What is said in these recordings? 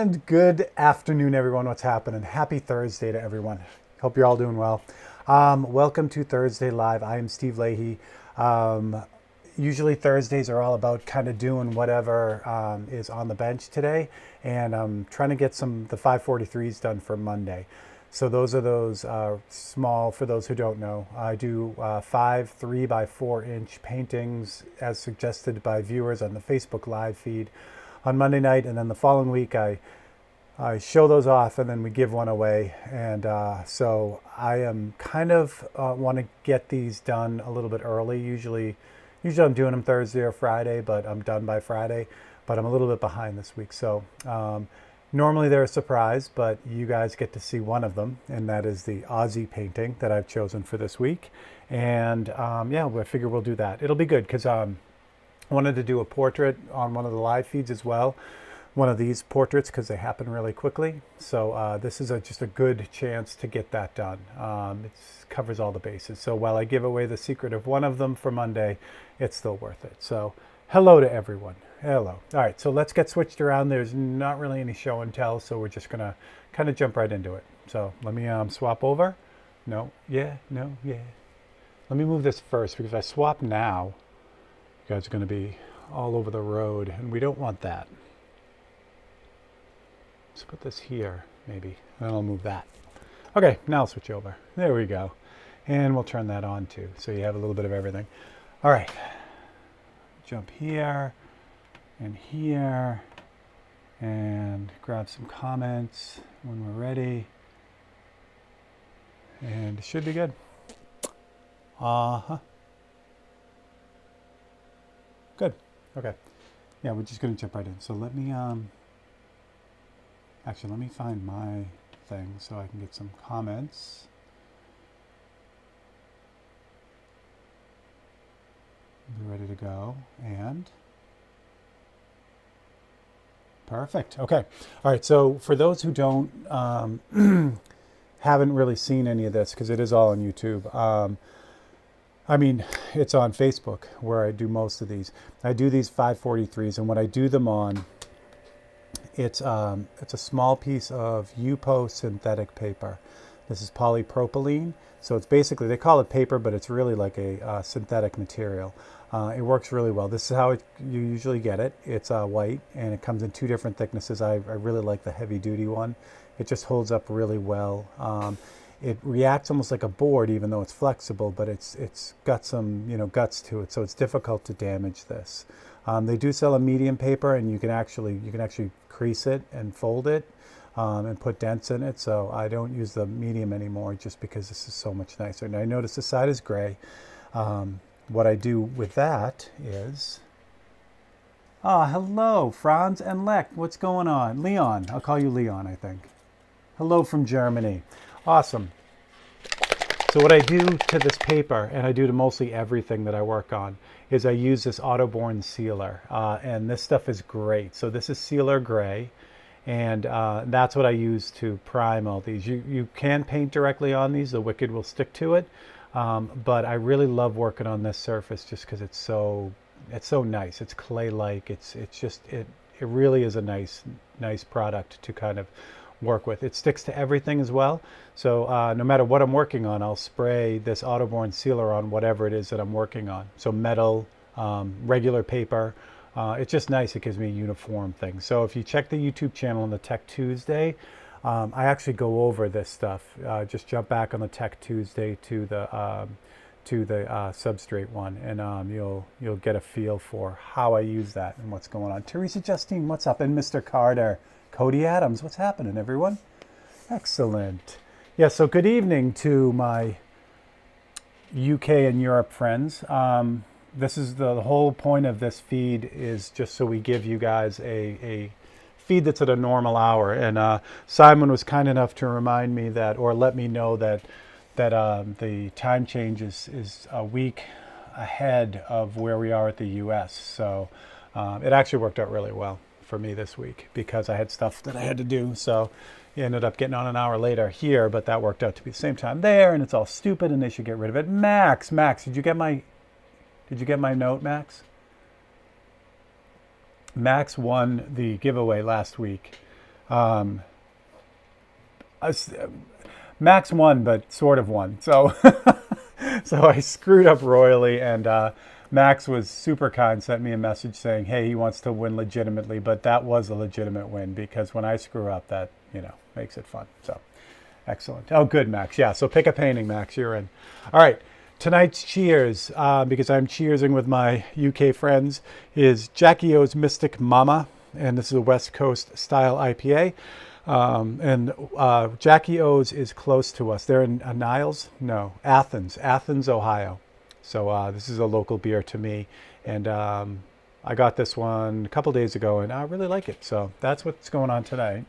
And good afternoon, everyone. What's happening? Happy Thursday to everyone. Hope you're all doing well. Welcome to Thursday Live. I am Steve Leahy. Usually Thursdays are all about kind of doing whatever is on the bench today. And I'm trying to get the 543s done for Monday. So those are those small, for those who don't know, I do 5 3x4-inch paintings as suggested by viewers on the Facebook Live feed on Monday night. And then the following week, I show those off and then we give one away. And so I am kind of want to get these done a little bit early. Usually I'm doing them Thursday or Friday, but I'm done by Friday. But I'm a little bit behind this week. So normally they're a surprise, but you guys get to see one of them, and that is the Ozzy painting that I've chosen for this week. And yeah, I figure we'll do that. It'll be good because I wanted to do a portrait on one of the live feeds as well. One of these portraits because they happen really quickly. So this is just a good chance to get that done. It covers all the bases. So while I give away the secret of one of them for Monday, it's still worth it. So hello to everyone. Hello. All right, so let's get switched around. There's not really any show and tell, so we're just gonna kind of jump right into it. So let me swap over. No, yeah, no, yeah. Let me move this first because if I swap now, you guys are gonna be all over the road, and we don't want that. Let's put this here, maybe, and then I'll move that. Okay, now I'll switch over. There we go. And we'll turn that on too, so you have a little bit of everything. All right, jump here and here and grab some comments when we're ready. And it should be good. Good. Okay. Yeah, we're just going to jump right in. So let me actually let me find my thing so I can get some comments. Be ready to go. And perfect. Okay. All right. So for those who don't haven't really seen any of this, because it is all on YouTube. I mean, it's on Facebook where I do most of these. I do these 543s, and what I do them on, it's a small piece of UPO synthetic paper. This is polypropylene. So it's basically, they call it paper, but it's really like a synthetic material. It works really well. This is how you usually get it. It's white, and it comes in 2 different thicknesses. I really like the heavy duty one. It just holds up really well. It reacts almost like a board, even though it's flexible, but it's got some guts to it, so it's difficult to damage this. They do sell a medium paper, and you can actually crease it and fold it and put dents in it. So I don't use the medium anymore just because this is so much nicer. And I notice the side is gray. What I do with that is, hello, Franz and Lek. What's going on? Leon, I'll call you Leon, I think. Hello from Germany. Awesome. So what I do to this paper, and I do to mostly everything that I work on, is I use this Autoborn sealer. And this stuff is great. So this is Sealer Gray. And that's what I use to prime all these. You can paint directly on these. The Wicked will stick to it. But I really love working on this surface just because it's so nice. It's clay-like. It really is a nice product to kind of work with. It sticks to everything as well. So no matter what I'm working on, I'll spray this Autoborn sealer on whatever it is that I'm working on. So metal, regular paper. It's just nice. It gives me a uniform thing. So if you check the YouTube channel on the Tech Tuesday, I actually go over this stuff. Just jump back on the Tech Tuesday to the substrate one, and you'll get a feel for how I use that and what's going on. Teresa Justine, what's up? And Mr. Carter, Cody Adams, what's happening, everyone? Excellent. Yeah. So good evening to my UK and Europe friends. This is the whole point of this feed is just so we give you guys a feed that's at a normal hour. And Simon was kind enough to remind me that, or let me know that the time change is a week ahead of where we are at the US. So it actually worked out really well for me this week because I had stuff that I had to do. So you ended up getting on an hour later here, but that worked out to be the same time there, and it's all stupid and they should get rid of it. Max, did you get my note, Max? Max won the giveaway last week. Um, Max won, but sort of won. So, so I screwed up royally, and Max was super kind, sent me a message saying, hey, he wants to win legitimately, but that was a legitimate win because when I screw up, that, makes it fun. So, excellent. Oh, good, Max. Yeah, so pick a painting, Max. You're in. All right. Tonight's cheers, because I'm cheersing with my UK friends, is Jackie O's Mystic Mama, and this is a West Coast style IPA. And Jackie O's is close to us. They're in Niles? No, Athens, Ohio. So this is a local beer to me. And I got this one a couple days ago, and I really like it. So that's what's going on today.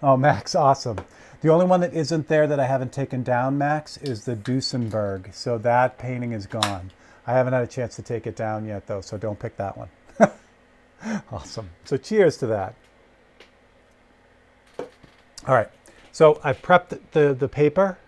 Oh, Max, awesome. The only one that isn't there that I haven't taken down, Max, is the Duesenberg. So that painting is gone. I haven't had a chance to take it down yet, though, so don't pick that one. Awesome. So cheers to that. All right, so I prepped the paper,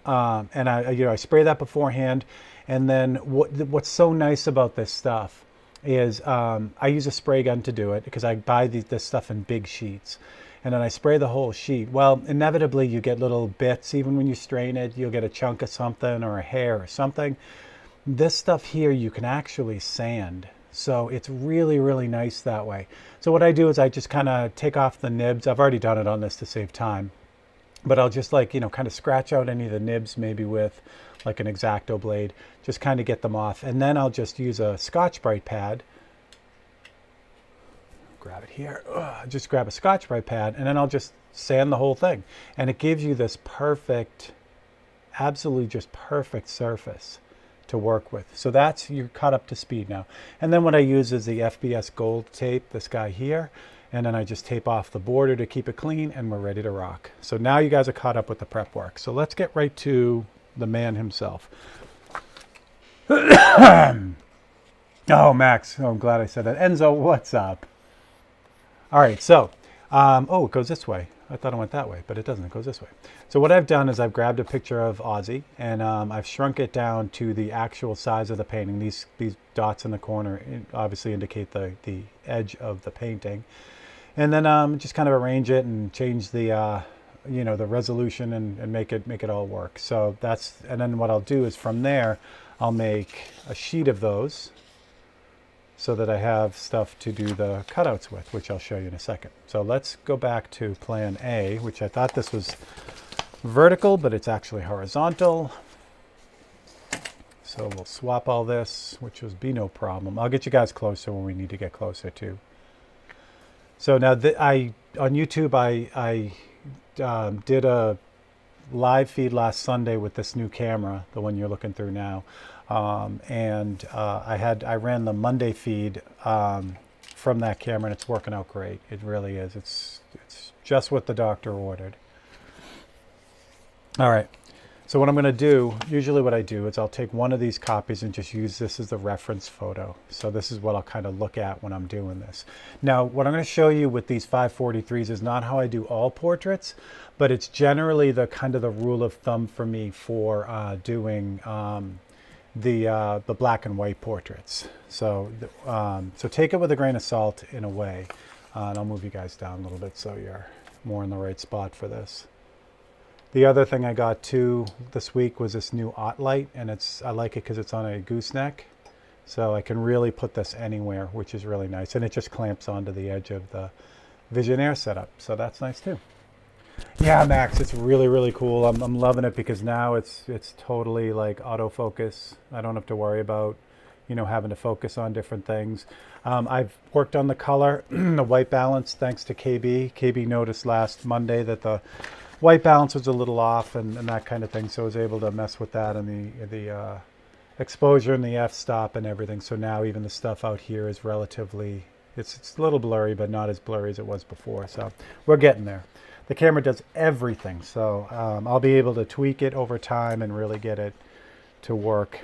and I spray that beforehand, and then what's so nice about this stuff is I use a spray gun to do it because I buy this stuff in big sheets, and then I spray the whole sheet. Well, inevitably you get little bits. Even when you strain it, you'll get a chunk of something or a hair or something. This stuff here you can actually sand. So it's really, really nice that way. So what I do is I just kind of take off the nibs. I've already done it on this to save time. But I'll just kind of scratch out any of the nibs, maybe with like an X-Acto blade, just kind of get them off. And then I'll just use a Scotch-Brite pad. Grab it here. Just grab a Scotch-Brite pad, and then I'll just sand the whole thing. And it gives you this perfect, absolutely just perfect surface to work with. So you're caught up to speed now. And then what I use is the FBS gold tape, this guy here, and then I just tape off the border to keep it clean, and we're ready to rock. So now you guys are caught up with the prep work. So let's get right to the man himself. Oh, Max, I'm glad I said that. Enzo, what's up? All right, so, it goes this way. I thought it went that way, but it doesn't. It goes this way. So what I've done is I've grabbed a picture of Ozzy, and I've shrunk it down to the actual size of the painting. These dots in the corner obviously indicate the edge of the painting. And then just kind of arrange it and change the the resolution and make it all work. So and then what I'll do is from there, I'll make a sheet of those so that I have stuff to do the cutouts with, which I'll show you in a second. So let's go back to plan A, which I thought this was vertical, but it's actually horizontal. So we'll swap all this, which will be no problem. I'll get you guys closer when we need to get closer too. So now on YouTube, I did a live feed last Sunday with this new camera, the one you're looking through now. I ran the Monday feed from that camera, and it's working out great. It really is. It's just what the doctor ordered. All right. So what I'm going to do, usually what I do is I'll take one of these copies and just use this as the reference photo. So this is what I'll kind of look at when I'm doing this. Now, what I'm going to show you with these 543s is not how I do all portraits, but it's generally the kind of the rule of thumb for me for doing the black and white portraits. So so take it with a grain of salt in a way. And I'll move you guys down a little bit so you're more in the right spot for this. The other thing I got too this week was this new Light, and I like it because it's on a gooseneck, so I can really put this anywhere, which is really nice, and it just clamps onto the edge of the Visionaire setup, so that's nice too. Yeah, Max, it's really, really cool. I'm loving it because now it's totally like autofocus. I don't have to worry about having to focus on different things. I've worked on the color, the white balance, thanks to KB. KB noticed last Monday that the white balance was a little off and that kind of thing, so I was able to mess with that and the exposure and the f-stop and everything. So now even the stuff out here is relatively, it's a little blurry, but not as blurry as it was before. So we're getting there. The camera does everything, so I'll be able to tweak it over time and really get it to work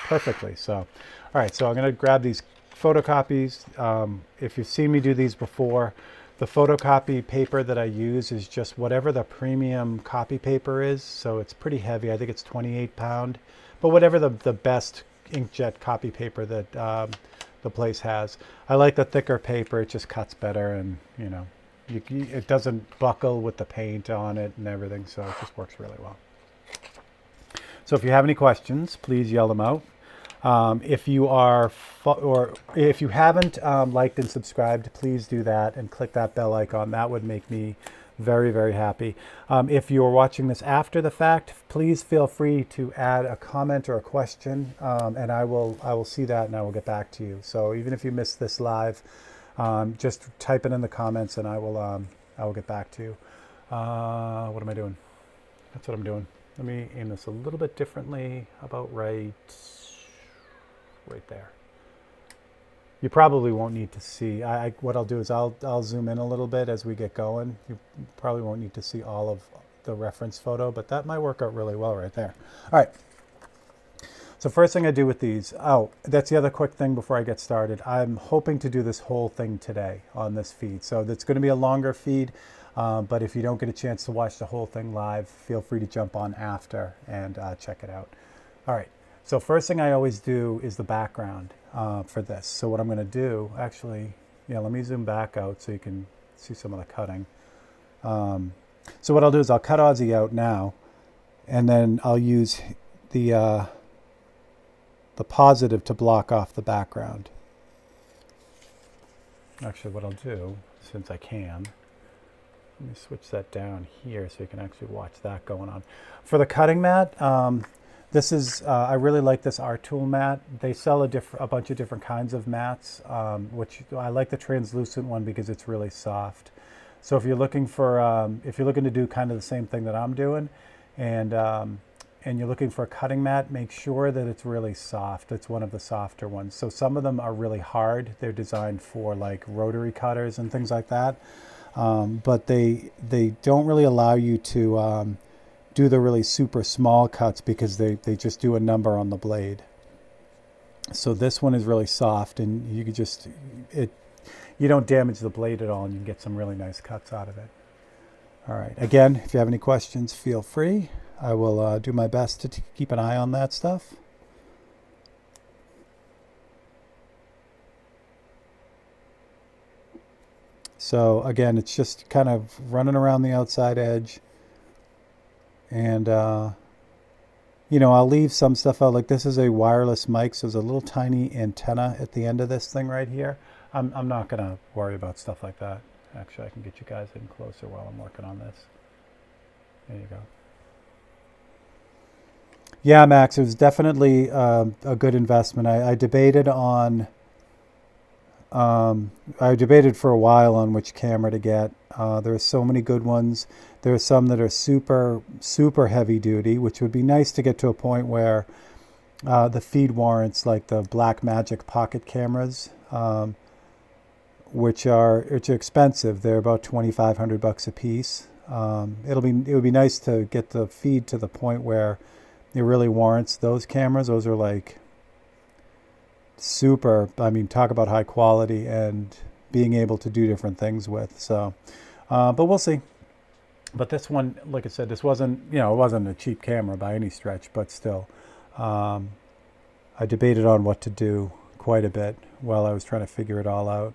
perfectly. So, all right, so I'm going to grab these photocopies. If you've seen me do these before, the photocopy paper that I use is just whatever the premium copy paper is. So it's pretty heavy. I think it's 28 pound, but whatever the best inkjet copy paper that the the place has. I like the thicker paper. It just cuts better, and it doesn't buckle with the paint on it and everything, so it just works really well. So if you have any questions, please yell them out. If you are, or if you haven't liked and subscribed, please do that and click that bell icon. That would make me very, very happy. If you are watching this after the fact, please feel free to add a comment or a question, and I will see that and I will get back to you. So even if you missed this live, just type it in the comments and I will get back to you. What am I doing? That's what I'm doing. Let me aim this a little bit differently, about right there. You probably won't need to see. What I'll do is I'll zoom in a little bit as we get going. You probably won't need to see all of the reference photo, but that might work out really well right there. All right. So first thing I do with these, that's the other quick thing before I get started. I'm hoping to do this whole thing today on this feed. So it's going to be a longer feed, but if you don't get a chance to watch the whole thing live, feel free to jump on after and check it out. All right. So first thing I always do is the background for this. So what I'm going to do, actually, let me zoom back out so you can see some of the cutting. So what I'll do is I'll cut Ozzy out now, and then I'll use the positive to block off the background. Actually, what I'll do, since I can, let me switch that down here so you can actually watch that going on. For the cutting mat, this is, I really like this Art Tool mat. They sell a bunch of different kinds of mats, which I like the translucent one because it's really soft. So if you're looking to do kind of the same thing that I'm doing, and you're looking for a cutting mat, make sure that it's really soft. It's one of the softer ones. So some of them are really hard. They're designed for like rotary cutters and things like that. But they don't really allow you to do the really super small cuts because they just do a number on the blade. So this one is really soft, and you could you don't damage the blade at all, and you can get some really nice cuts out of it. All right, again, if you have any questions, feel free. I will do my best to keep an eye on that stuff. So again, it's just kind of running around the outside edge. And, I'll leave some stuff out. Like this is a wireless mic, so there's a little tiny antenna at the end of this thing right here. I'm not going to worry about stuff like that. Actually, I can get you guys in closer while I'm working on this. There you go. Yeah, Max, it was definitely a good investment. I debated for a while on which camera to get. There are so many good ones. There are some that are super, super heavy duty, which would be nice to get to a point where the feed warrants, like the Blackmagic pocket cameras, which are expensive. They're about $2,500 a piece. It would be nice to get the feed to the point where it really warrants those cameras. Those are like super, talk about high quality and being able to do different things with. So, but we'll see. But this one, like I said, this wasn't, it wasn't a cheap camera by any stretch, but still, I debated on what to do quite a bit while I was trying to figure it all out.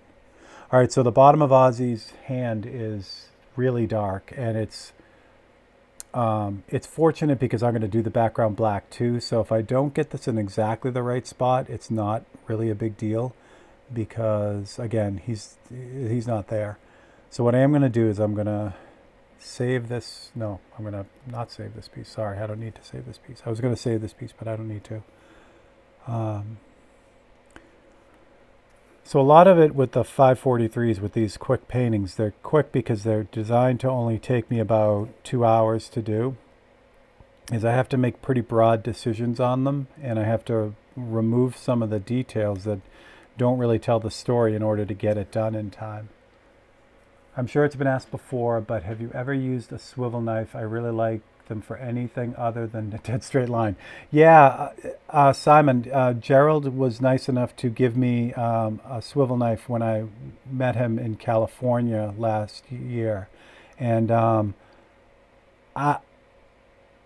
All right, so the bottom of Ozzy's hand is really dark, and it's fortunate because I'm going to do the background black too. So if I don't get this in exactly the right spot, it's not really a big deal because, again, he's not there. So what I am going to do is I'm going to save this. No, I'm going to not save this piece. Sorry, I don't need to save this piece. I was going to save this piece, but I don't need to. So a lot of it with the 543s, with these quick paintings, they're quick because they're designed to only take me about 2 hours to do, is I have to make pretty broad decisions on them, and I have to remove some of the details that don't really tell the story in order to get it done in time. I'm sure it's been asked before, but have you ever used a swivel knife? I really like them for anything other than a dead straight line. Yeah, Simon, Gerald was nice enough to give me a swivel knife when I met him in California last year. And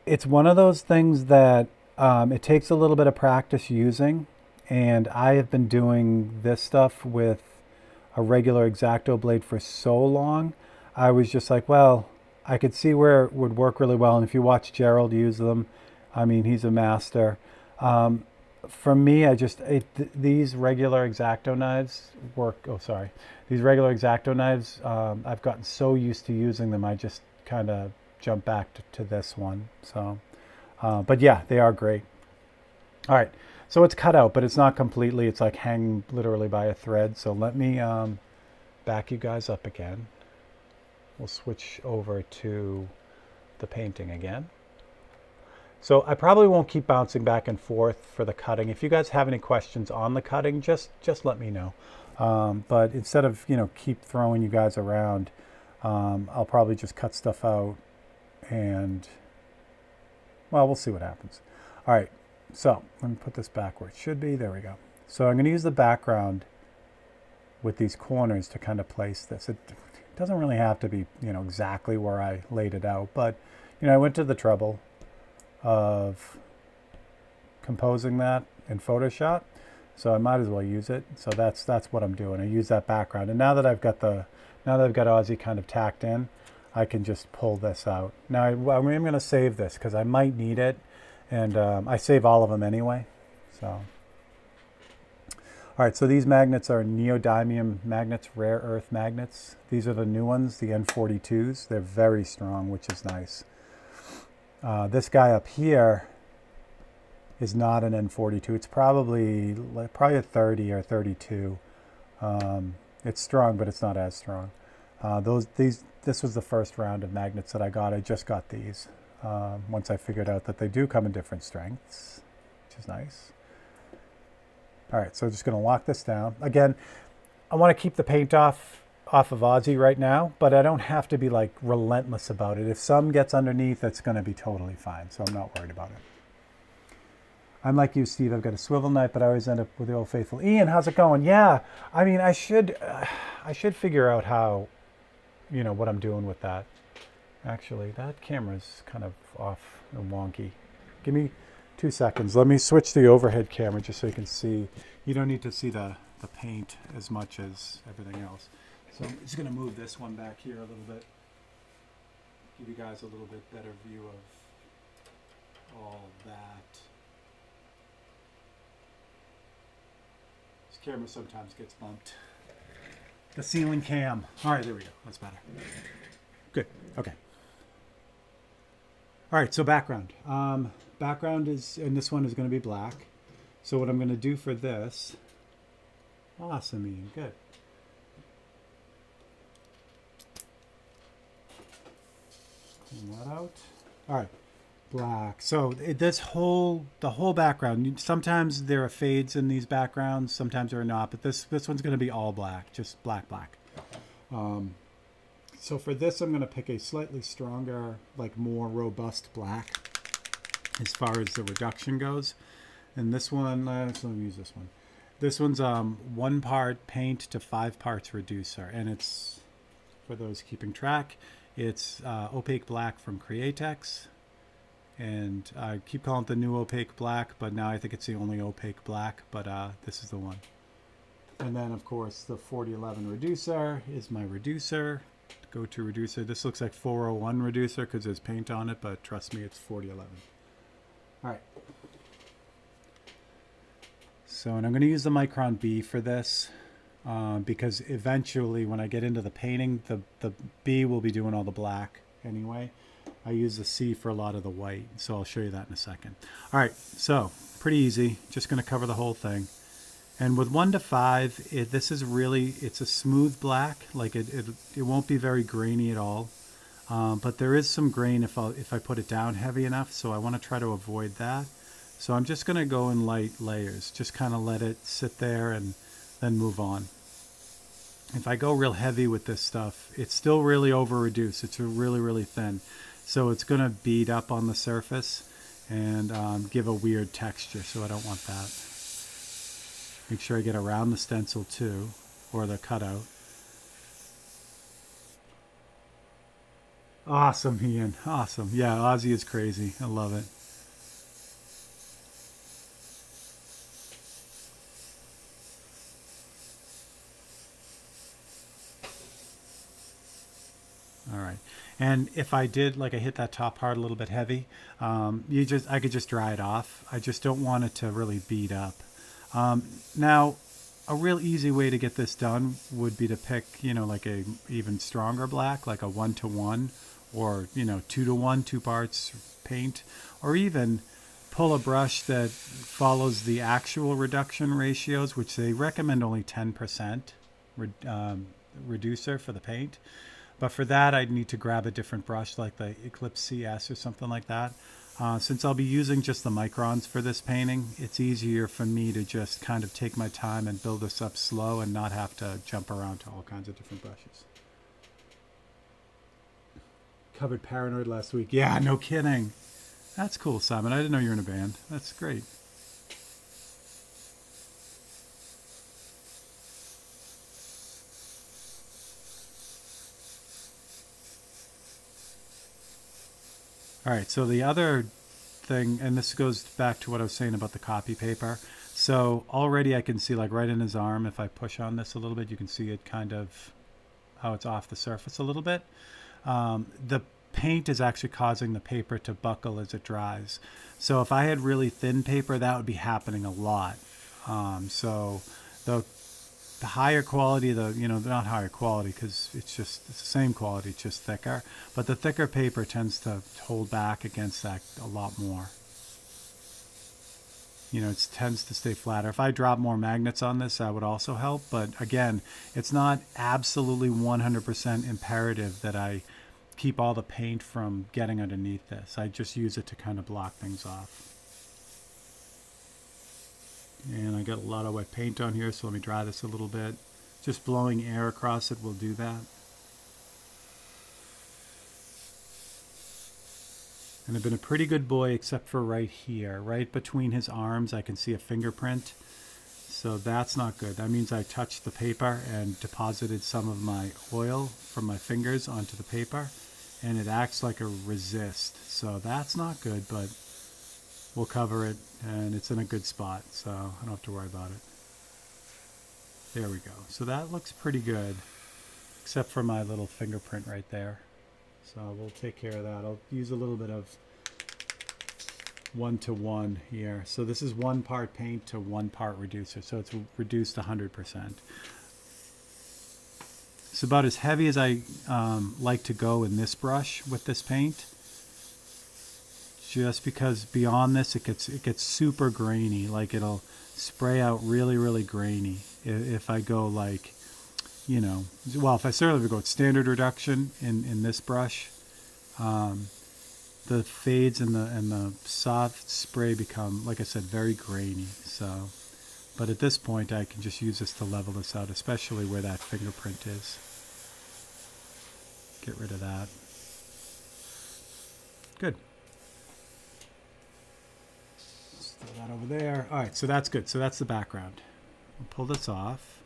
it's one of those things that it takes a little bit of practice using. And I have been doing this stuff with a regular X-Acto blade for so long. I was just like, well, I could see where it would work really well. And if you watch Gerald use them, I mean, he's a master. For me, these regular X-Acto knives work. Oh, sorry. These regular X-Acto knives, I've gotten so used to using them, I just kind of jump back to this one. So, but yeah, they are great. All right. So it's cut out, but it's not completely. It's like hanging literally by a thread. So let me back you guys up again. We'll switch over to the painting again. So I probably won't keep bouncing back and forth for the cutting. If you guys have any questions on the cutting, just let me know. But instead of, keep throwing you guys around, I'll probably just cut stuff out and, well, we'll see what happens. All right. So let me put this back where it should be. There we go. So I'm going to use the background with these corners to kind of place this. It doesn't really have to be, exactly where I laid it out, but, I went to the trouble of composing that in Photoshop, so I might as well use it. So that's what I'm doing. I use that background, and now that I've got Ozzy kind of tacked in, I can just pull this out. Now I'm going to save this because I might need it, and I save all of them anyway. So, all right. So these magnets are neodymium magnets, rare earth magnets. These are the new ones, the N42s. They're very strong, which is nice. This guy up here is not an N42. It's probably a 30 or 32. It's strong, but it's not as strong. This was the first round of magnets that I got. I just got these once I figured out that they do come in different strengths, which is nice. All right, so just going to lock this down. Again, I want to keep the paint off of Ozzy right now, but I don't have to be like relentless about it. If some gets underneath, it's going to be totally fine, so I'm not worried about it. I'm like you, Steve. I've got a swivel knife, but I always end up with the old faithful. Ian, how's it going? Yeah, I mean, I should figure out how, what I'm doing with that. Actually, that camera's kind of off and wonky. Give me 2 seconds. Let me switch the overhead camera just so you can see. You don't need to see the paint as much as everything else. So I'm just going to move this one back here a little bit. Give you guys a little bit better view of all that. This camera sometimes gets bumped. The ceiling cam. All right, there we go. That's better. Good. Okay. All right, so background. Background is, and this one is going to be black. So what I'm going to do for this, awesome, Ian, good. Clean that out. All right, black. So the whole background, sometimes there are fades in these backgrounds, sometimes there are not, but this one's going to be all black, just black. So for this, I'm going to pick a slightly stronger, like more robust black as far as the reduction goes. And this one, let me use this one. This one's 1 part paint to 5 parts reducer. And it's, for those keeping track, it's opaque black from Createx. And I keep calling it the new opaque black, but now I think it's the only opaque black, but this is the one. And then, of course, the 4011 reducer is my reducer. Go-to reducer. This looks like 401 reducer because there's paint on it, but trust me, it's 4011. All right. So, and I'm going to use the Micron B for this because eventually when I get into the painting, the B will be doing all the black anyway. I use the C for a lot of the white, so I'll show you that in a second. All right, so pretty easy. Just going to cover the whole thing. And with 1 to 5, this is really, it's a smooth black. Like it won't be very grainy at all. But there is some grain if I put it down heavy enough, so I want to try to avoid that. So I'm just going to go in light layers, just kind of let it sit there and then move on. If I go real heavy with this stuff, it's still really over-reduced. It's really, really thin. So it's going to bead up on the surface and give a weird texture, so I don't want that. Make sure I get around the stencil too, or the cutout. Awesome, Ian. Awesome. Yeah, Ozzy is crazy. I love it. right. And if I did, like I hit that top part a little bit heavy, I could just dry it off. I just don't want it to really beat up. Now, a real easy way to get this done would be to pick, like a even stronger black, like a 1-to-1, or 2-to-1, 2 parts paint, or even pull a brush that follows the actual reduction ratios, which they recommend only 10% reducer for the paint. But for that, I'd need to grab a different brush like the Eclipse CS or something like that. Since I'll be using just the microns for this painting, it's easier for me to just kind of take my time and build this up slow and not have to jump around to all kinds of different brushes. Covered Paranoid last week. Yeah, no kidding. That's cool, Simon. I didn't know you were in a band. That's great. All right, so the other thing, and this goes back to what I was saying about the copy paper. So already I can see, like right in his arm, if I push on this a little bit, you can see it kind of, how it's off the surface a little bit. The paint is actually causing the paper to buckle as it dries. So if I had really thin paper, that would be happening a lot. So the higher quality, not higher quality because it's the same quality, it's just thicker. But the thicker paper tends to hold back against that a lot more. It tends to stay flatter. If I drop more magnets on this, that would also help. But again, it's not absolutely 100% imperative that I keep all the paint from getting underneath this. I just use it to kind of block things off. And I got a lot of wet paint on here, so let me dry this a little bit. Just blowing air across it will do that. And I've been a pretty good boy except for right here. Right between his arms, I can see a fingerprint. So that's not good. That means I touched the paper and deposited some of my oil from my fingers onto the paper. And it acts like a resist. So that's not good, but we'll cover it, and it's in a good spot, so I don't have to worry about it. There we go. So that looks pretty good, except for my little fingerprint right there. So we'll take care of that. I'll use a little bit of 1-to-1 here. So this is 1 part paint to 1 part reducer, so it's reduced 100%. It's about as heavy as I like to go in this brush with this paint. Just because beyond this it gets super grainy, like it'll spray out really grainy if I go like, if I certainly go with standard reduction in this brush, the fades and the soft spray become, like I said, very grainy. So, but at this point I can just use this to level this out, especially where that fingerprint is. Get rid of that. Good. Throw that over there. All right, so that's good. So that's the background. I'll pull this off.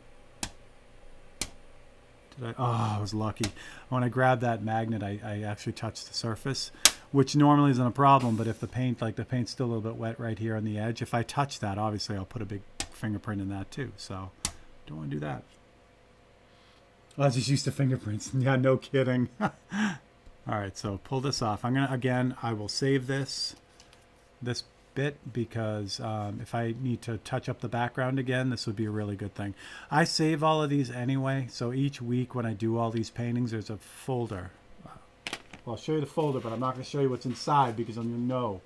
I was lucky. When I grabbed that magnet, I actually touched the surface, which normally isn't a problem, but if the paint's still a little bit wet right here on the edge, if I touch that, obviously I'll put a big fingerprint in that too. So don't want to do that. I was just used to fingerprints. Yeah, no kidding. All right, so pull this off. I will save this bit because if I need to touch up the background again, this would be a really good thing. I save all of these anyway, so each week when I do all these paintings, there's a folder. Well, I'll show you the folder, but I'm not going to show you what's inside because I'm going to know.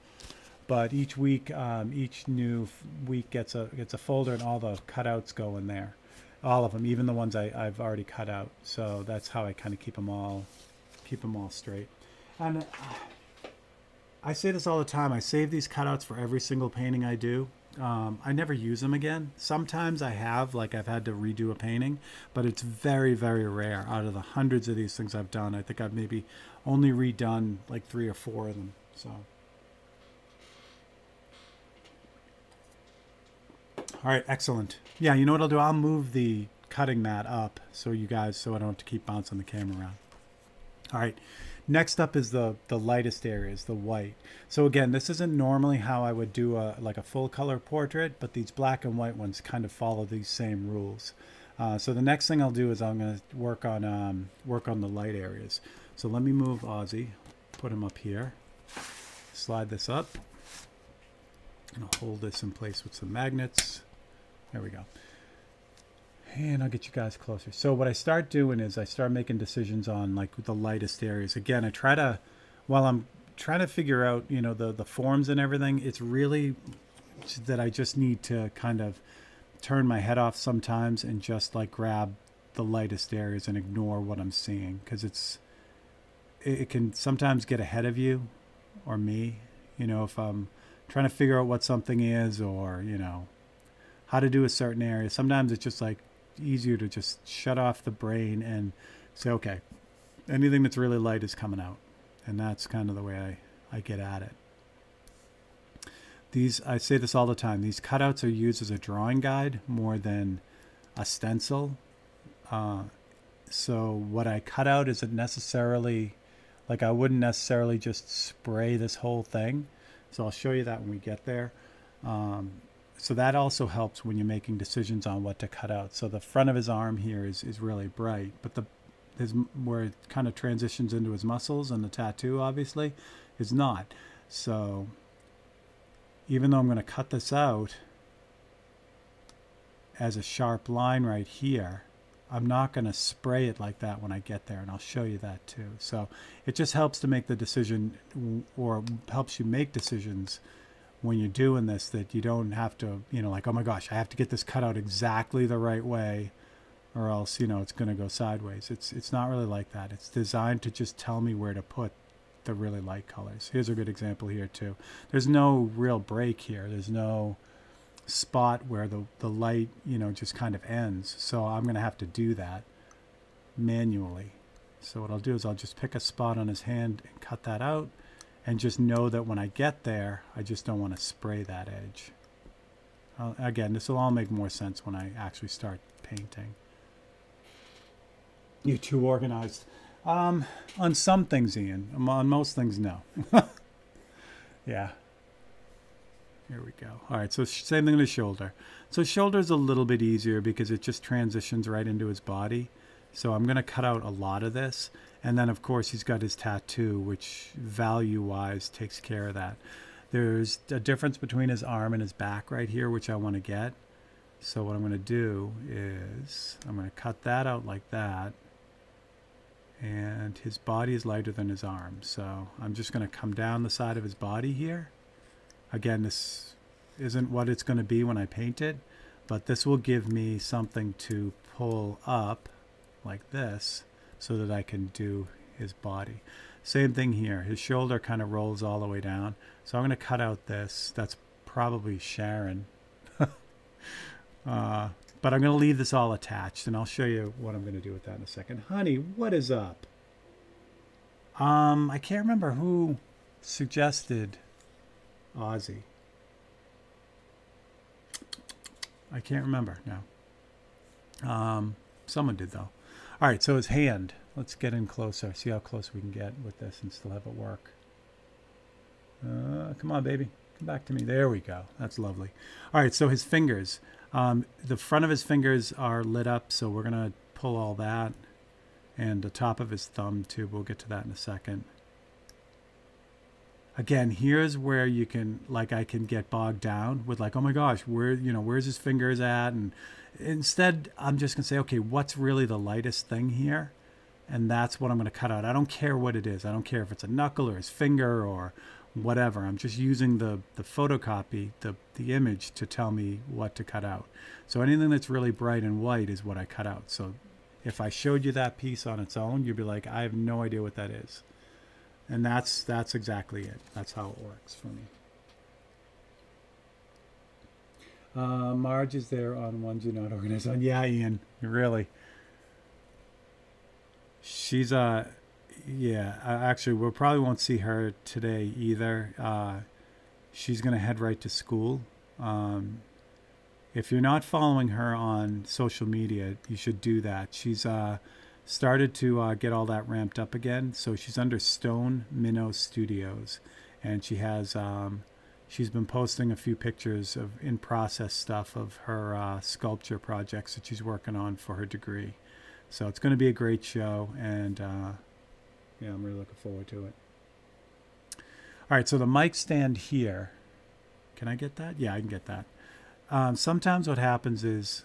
But each week, each new week gets a folder, and all the cutouts go in there. All of them, even the ones I've already cut out. So that's how I kind of keep them all straight. And I say this all the time. I save these cutouts for every single painting I do. I never use them again. Sometimes I have, like I've had to redo a painting, but it's very rare. Out of the hundreds of these things I've done, I think I've maybe only redone like 3 or 4 of them. So. All right, excellent. Yeah, you know what I'll do? I'll move the cutting mat up so I don't have to keep bouncing the camera around. All right, next up is the lightest areas, the white. So again, this isn't normally how I would do a full color portrait, but these black and white ones kind of follow these same rules. So the next thing I'll do is I'm going to work on the light areas. So let me move Ozzy, put him up here, slide this up, and I'll hold this in place with some magnets. There we go. And I'll get you guys closer. So what I start doing is I start making decisions on like the lightest areas. Again, I try to, while I'm trying to figure out, you know, the forms and everything, it's really that I just need to kind of turn my head off sometimes and just like grab the lightest areas and ignore what I'm seeing, because it can sometimes get ahead of you or me, you know, if I'm trying to figure out what something is, or, you know, how to do a certain area. Sometimes it's just like easier to just shut off the brain and say, okay, anything that's really light is coming out. And that's kind of the way I get at it. I say this all the time, these cutouts are used as a drawing guide more than a stencil. So what I cut out isn't necessarily, like I wouldn't necessarily just spray this whole thing. So I'll show you that when we get there. So that also helps when you're making decisions on what to cut out. So the front of his arm here is really bright, but where it kind of transitions into his muscles and the tattoo obviously is not. So even though I'm going to cut this out as a sharp line right here, I'm not going to spray it like that when I get there, and I'll show you that too. So it just helps to make the decision, or helps you make decisions when you're doing this, that you don't have to, you know, like, oh my gosh, I have to get this cut out exactly the right way or else, you know, it's going to go sideways. It's not really like that. It's designed to just tell me where to put the really light colors. Here's a good example here too. There's no real break here. There's no spot where the light, you know, just kind of ends. So I'm going to have to do that manually. So what I'll do is I'll just pick a spot on his hand and cut that out, and just know that when I get there, I just don't want to spray that edge. Again, this will all make more sense when I actually start painting. You're too organized. On some things, Ian. On most things, no. Yeah. Here we go. All right, so same thing with the shoulder. So shoulder's a little bit easier because it just transitions right into his body. So I'm going to cut out a lot of this. And then, of course, he's got his tattoo, which value-wise takes care of that. There's a difference between his arm and his back right here, which I want to get. So what I'm going to do is I'm going to cut that out like that. And his body is lighter than his arm. So I'm just going to come down the side of his body here. Again, this isn't what it's going to be when I paint it, but this will give me something to pull up like this so that I can do his body. Same thing here. His shoulder kind of rolls all the way down. So I'm going to cut out this. That's probably Sharon. But I'm going to leave this all attached, and I'll show you what I'm going to do with that in a second. Honey, what is up? I can't remember who suggested Ozzy. I can't remember now. Someone did, though. All right, so his hand. Let's get in closer. See how close we can get with this and still have it work. Come on, baby. Come back to me. There we go. That's lovely. All right, so his fingers. The front of his fingers are lit up, so we're going to pull all that. And the top of his thumb, too. We'll get to that in a second. Again, here's where you can, like, I can get bogged down with, like, oh my gosh, where's his fingers at? And instead, I'm just going to say, okay, what's really the lightest thing here? And that's what I'm going to cut out. I don't care what it is. I don't care if it's a knuckle or his finger or whatever. I'm just using the photocopy, the image, to tell me what to cut out. So anything that's really bright and white is what I cut out. So if I showed you that piece on its own, you'd be like, I have no idea what that is. And that's exactly it. That's how it works for me. Marge is there on ones you're not organized on. Yeah, Ian, really. She's yeah. Actually, we probably won't see her today either. She's gonna head right to school. If you're not following her on social media, you should do that. She's started to get all that ramped up again. So she's under Stone Minnow Studios, and she has she's been posting a few pictures of in-process stuff of her sculpture projects that she's working on for her degree. So it's going to be a great show, and Yeah, I'm really looking forward to it. All right, so the mic stand here. Can I get that? Yeah, I can get that. Sometimes what happens is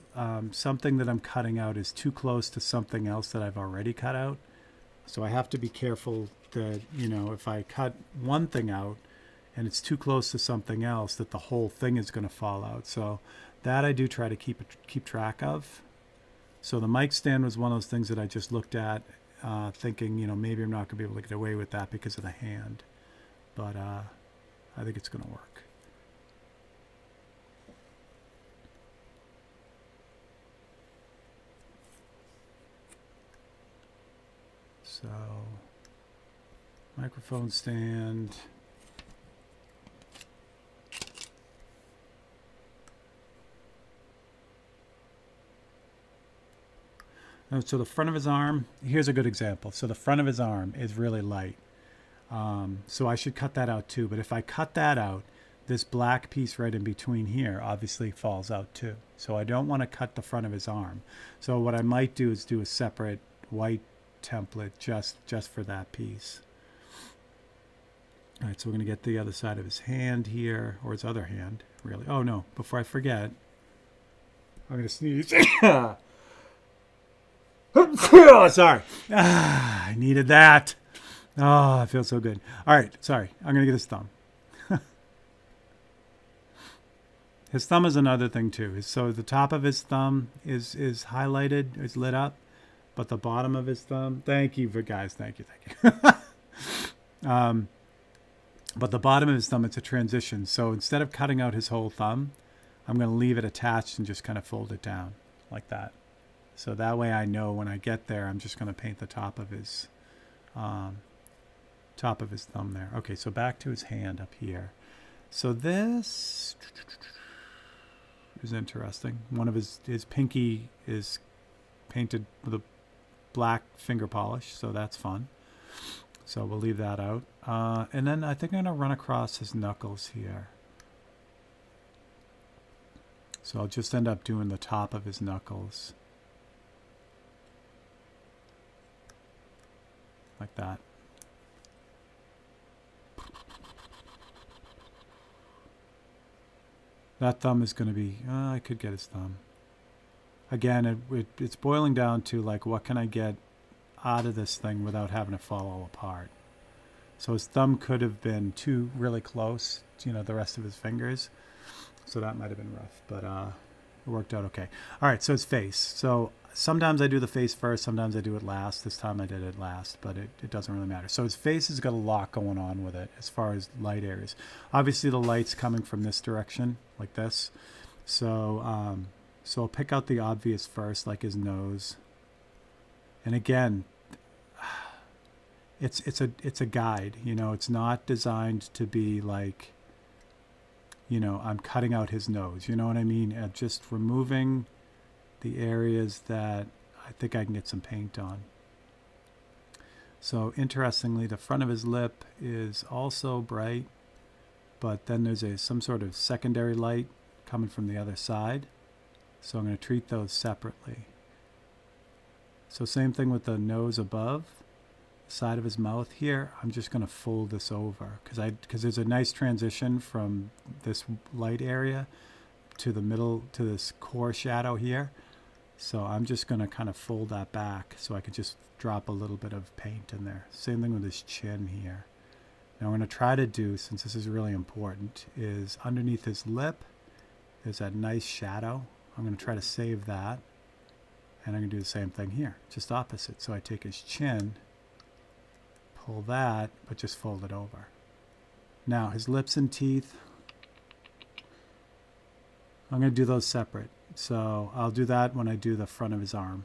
something that I'm cutting out is too close to something else that I've already cut out. So I have to be careful that, if I cut one thing out and it's too close to something else, that the whole thing is going to fall out. So that I do try to keep track of. So the mic stand was one of those things that I just looked at, thinking, maybe I'm not going to be able to get away with that because of the hand. But I think it's going to work. So, microphone stand. So the front of his arm, here's a good example. So the front of his arm is really light. So I should cut that out too. But if I cut that out, this black piece right in between here obviously falls out too. So I don't want to cut the front of his arm. So what I might do is do a separate white template just for that piece. All right, so we're going to get the other side of his hand here, or his other hand, really. Oh no, before I forget, I'm going to sneeze. Oh, sorry. I needed that. Oh, I feel so good. All right, sorry. I'm going to get his thumb. His thumb is another thing too. So the top of his thumb is highlighted, is lit up, but the bottom of his thumb, thank you, guys. Thank you. But the bottom of his thumb, it's a transition. So instead of cutting out his whole thumb, I'm going to leave it attached and just kind of fold it down like that. So that way I know when I get there, I'm just going to paint the top of his thumb there. Okay, so back to his hand up here. So this is interesting. One of his pinky is painted with a black finger polish, so that's fun. So we'll leave that out. And then I think I'm going to run across his knuckles here. So I'll just end up doing the top of his knuckles. Like that. That thumb is going to be, I could get his thumb. Again, it's boiling down to like, what can I get out of this thing without having to fall all apart? So his thumb could have been too really close to, the rest of his fingers. So that might have been rough, but it worked out okay. All right, so his face. So sometimes I do the face first, sometimes I do it last. This time I did it last, but it doesn't really matter. So his face has got a lot going on with it as far as light areas. Obviously the light's coming from this direction, like this. So so I'll pick out the obvious first, like his nose. And again, it's a guide, it's not designed to be like, I'm cutting out his nose, you know what I mean? Just removing the areas that I think I can get some paint on. So interestingly, the front of his lip is also bright, but then there's some sort of secondary light coming from the other side. So I'm going to treat those separately. So same thing with the nose above, side of his mouth here. I'm just going to fold this over because there's a nice transition from this light area to the middle, to this core shadow here. So I'm just going to kind of fold that back so I could just drop a little bit of paint in there. Same thing with his chin here. Now I'm going to try to do, since this is really important, is underneath his lip, there's that nice shadow. I'm going to try to save that. And I'm going to do the same thing here, just opposite. So I take his chin, pull that, but just fold it over. Now his lips and teeth, I'm going to do those separate. So I'll do that when I do the front of his arm.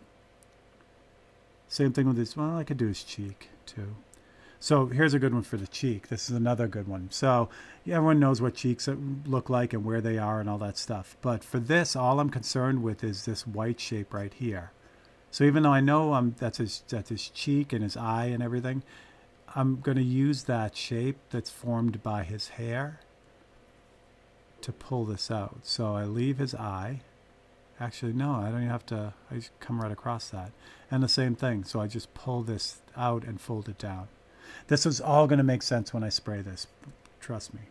Same thing with his, well, I could do his cheek too. So here's a good one for the cheek. This is another good one. So yeah, everyone knows what cheeks look like and where they are and all that stuff. But for this, all I'm concerned with is this white shape right here. So even though I know that's his cheek and his eye and everything, I'm going to use that shape that's formed by his hair to pull this out. So I leave his eye. Actually, no, I don't even have to. I just come right across that. And the same thing. So I just pull this out and fold it down. This is all going to make sense when I spray this. Trust me.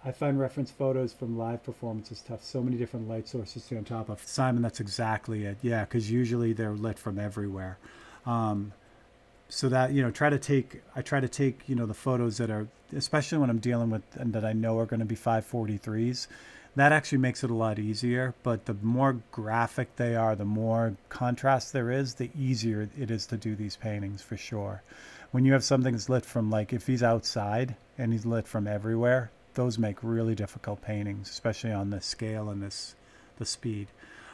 I find reference photos from live performances tough. So many different light sources to stay on top of. Simon, that's exactly it. Yeah, because usually they're lit from everywhere. So that, I try to take, the photos that are, especially when I'm dealing with, and that I know are going to be 543s, that actually makes it a lot easier. But the more graphic they are, the more contrast there is, the easier it is to do these paintings for sure. When you have something that's lit from, like, if he's outside and he's lit from everywhere, those make really difficult paintings, especially on this scale and the speed.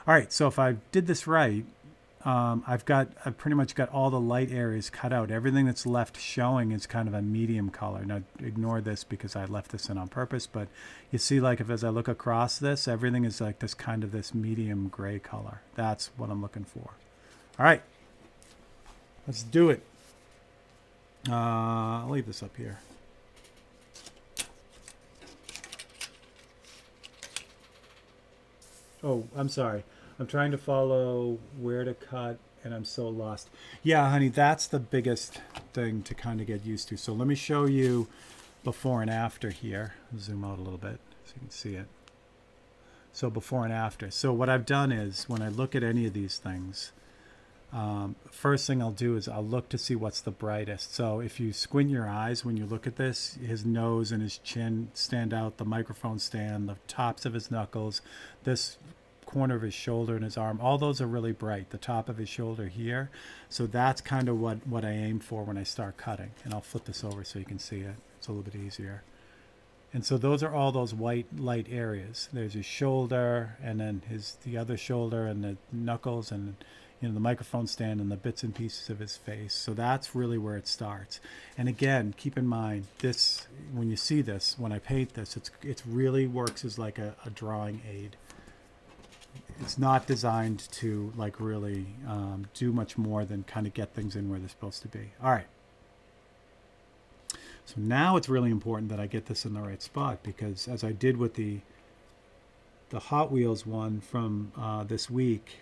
All right, so if I did this right, I've pretty much got all the light areas cut out. Everything that's left showing is kind of a medium color. Now ignore this because I left this in on purpose, but you see, like, as I look across this, everything is like this kind of this medium gray color. That's what I'm looking for. All right, let's do it. I'll leave this up here. Oh, I'm sorry. I'm trying to follow where to cut, and I'm so lost. Yeah, honey, that's the biggest thing to kind of get used to. So let me show you before and after here. I'll zoom out a little bit so you can see it. So before and after. So what I've done is, when I look at any of these things, first thing I'll do is I'll look to see what's the brightest. So if you squint your eyes when you look at this, his nose and his chin stand out, the microphone stand, the tops of his knuckles, this corner of his shoulder and his arm, all those are really bright, the top of his shoulder here. So that's kind of what I aim for when I start cutting. And I'll flip this over so you can see it. It's a little bit easier. And so those are all those white light areas. There's his shoulder, and then the other shoulder, and the knuckles, and the microphone stand, and the bits and pieces of his face. So that's really where it starts. And again, keep in mind this, when you see this, when I paint this, it really works as like a drawing aid. It's not designed to like really do much more than kind of get things in where they're supposed to be. All right. So now it's really important that I get this in the right spot, because as I did with the Hot Wheels one from this week,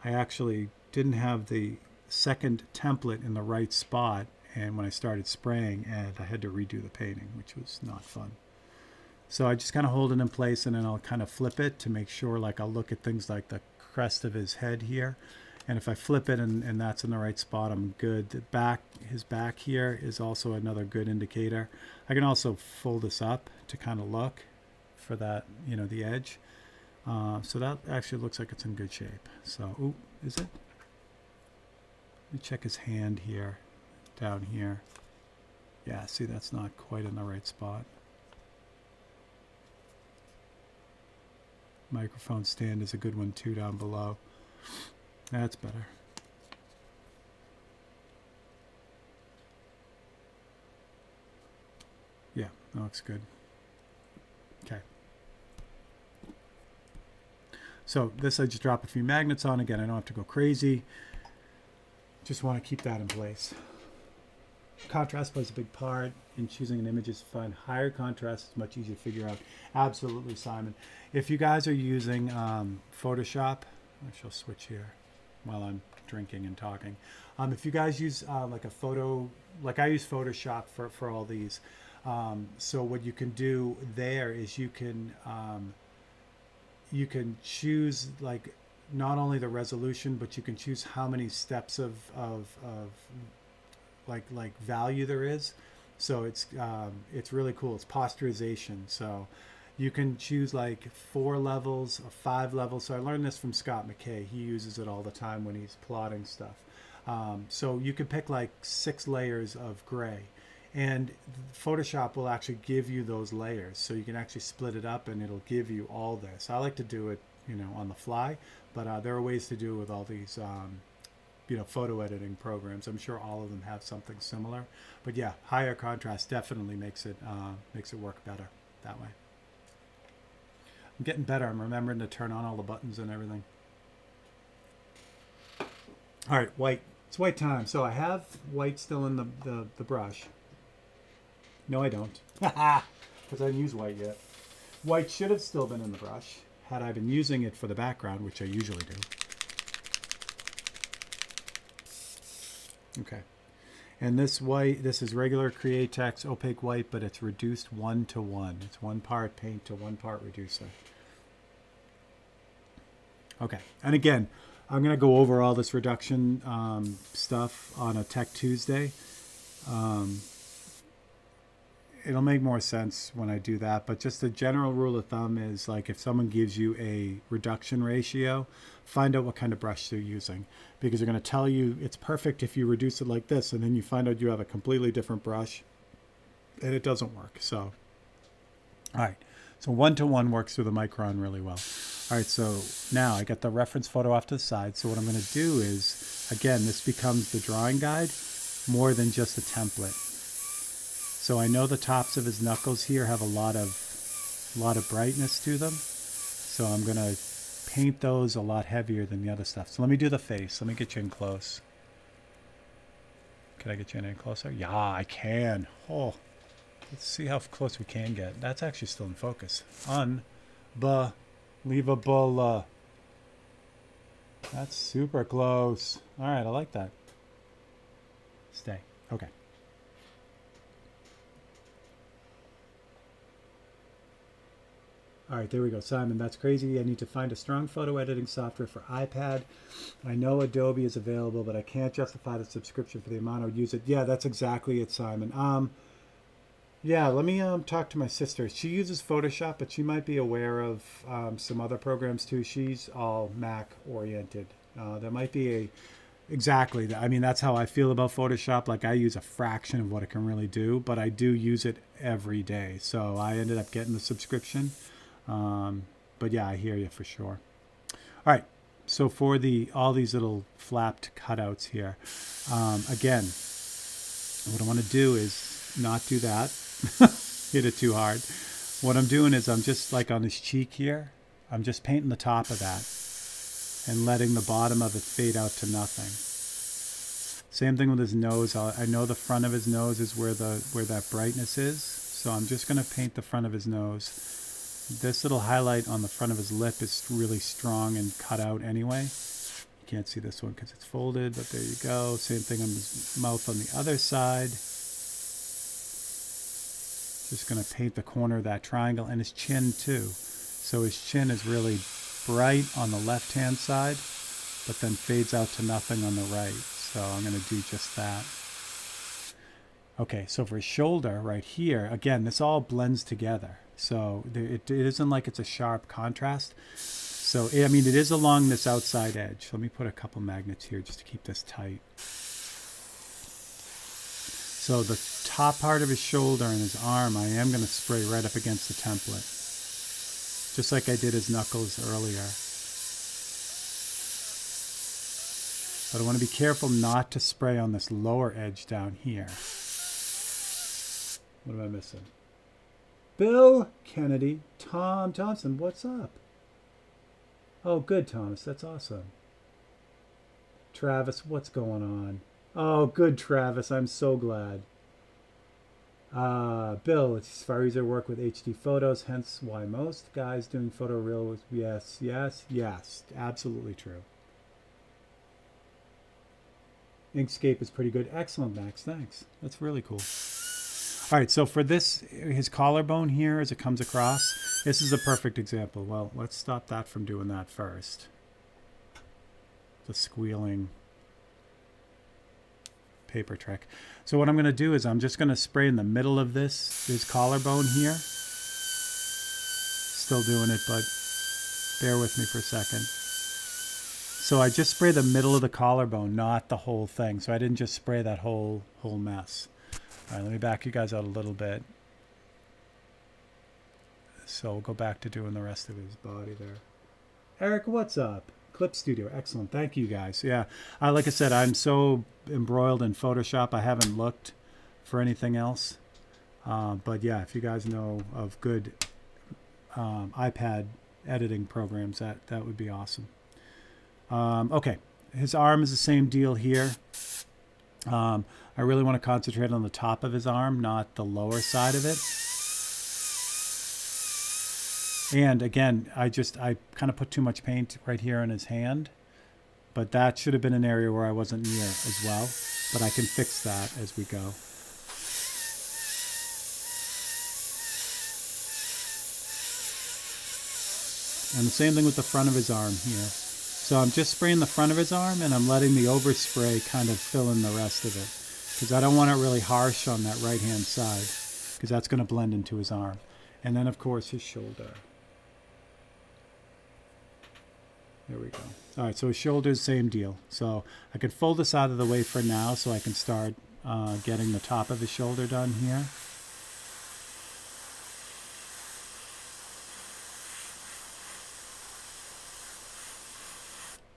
I actually didn't have the second template in the right spot, and when I started spraying, and I had to redo the painting, which was not fun. So I just kind of hold it in place, and then I'll kind of flip it to make sure, like, I'll look at things like the crest of his head here. And if I flip it and that's in the right spot, I'm good. His back here is also another good indicator. I can also fold this up to kind of look for that, the edge. So that actually looks like it's in good shape. So, ooh, is it? Let me check his hand here, down here. Yeah, see, that's not quite in the right spot. Microphone stand is a good one too, down below. That's better. Yeah, that looks good. Okay. So this I just drop a few magnets on. Again, I don't have to go crazy. Just want to keep that in place. Contrast plays a big part in choosing an image. To find higher contrast is much easier to figure out. Absolutely, Simon. If you guys are using Photoshop, I shall switch here while I'm drinking and talking. If you guys use like a photo, like I use Photoshop for all these. So what you can do there is you can choose like not only the resolution, but you can choose how many steps of like value there is. So it's really cool. It's posterization. So you can choose like 4 levels or 5 levels. So I learned this from Scott McKay. He uses it all the time when he's plotting stuff. So you can pick like 6 layers of gray, and Photoshop will actually give you those layers. So you can actually split it up and it'll give you all this. I like to do it, on the fly, but there are ways to do it with all these, photo editing programs. I'm sure all of them have something similar, but yeah, higher contrast definitely makes it work better that way. I'm getting better. I'm remembering to turn on all the buttons and everything. All right, white. It's white time. So I have white still in the brush. No, I don't. Because I didn't use white yet. White should have still been in the brush had I been using it for the background, which I usually do. Okay. And this white, this is regular Createx opaque white, but it's reduced 1-to-1. It's 1 part paint to 1 part reducer. Okay, and again, I'm going to go over all this reduction stuff on a Tech Tuesday. It'll make more sense when I do that, but just a general rule of thumb is like if someone gives you a reduction ratio, find out what kind of brush they're using, because they're going to tell you it's perfect if you reduce it like this, and then you find out you have a completely different brush and it doesn't work. So, all right, so 1-to-1 works through the Micron really well. All right, so now I got the reference photo off to the side. So what I'm going to do is, again, this becomes the drawing guide more than just a template. So I know the tops of his knuckles here have a lot of brightness to them. So I'm going to paint those a lot heavier than the other stuff. So let me do the face. Let me get you in close. Can I get you in any closer? Yeah, I can. Oh, let's see how close we can get. That's actually still in focus. Unbelievable. That's super close. All right, I like that. Stay. Okay. All right, there we go. Simon, that's crazy. I need to find a strong photo editing software for iPad. I know Adobe is available, but I can't justify the subscription for the amount I would use it. Yeah, that's exactly it, Simon. Yeah, let me talk to my sister. She uses Photoshop, but she might be aware of some other programs too. She's all Mac oriented. There might be exactly. I mean, that's how I feel about Photoshop. Like I use a fraction of what it can really do, but I do use it every day. So I ended up getting the subscription. But yeah, I hear you for sure. All right. So for all these little flapped cutouts here, again, what I want to do is not do that. Hit it too hard. What I'm doing is I'm just like on his cheek here. I'm just painting the top of that and letting the bottom of it fade out to nothing. Same thing with his nose. I know the front of his nose is where that brightness is. So I'm just going to paint the front of his nose. This little highlight on the front of his lip is really strong and cut out anyway. You can't see this one because it's folded, but there you go. Same thing on his mouth on the other side. Just going to paint the corner of that triangle and his chin too. So his chin is really bright on the left-hand side, but then fades out to nothing on the right. So I'm going to do just that. Okay, so for his shoulder right here, again, this all blends together. So it isn't like it's a sharp contrast. So, I mean, it is along this outside edge. Let me put a couple magnets here just to keep this tight. So the top part of his shoulder and his arm, I am going to spray right up against the template. Just like I did his knuckles earlier. But I want to be careful not to spray on this lower edge down here. What am I missing? Bill Kennedy, Tom Thompson, what's up? Oh, good, Thomas. That's awesome. Travis, what's going on? Oh, good, Travis. I'm so glad. Bill, it's Farizar work with HD photos, hence why most guys doing photo real. Yes, yes, yes. Absolutely true. Inkscape is pretty good. Excellent, Max. Thanks. That's really cool. All right, so for this, his collarbone here as it comes across, this is a perfect example. Well, let's stop that from doing that first. The squealing paper trick. So what I'm going to do is I'm just going to spray in the middle of his collarbone here. Still doing it, but bear with me for a second. So I just spray the middle of the collarbone, not the whole thing. So I didn't just spray that whole mess. All right, let me back you guys out a little bit. So we'll go back to doing the rest of his body there. Eric, what's up? Clip Studio, excellent. Thank you guys. Yeah, like I said, I'm so embroiled in Photoshop, I haven't looked for anything else. But yeah, if you guys know of good iPad editing programs, that would be awesome. Okay, his arm is the same deal here. I really want to concentrate on the top of his arm, not the lower side of it. And again, I kind of put too much paint right here in his hand, but that should have been an area where I wasn't near as well. but I can fix that as we go. And the same thing with the front of his arm here. So I'm just spraying the front of his arm, and I'm letting the overspray kind of fill in the rest of it, because I don't want it really harsh on that right hand side, because that's going to blend into his arm. And then of course his shoulder. There we go. All right, so his shoulder's same deal. So I could fold this out of the way for now so I can start getting the top of his shoulder done here.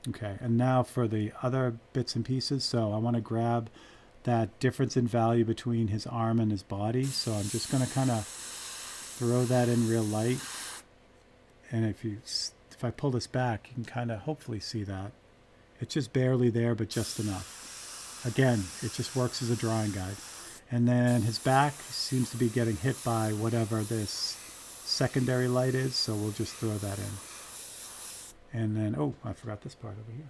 Okay, and now for the other bits and pieces. So I want to grab that difference in value between his arm and his body. So I'm just going to kind of throw that in real light. And if I pull this back, you can kind of hopefully see that. It's just barely there, but just enough. Again, it just works as a drawing guide. And then his back seems to be getting hit by whatever this secondary light is, so we'll just throw that in. And then, oh, I forgot this part over here.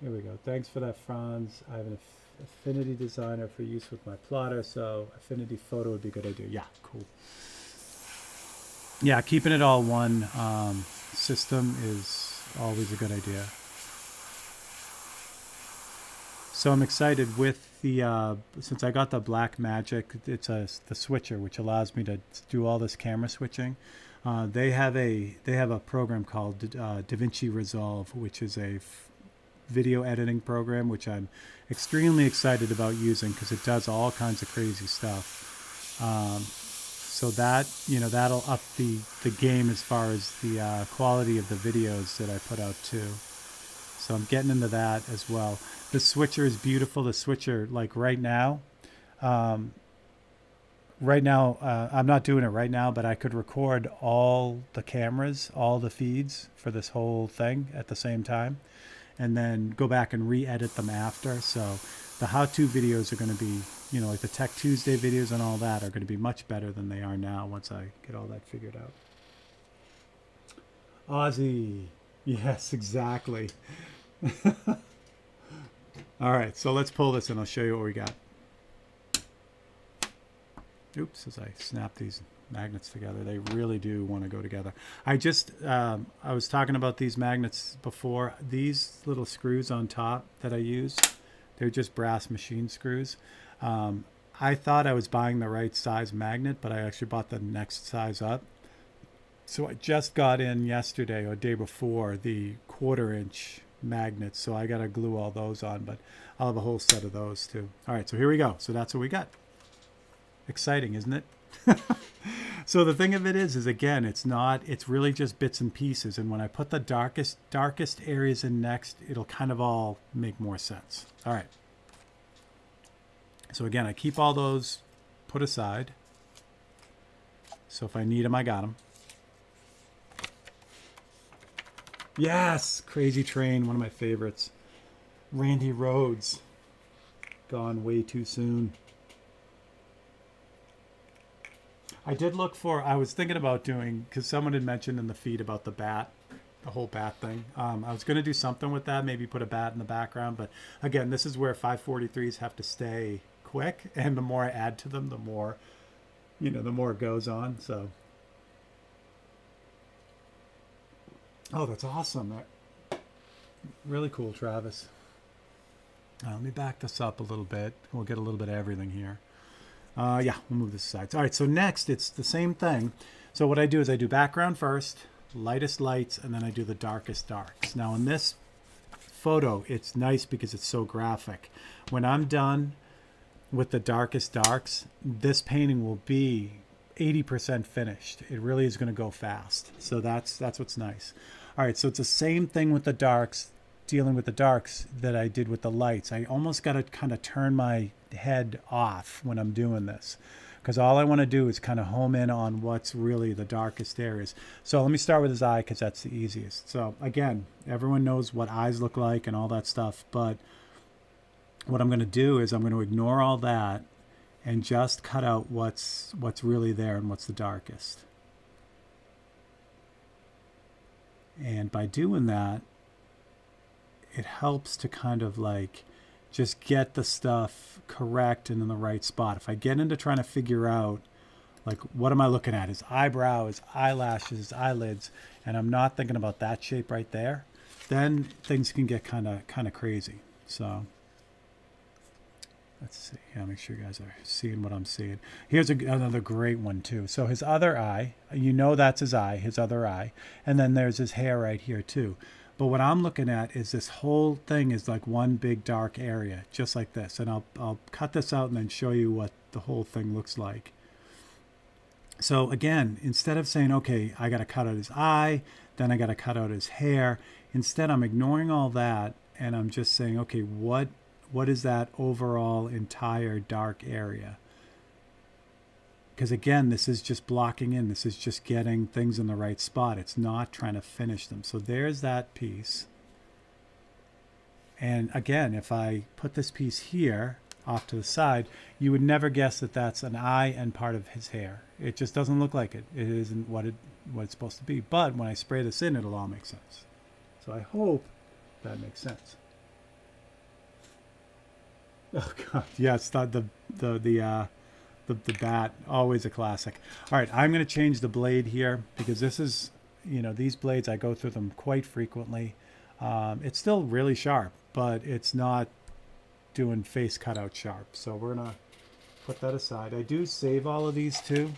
There we go. Thanks for that, Franz. I have an Affinity Designer for use with my plotter, so Affinity Photo would be a good idea. Yeah, cool. Yeah, keeping it all one system is always a good idea. So I'm excited with the, since I got the Black Magic, it's the switcher, which allows me to do all this camera switching. They have a program called DaVinci Resolve, which is a video editing program, which I'm extremely excited about using because it does all kinds of crazy stuff. So that, that'll up the game as far as the quality of the videos that I put out too. So I'm getting into that as well. The switcher is beautiful. The switcher, like right now, I'm not doing it right now, but I could record all the cameras, all the feeds for this whole thing at the same time, and then go back and re-edit them after. So the how-to videos are going to be, like the Tech Tuesday videos and all that are going to be much better than they are now once I get all that figured out. Ozzy. Yes, exactly. All right, so let's pull this and I'll show you what we got. Oops, as I snap these magnets together, they really do want to go together. I was talking about these magnets before. These little screws on top that I use, they're just brass machine screws. I thought I was buying the right size magnet, but I actually bought the next size up. So I just got in yesterday or day before the 1/4 inch magnets, so I got to glue all those on, but I'll have a whole set of those too. All right, so here we go. So that's what we got. Exciting, isn't it? So the thing of it is again, it's really just bits and pieces, and when I put the darkest areas in next, it'll kind of all make more sense. All right, so again, I keep all those put aside, so if I need them, I got them. Yes, Crazy Train, one of my favorites. Randy Rhoads, gone way too soon. I was thinking about doing, because someone had mentioned in the feed about the bat, the whole bat thing. I was going to do something with that, maybe put a bat in the background, but again, this is where 543s have to stay quick, and the more I add to them, the more, the more it goes on, so. Oh, that's awesome. Really cool, Travis. Let me back this up a little bit. We'll get a little bit of everything here. Yeah, we'll move this aside. All right, so next, it's the same thing. So what I do is I do background first, lightest lights, and then I do the darkest darks. Now in this photo, it's nice because it's so graphic. When I'm done with the darkest darks, this painting will be 80% finished. It really is going to go fast. So that's what's nice. All right, so it's the same thing with the darks, dealing with the darks that I did with the lights. I almost got to kind of turn my head off when I'm doing this, because all I want to do is kind of home in on what's really the darkest areas. So let me start with his eye, because that's the easiest. So again, everyone knows what eyes look like and all that stuff, but what I'm going to do is I'm going to ignore all that and just cut out what's really there and what's the darkest. And by doing that, it helps to kind of like just get the stuff correct and in the right spot. If I get into trying to figure out, like, what am I looking at? His eyebrows, eyelashes, his eyelids, and I'm not thinking about that shape right there, then things can get kind of crazy. So let's see. Yeah, make sure you guys are seeing what I'm seeing. Here's another great one too. So his other eye, you know that's his eye, his other eye, and then there's his hair right here too. But what I'm looking at is this whole thing is like one big dark area, just like this. And I'll cut this out and then show you what the whole thing looks like. So again, instead of saying, okay, I got to cut out his eye, then I got to cut out his hair, instead I'm ignoring all that and I'm just saying, okay, what is that overall entire dark area? Because again, this is just blocking in. This is just getting things in the right spot. It's not trying to finish them. So there's that piece. And again, if I put this piece here off to the side, you would never guess that that's an eye and part of his hair. It just doesn't look like it. It isn't what it's supposed to be. But when I spray this in, it'll all make sense. So I hope that makes sense. Oh God, yes, the bat, always a classic. All right, I'm going to change the blade here because this is, these blades, I go through them quite frequently. It's still really sharp, but it's not doing face cutout sharp. So we're going to put that aside. I do save all of these too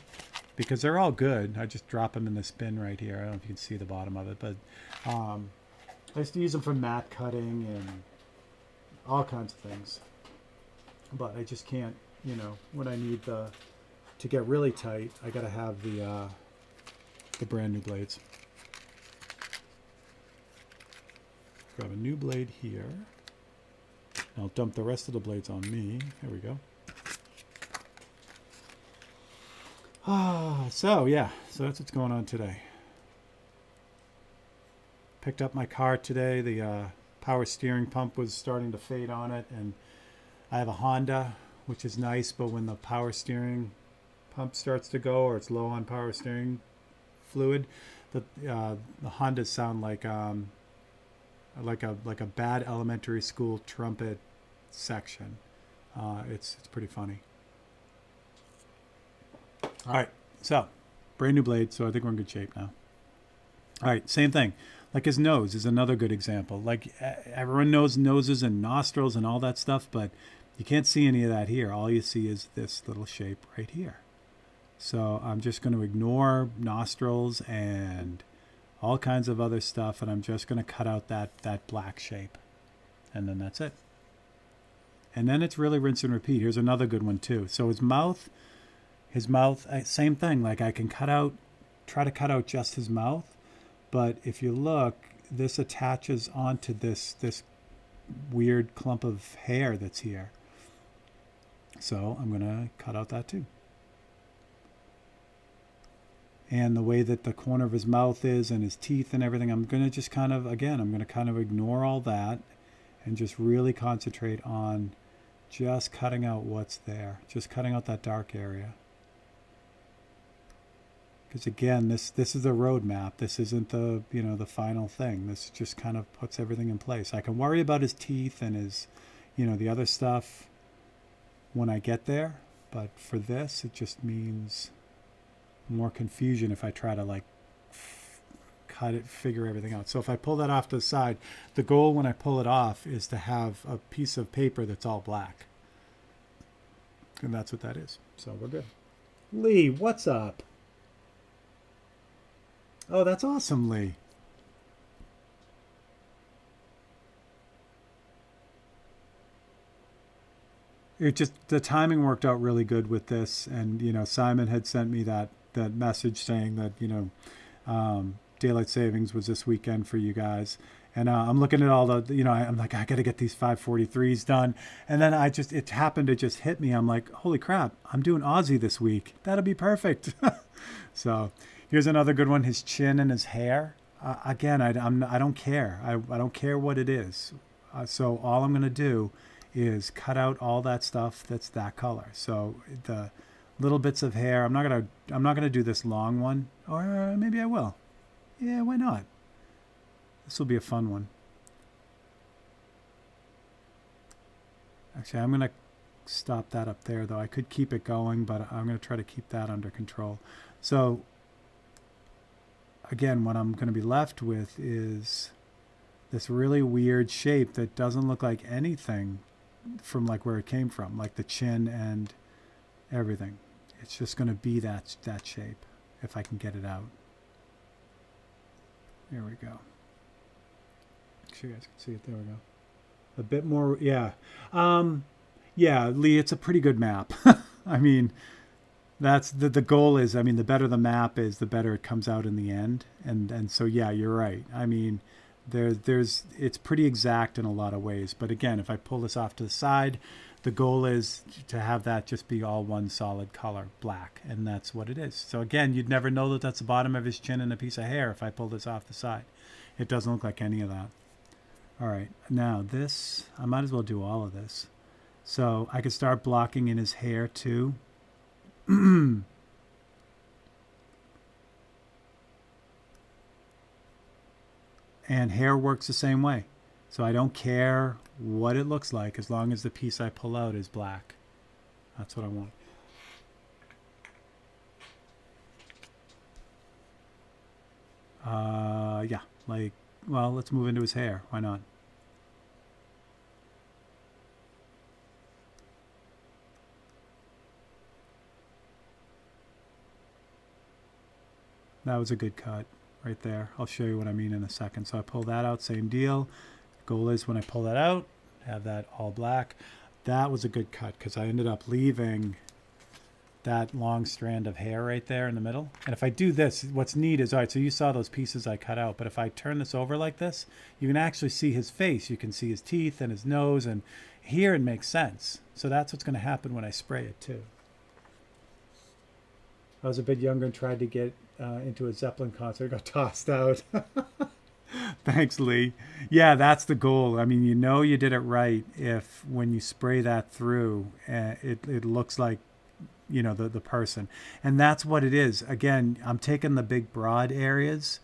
because they're all good. I just drop them in this bin right here. I don't know if you can see the bottom of it, but I used to use them for mat cutting and all kinds of things. But I just can't, when I need to get really tight, I got to have the brand new blades. Grab a new blade here. I'll dump the rest of the blades on me. Here we go. So that's what's going on today. Picked up my car today. The power steering pump was starting to fade on it, and I have a Honda, which is nice, but when the power steering pump starts to go or it's low on power steering fluid, the Hondas sound like a bad elementary school trumpet section. It's pretty funny. All right, so brand new blade, so I think we're in good shape now. All right, same thing. Like his nose is another good example. Like everyone knows noses and nostrils and all that stuff, but you can't see any of that here. All you see is this little shape right here. So I'm just going to ignore nostrils and all kinds of other stuff, and I'm just going to cut out that black shape. And then that's it. And then it's really rinse and repeat. Here's another good one too. So his mouth, same thing. Like I can try to cut out just his mouth, but if you look, this attaches onto this weird clump of hair that's here. So I'm going to cut out that too. And the way that the corner of his mouth is and his teeth and everything, I'm going to just kind of ignore all that and just really concentrate on just cutting out what's there. Just cutting out that dark area. Because again, this is the roadmap. This isn't the final thing. This just kind of puts everything in place. I can worry about his teeth and his, the other stuff when I get there, but for this, it just means more confusion if I try to figure everything out. So if I pull that off to the side, the goal when I pull it off is to have a piece of paper that's all black. And that's what that is. So we're good. Lee, what's up? Oh, that's awesome, Lee. It just, the timing worked out really good with this. And, Simon had sent me that message saying that, daylight savings was this weekend for you guys. And I'm looking at all the, I'm like, I got to get these 543s done. And then it happened to just hit me. I'm like, holy crap, I'm doing Ozzy this week. That'll be perfect. So here's another good one. His chin and his hair. Again, I don't care. I don't care what it is. So all I'm going to do is cut out all that stuff that's that color. So the little bits of hair, I'm not gonna do this long one, or maybe I will. Yeah, why not? This will be a fun one. Actually, I'm going to stop that up there, though. I could keep it going, but I'm going to try to keep that under control. So again, what I'm going to be left with is this really weird shape that doesn't look like anything from like where it came from, like the chin and everything. It's just going to be that shape if I can get it out. There we go. Make sure you guys can see it. There we go. A bit more, yeah. Yeah, Lee, it's a pretty good map. I mean, that's the goal is, I mean, the better the map is, the better it comes out in the end. And so, yeah, you're right. I mean, it's pretty exact in a lot of ways. But again, if I pull this off to the side, the goal is to have that just be all one solid color, black. And that's what it is. So again, you'd never know that that's the bottom of his chin and a piece of hair if I pull this off the side. It doesn't look like any of that. All right, now this, I might as well do all of this. So I could start blocking in his hair too. And hair works the same way. So I don't care what it looks like as long as the piece I pull out is black. That's what I want. Yeah, like, well, let's move into his hair. Why not? That was a good cut right there. I'll show you what I mean in a second. So I pull that out, same deal. Goal is when I pull that out, have that all black. That was a good cut because I ended up leaving that long strand of hair right there in the middle. And if I do this, what's neat is, all right, so you saw those pieces I cut out, but if I turn this over like this, you can actually see his face. You can see his teeth and his nose, and here it makes sense. So that's what's going to happen when I spray it too. I was a bit younger and tried to get into a Zeppelin concert, got tossed out. Thanks, Lee. Yeah, that's the goal. I mean, you know you did it right if when you spray that through, it looks like, you know, the person. And that's what it is. Again, I'm taking the big broad areas,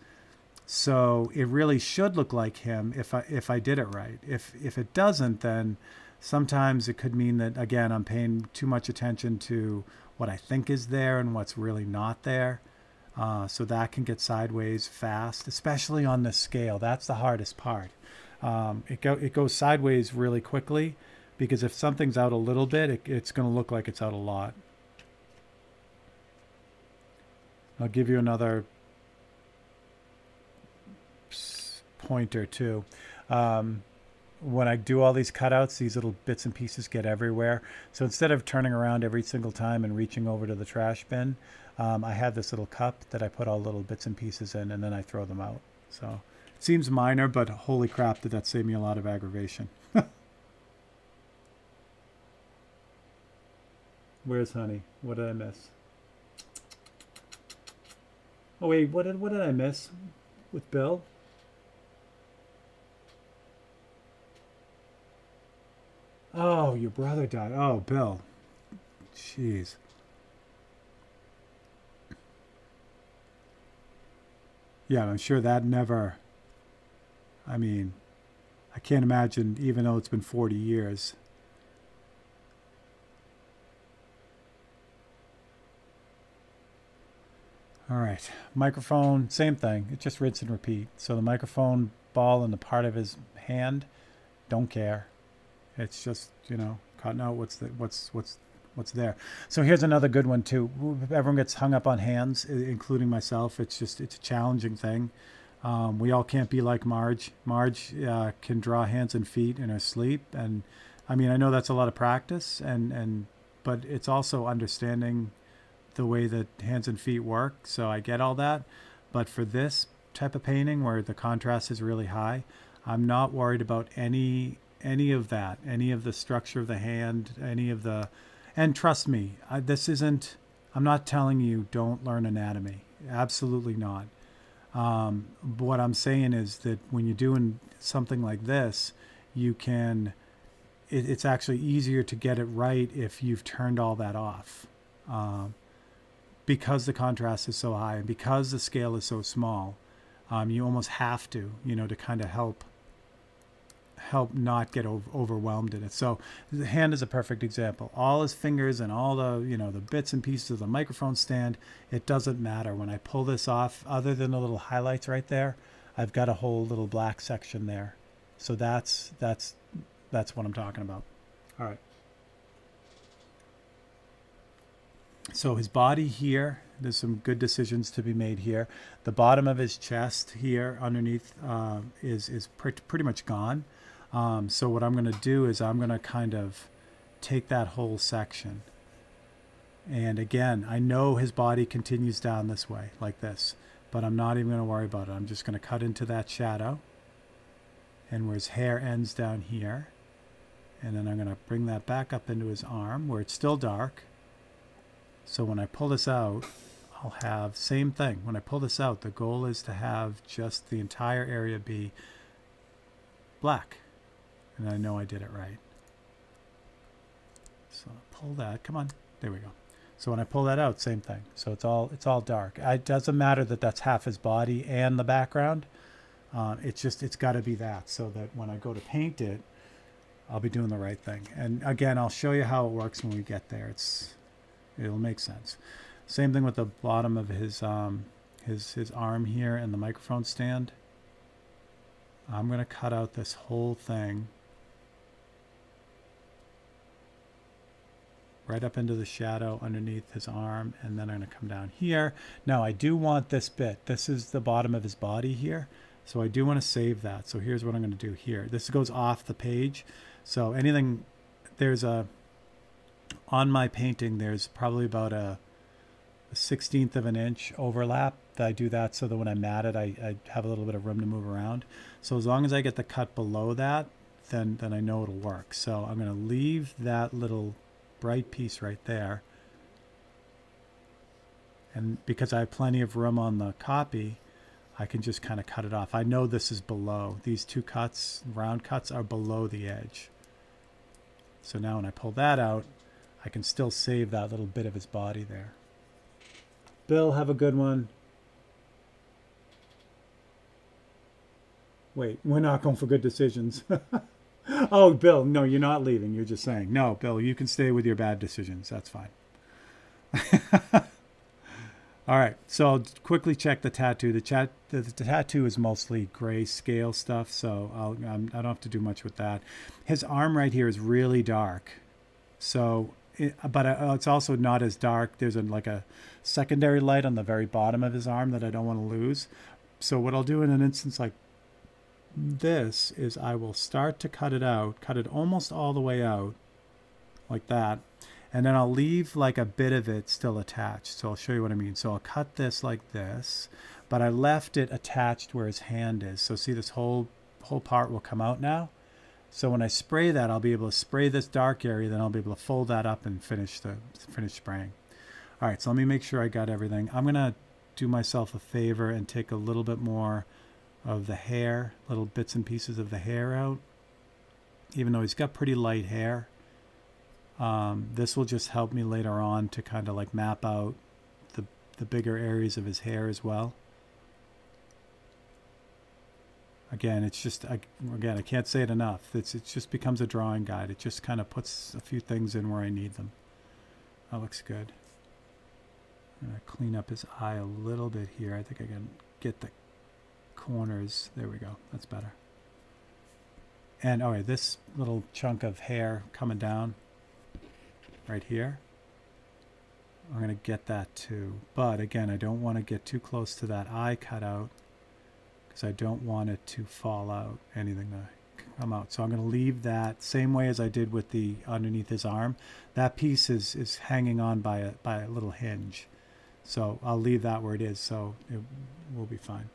so it really should look like him if I did it right. If it doesn't, then sometimes it could mean that, again, I'm paying too much attention to what I think is there and what's really not there. So that can get sideways fast, especially on this scale. That's the hardest part. It goes sideways really quickly because if something's out a little bit, it's going to look like it's out a lot. I'll give you another pointer too. When I do all these cutouts, these little bits and pieces get everywhere. So instead of turning around every single time and reaching over to the trash bin, I have this little cup that I put all little bits and pieces in, and then I throw them out. So it seems minor, but holy crap, did that save me a lot of aggravation. Where's Honey? What did I miss? Oh wait, what did I miss with Bill? Oh, your brother died. Oh, Bill. Jeez. Yeah, I'm sure that never, I mean, I can't imagine, even though it's been 40 years. All right, microphone, same thing. It's just rinse and repeat. So the microphone ball and the part of his hand, don't care. It's just, you know, cutting out what's there. So here's another good one too. Everyone gets hung up on hands, including myself. It's a challenging thing. We all can't be like Marge. Marge can draw hands and feet in her sleep, and I mean, I know that's a lot of practice, but it's also understanding the way that hands and feet work. So I get all that, but for this type of painting where the contrast is really high, I'm not worried about any of that, any of the structure of the hand, and trust me, I'm not telling you don't learn anatomy. Absolutely not. What I'm saying is that when you're doing something like this, it's actually easier to get it right if you've turned all that off. Because the contrast is so high and because the scale is so small, you almost have to, to kind of help help not get overwhelmed in it. So the hand is a perfect example. All his fingers and all the, the bits and pieces of the microphone stand, it doesn't matter. When I pull this off, other than the little highlights right there, I've got a whole little black section there. So that's what I'm talking about. All right. So his body here, there's some good decisions to be made here. The bottom of his chest here underneath is pretty much gone. So what I'm going to do is I'm going to kind of take that whole section. And again, I know his body continues down this way, like this, but I'm not even going to worry about it. I'm just going to cut into that shadow and where his hair ends down here. And then I'm going to bring that back up into his arm where it's still dark. So when I pull this out, I'll have same thing. When I pull this out, the goal is to have just the entire area be black. And I know I did it right. So pull that, come on, there we go. So when I pull that out, same thing. So it's all dark. It doesn't matter that that's half his body and the background. It's got to be that, so that when I go to paint it, I'll be doing the right thing. And again, I'll show you how it works when we get there. It'll make sense. Same thing with the bottom of his arm here and the microphone stand. I'm going to cut out this whole thing right up into the shadow underneath his arm, and then I'm going to come down here. Now I do want this bit. This is the bottom of his body here, so I do want to save that. So here's what I'm going to do here. This goes off the page, so anything, on my painting, there's probably about a 1/16 of an inch overlap. I do that so that when I mat it, I have a little bit of room to move around. So as long as I get the cut below that, then I know it'll work. So I'm going to leave that little bright piece right there. And because I have plenty of room on the copy, I can just kind of cut it off. I know this is below. These two cuts, round cuts, are below the edge. So now when I pull that out, I can still save that little bit of his body there. Bill, have a good one. Wait, we're not going for good decisions. Oh, Bill, no, you're not leaving. You're just saying, no, Bill, you can stay with your bad decisions. That's fine. All right, so I'll quickly check the tattoo. The tattoo is mostly grayscale stuff, so I don't have to do much with that. His arm right here is really dark. So, but it's also not as dark. There's like a secondary light on the very bottom of his arm that I don't want to lose. So what I'll do in an instance like this is I will start to cut it out, cut it almost all the way out, like that. And then I'll leave like a bit of it still attached. So I'll show you what I mean. So I'll cut this like this, but I left it attached where his hand is. So see, this whole part will come out now. So when I spray that, I'll be able to spray this dark area, then I'll be able to fold that up and finish spraying. All right, so let me make sure I got everything. I'm gonna do myself a favor and take a little bit more of the hair, little bits and pieces of the hair out. Even though he's got pretty light hair, this will just help me later on to kind of like map out the bigger areas of his hair as well. Again, it's just, I can't say it enough. It just becomes a drawing guide. It just kind of puts a few things in where I need them. That looks good. I'm going to clean up his eye a little bit here. I think I can get the corners. There we go. That's better. And all right, this little chunk of hair coming down right here, I'm going to get that too. But again, I don't want to get too close to that eye cutout because I don't want it to fall out, anything to come out. So I'm going to leave that same way as I did with the underneath his arm. That piece is hanging on by a little hinge. So I'll leave that where it is, so it will be fine.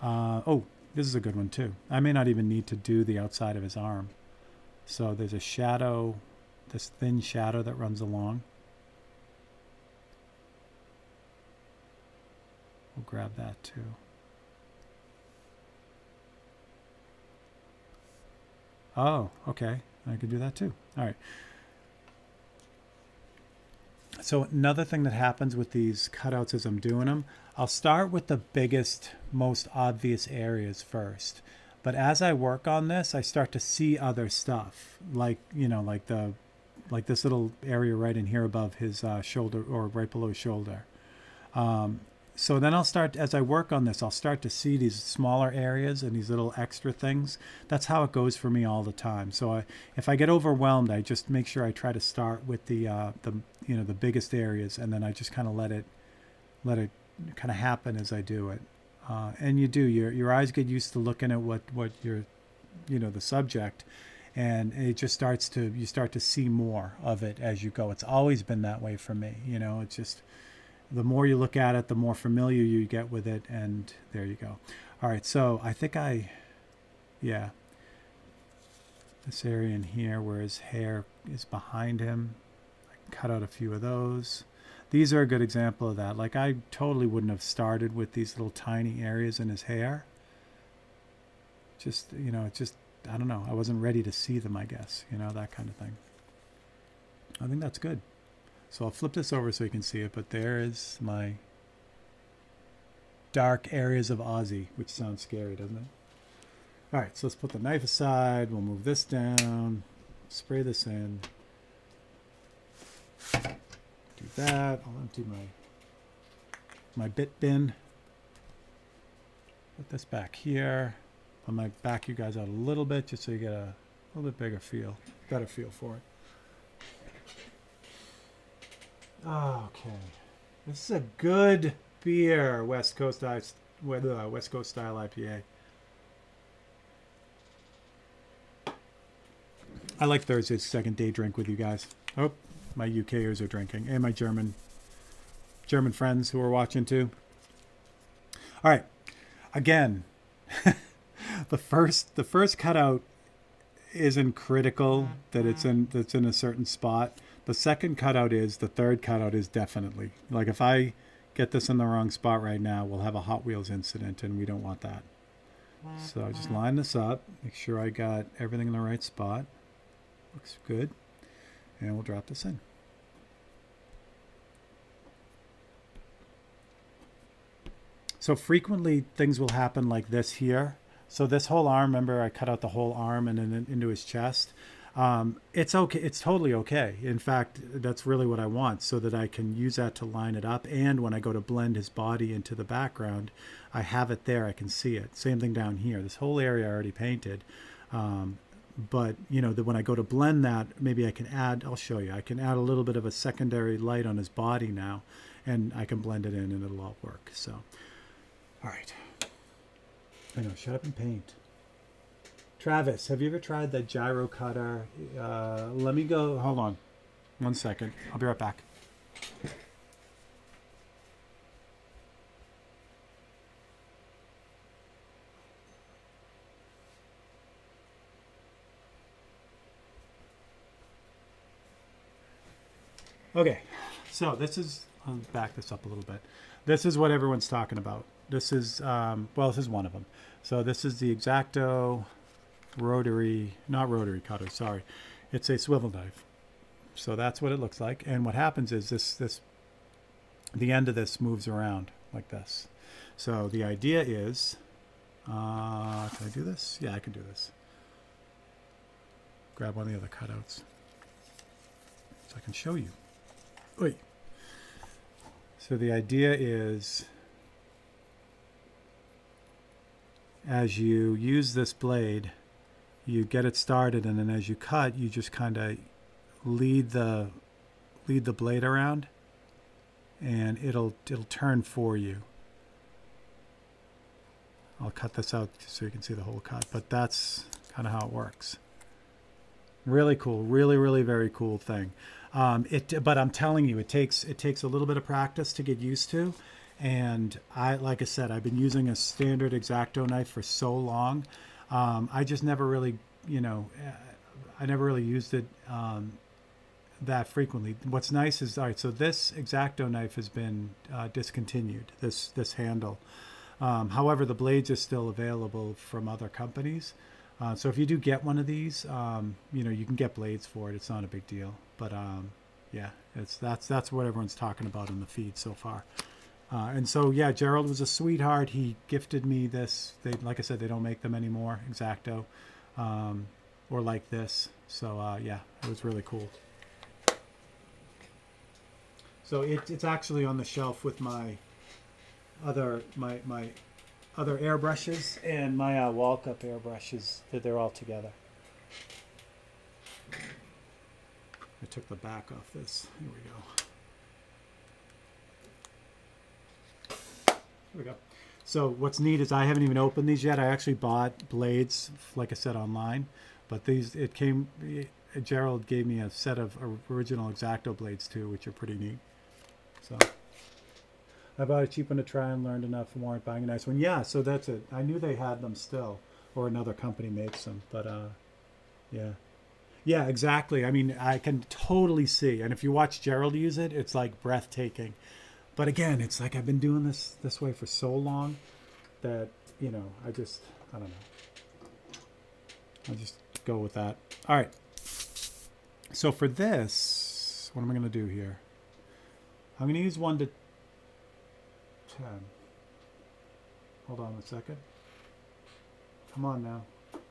Oh, this is a good one too. I may not even need to do the outside of his arm. So there's a shadow, this thin shadow that runs along. We'll grab that too. Oh, okay. I can do that too. All right. So another thing that happens with these cutouts as I'm doing them, I'll start with the biggest, most obvious areas first. But as I work on this, I start to see other stuff, like, you know, like this little area right in here above his shoulder, or right below his shoulder. So then I'll start, as I work on this, I'll start to see these smaller areas and these little extra things. That's how it goes for me all the time. So if I get overwhelmed, I just make sure I try to start with the you know, the biggest areas, and then I just kind of let it kind of happen as I do it. And you do, your eyes get used to looking at what you're, you know, the subject, and it just starts to, you start to see more of it as you go. It's always been that way for me. You know, it's just, the more you look at it, the more familiar you get with it, and there you go. All right, so I think yeah, this area in here where his hair is behind him, I can cut out a few of those. These are a good example of that. Like, I totally wouldn't have started with these little tiny areas in his hair. Just, you know, it's just, I don't know, I wasn't ready to see them, I guess, you know, that kind of thing. I think that's good. So I'll flip this over so you can see it, but there is my dark areas of Ozzy, which sounds scary, doesn't it? All right, so let's put the knife aside. We'll move this down, spray this in. Do that. I'll empty my bit bin. Put this back here. I might back you guys out a little bit just so you get a little bit better feel for it. Okay, this is a good beer, West Coast style IPA. I like Thursday's second day drink with you guys. Oh, my UKers are drinking, and my German friends who are watching too. All right, again, the first cutout isn't critical that it's in a certain spot. The second cutout is, the third cutout is definitely. Like, if I get this in the wrong spot right now, we'll have a Hot Wheels incident, and we don't want that. So I just line this up, make sure I got everything in the right spot. Looks good. And we'll drop this in. So frequently things will happen like this here. So this whole arm, remember I cut out the whole arm and then into his chest. It's okay. It's totally okay. In fact, that's really what I want, so that I can use that to line it up. And when I go to blend his body into the background, I have it there. I can see it. Same thing down here. This whole area I already painted. But, you know, when I go to blend that, maybe I can add, I'll show you, I can add a little bit of a secondary light on his body now, and I can blend it in and it'll all work. So, all right. I know, shut up and paint. Travis, have you ever tried the gyro cutter? Let me go, hold on 1 second. I'll be right back. Okay, so this is, I'll back this up a little bit. This is what everyone's talking about. This is, well, this is one of them. So this is the X-Acto rotary, not rotary cutter, sorry. It's a swivel knife. So that's what it looks like. And what happens is the end of this moves around like this. So the idea is, can I do this? Yeah, I can do this. Grab one of the other cutouts so I can show you. Wait. So the idea is, as you use this blade, you get it started, and then as you cut, you just kind of lead the blade around, and it'll turn for you. I'll cut this out so you can see the whole cut, but that's kind of how it works. Really cool, really very cool thing. But I'm telling you, it takes a little bit of practice to get used to. And like I said, I've been using a standard X-Acto knife for so long. I just never really, I never really used it that frequently. What's nice is, all right, so this X-Acto knife has been discontinued, this handle. However, the blades are still available from other companies. So if you do get one of these, you can get blades for it. It's not a big deal. But yeah, that's what everyone's talking about in the feed so far. And so, yeah, Gerald was a sweetheart. He gifted me this. They, like I said, they don't make them anymore, X-Acto, or like this. So, yeah, it was really cool. So it's actually on the shelf with my other other airbrushes and my wall cup airbrushes. They're all together. I took the back off this. Here we go. Here we go. So what's neat is I haven't even opened these yet. I actually bought blades, like I said, online. But these, Gerald gave me a set of original X-Acto blades too, which are pretty neat. So I bought a cheap one to try and learned enough and weren't buying a nice one. Yeah, so that's it. I knew they had them still, or another company makes them. But yeah. Yeah, exactly. I mean, I can totally see. And if you watch Gerald use it, it's like breathtaking. But again, it's like I've been doing this way for so long that, you know, I don't know. I'll just go with that. All right. So for this, what am I going to do here? I'm going to use 1 to 10. Hold on a second. Come on now.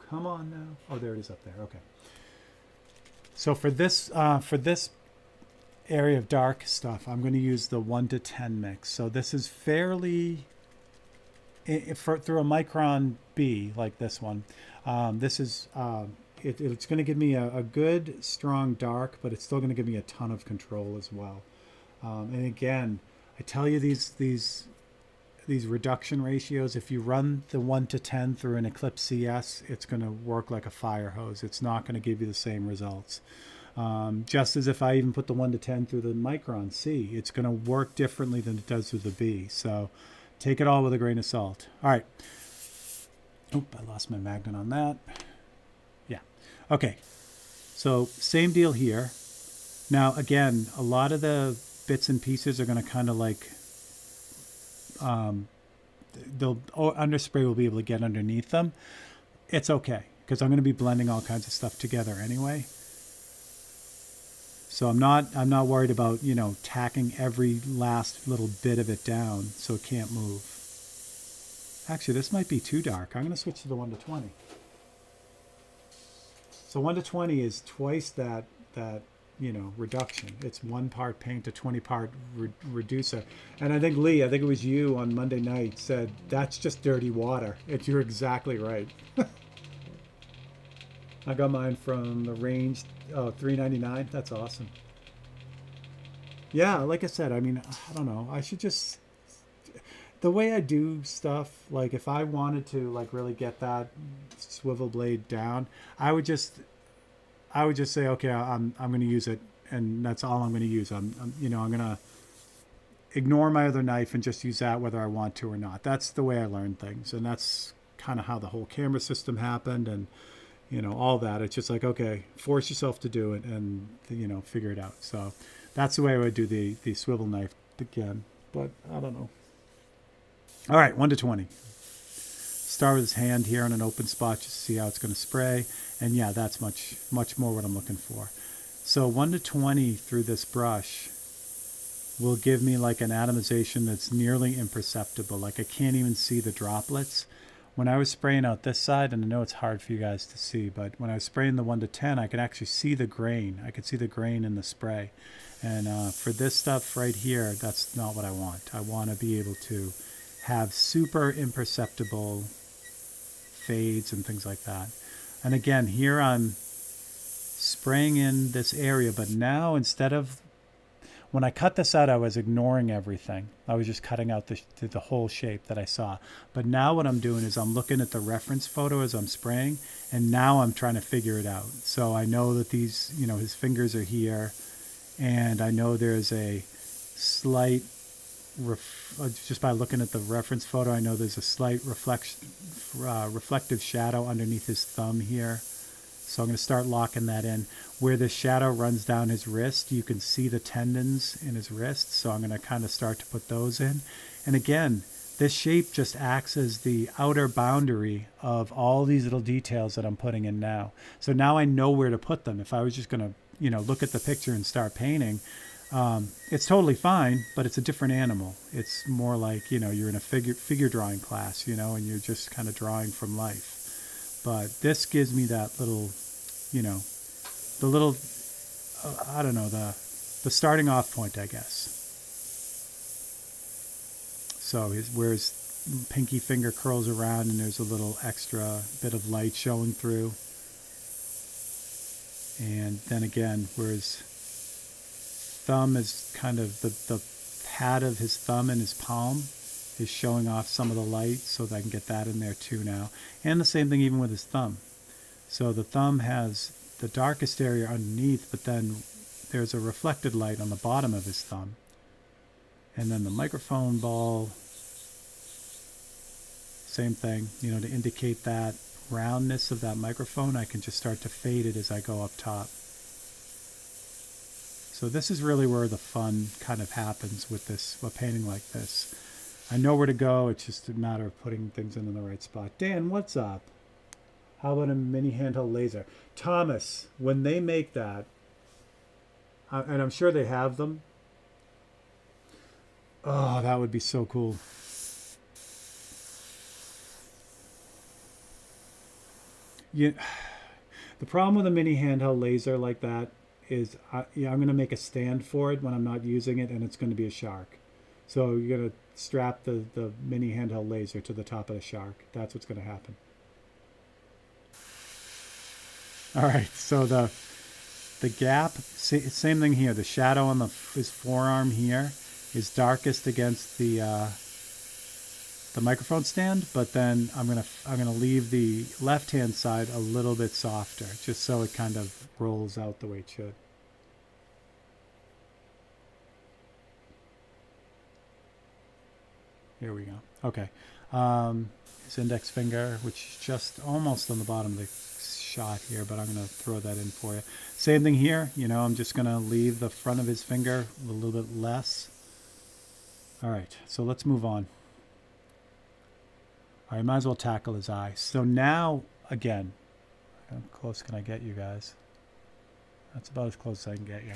Come on now. Oh, there it is up there. Okay. So for this area of dark stuff, I'm going to use the 1 to 10 mix. So this is fairly, through a Micron B like this one, this is, it's going to give me a good, strong dark, but it's still going to give me a ton of control as well. And again, I tell you these reduction ratios, if you run the 1 to 10 through an Eclipse CS, it's going to work like a fire hose. It's not going to give you the same results. Just as if I even put the 1 to 10 through the Micron C, it's going to work differently than it does through the B. So take it all with a grain of salt. All right. Oop, I lost my magnet on that. Yeah. Okay. So same deal here. Now, again, a lot of the bits and pieces are going to kind of like, underspray will be able to get underneath them. It's okay, because I'm going to be blending all kinds of stuff together anyway. So I'm not worried about, you know, tacking every last little bit of it down so it can't move. Actually, this might be too dark. I'm going to switch to the 1 to 20. So 1 to 20 is twice that you know, reduction. It's 1 part paint to 20 part reducer. And I think Lee, I think it was you on Monday night, said that's just dirty water. You're exactly right. I got mine from the range, $3.99. That's awesome. Yeah, like I said, I mean, I don't know. I should just, the way I do stuff, like if I wanted to like really get that swivel blade down, I would just say, okay, I'm going to use it, and that's all I'm going to use. I'm going to ignore my other knife and just use that whether I want to or not. That's the way I learn things, and that's kind of how the whole camera system happened, and you know, all that. It's just like, okay, force yourself to do it, and you know, figure it out. So that's the way I would do the swivel knife again. But I don't know. All right, 1 to 20. Start with his hand here on an open spot just to see how it's going to spray. And yeah, that's much more what I'm looking for. So 1 to 20 through this brush will give me like an atomization that's nearly imperceptible. Like I can't even see the droplets. When I was spraying out this side, and I know it's hard for you guys to see, but when I was spraying the 1 to 10, I could actually see the grain. I could see the grain in the spray. And for this stuff right here, that's not what I want. I want to be able to have super imperceptible fades and things like that. And again, here I'm spraying in this area, but now instead of, when I cut this out, I was ignoring everything. I was just cutting out the whole shape that I saw. But now what I'm doing is I'm looking at the reference photo as I'm spraying, and now I'm trying to figure it out. So I know that these, you know, his fingers are here, and I know there's a slight, just by looking at the reference photo, I know there's a slight reflective shadow underneath his thumb here. So I'm going to start locking that in. Where the shadow runs down his wrist, you can see the tendons in his wrist. So I'm going to kind of start to put those in. And again, this shape just acts as the outer boundary of all these little details that I'm putting in now. So now I know where to put them. If I was just going to, you know, look at the picture and start painting, It's totally fine, but it's a different animal. It's more like, you're in a figure drawing class, and you're just kind of drawing from life. But this gives me that little, you know, the little, I don't know, the starting off point, I guess. So where his pinky finger curls around and there's a little extra bit of light showing through. And then again, where his thumb is kind of the pad of his thumb in his palm is showing off some of the light, so that I can get that in there too now. And the same thing even with his thumb. So the thumb has the darkest area underneath, but then there's a reflected light on the bottom of his thumb. And then the microphone ball, same thing, to indicate that roundness of that microphone, I can just start to fade it as I go up top. So this is really where the fun kind of happens with a painting like this. I know where to go, it's just a matter of putting things in the right spot. Dan, what's up? How about a mini handheld laser? Thomas, when they make that, and I'm sure they have them, oh, that would be so cool. The problem with a mini handheld laser like that is I'm going to make a stand for it when I'm not using it, and it's going to be a shark. So you're going to strap the mini handheld laser to the top of the shark. That's what's going to happen. All right, so the gap, same thing here. The shadow on his forearm here is darkest against the microphone stand, but then I'm gonna leave the left hand side a little bit softer, just so it kind of rolls out the way it should. Here we go. Okay, his index finger, which is just almost on the bottom of the shot here, but I'm gonna throw that in for you. Same thing here. I'm just gonna leave the front of his finger a little bit less. All right, so let's move on. All right, might as well tackle his eye. So now, again, how close can I get you guys? That's about as close as I can get you.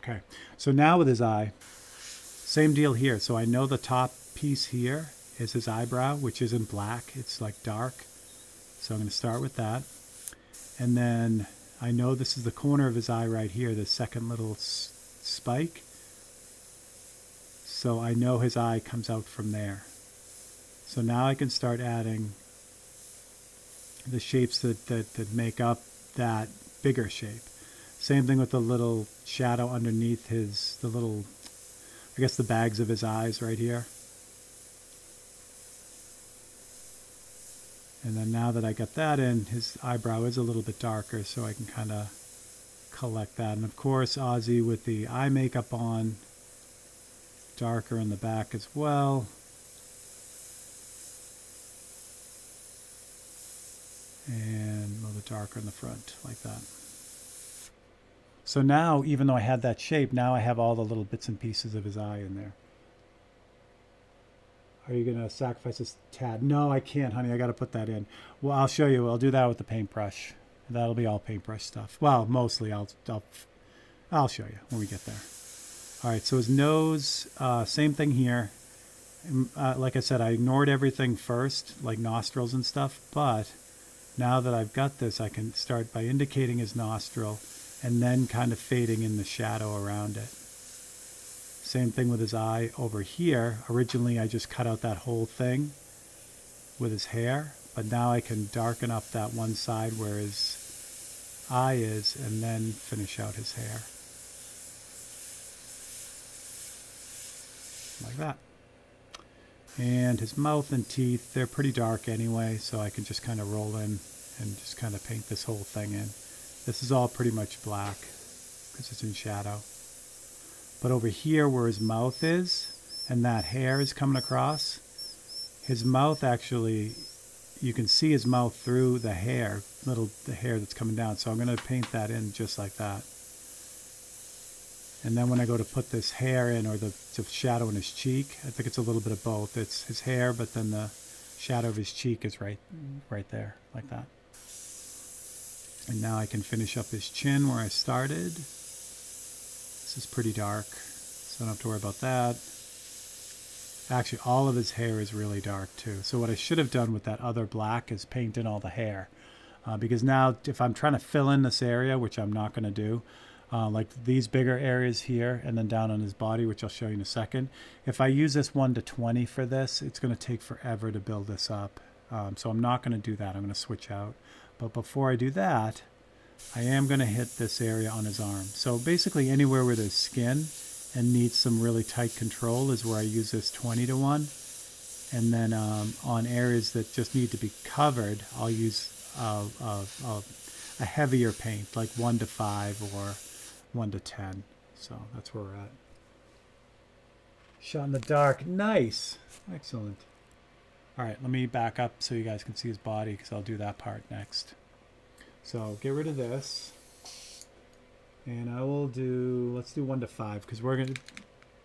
Okay, so now with his eye, same deal here. So I know the top piece here is his eyebrow, which isn't black. It's like dark. So I'm going to start with that. And then I know this is the corner of his eye right here, the second little spike. So I know his eye comes out from there. So now I can start adding the shapes that make up that bigger shape. Same thing with the little shadow underneath the little, I guess the bags of his eyes right here. And then now that I got that in, his eyebrow is a little bit darker, so I can kind of collect that. And of course, Ozzy with the eye makeup on, darker in the back as well. And a little bit darker in the front, like that. So now, even though I had that shape, now I have all the little bits and pieces of his eye in there. Are you going to sacrifice this tad? No, I can't, honey. I got to put that in. Well, I'll show you. I'll do that with the paintbrush. That'll be all paintbrush stuff. Well, mostly I'll show you when we get there. All right, so his nose, same thing here. Like I said, I ignored everything first, like nostrils and stuff. But now that I've got this, I can start by indicating his nostril and then kind of fading in the shadow around it. Same thing with his eye over here. Originally, I just cut out that whole thing with his hair, but now I can darken up that one side where his eye is and then finish out his hair. Like that. And his mouth and teeth, they're pretty dark anyway, so I can just kind of roll in and just kind of paint this whole thing in. This is all pretty much black because it's in shadow. But over here where his mouth is, and that hair is coming across, his mouth actually, you can see his mouth through the hair, the hair that's coming down. So I'm going to paint that in just like that. And then when I go to put this hair in, or the shadow in his cheek, I think it's a little bit of both. It's his hair, but then the shadow of his cheek is right there, like that. And now I can finish up his chin where I started. This is pretty dark, so I don't have to worry about that. Actually, all of his hair is really dark too. So what I should have done with that other black is paint in all the hair. Because now if I'm trying to fill in this area, which I'm not going to do, like these bigger areas here and then down on his body, which I'll show you in a second. If I use this 1 to 20 for this, it's going to take forever to build this up. So I'm not going to do that. I'm going to switch out. But before I do that, I am going to hit this area on his arm. So basically anywhere where there's skin and needs some really tight control is where I use this 20 to 1. And then on areas that just need to be covered, I'll use a heavier paint, like 1 to 5 or 1 to 10. So that's where we're at. Shot in the dark. Nice. Excellent. All right, let me back up so you guys can see his body, because I'll do that part next. So get rid of this. And I will do, let's do 1 to 5, because we're going to,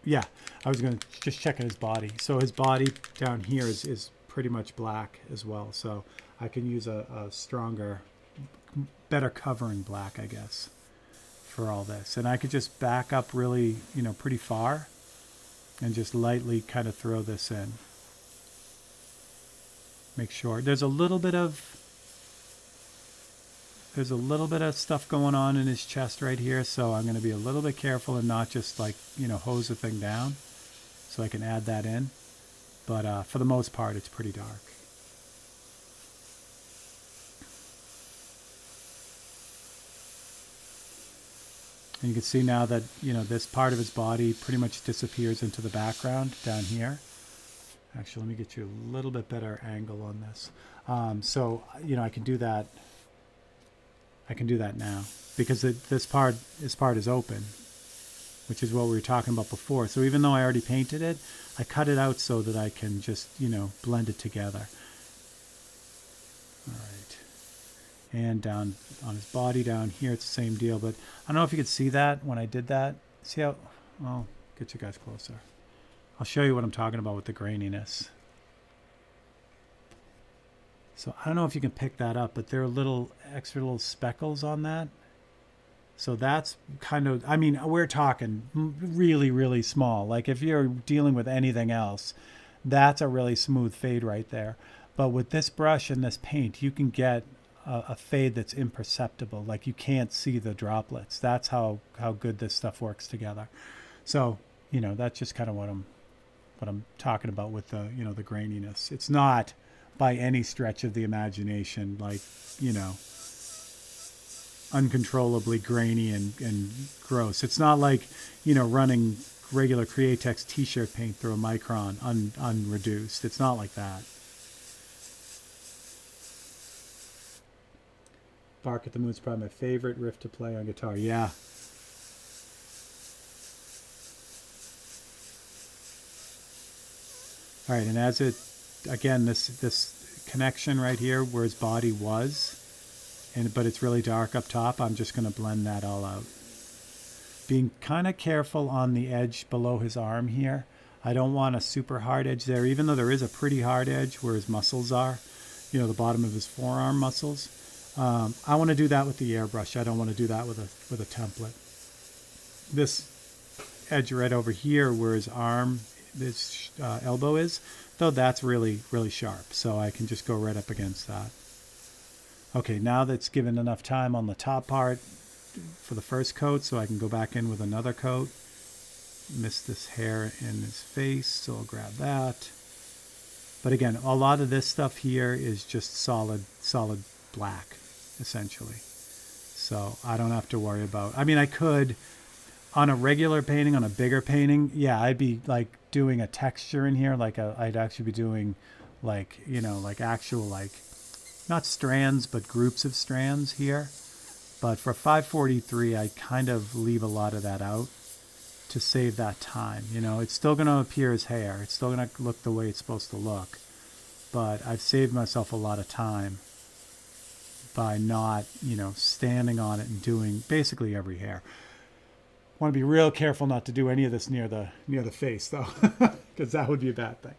yeah, I was going to just check his body. So his body down here is pretty much black as well. So I can use a stronger, better covering black, I guess, for all this. And I could just back up really, pretty far and just lightly kind of throw this in. Make sure there's a little bit of stuff going on in his chest right here, so I'm going to be a little bit careful and not just like hose the thing down, so I can add that in. But for the most part, it's pretty dark. And you can see now that this part of his body pretty much disappears into the background down here. Actually, let me get you a little bit better angle on this. So, I can do that. I can do that now because this part is open, which is what we were talking about before. So even though I already painted it, I cut it out so that I can just, blend it together. All right. And down on his body down here, it's the same deal. But I don't know if you could see that when I did that. See how, well, get you guys closer. I'll show you what I'm talking about with the graininess. So I don't know if you can pick that up, but there are extra little speckles on that. So that's kind of, we're talking really, really small. Like if you're dealing with anything else, that's a really smooth fade right there. But with this brush and this paint, you can get a fade that's imperceptible. Like you can't see the droplets. That's how good this stuff works together. So, that's just kind of what I'm talking about with the, the graininess. It's not by any stretch of the imagination, like, uncontrollably grainy and gross. It's not like, running regular Createx t-shirt paint through a micron unreduced. It's not like that. Bark at the Moon's probably my favorite riff to play on guitar. Yeah. All right, and as it, again, this connection right here where his body was, but it's really dark up top, I'm just going to blend that all out. Being kind of careful on the edge below his arm here. I don't want a super hard edge there, even though there is a pretty hard edge where his muscles are, the bottom of his forearm muscles. I want to do that with the airbrush. I don't want to do that with a template. This edge right over here where his arm, his elbow is, though, that's really, really sharp. So I can just go right up against that. Okay, now that's given enough time on the top part for the first coat, so I can go back in with another coat. Missed this hair in his face, so I'll grab that. But again, a lot of this stuff here is just solid black, essentially. So I don't have to worry about, I could, on a regular painting, on a bigger painting, yeah, I'd be like doing a texture in here, like I'd actually be doing like, like actual, like, not strands, but groups of strands here. But for 543, I kind of leave a lot of that out to save that time. It's still going to appear as hair. It's still going to look the way it's supposed to look. But I've saved myself a lot of time by not, standing on it and doing basically every hair. Want to be real careful not to do any of this near the face, though, because that would be a bad thing.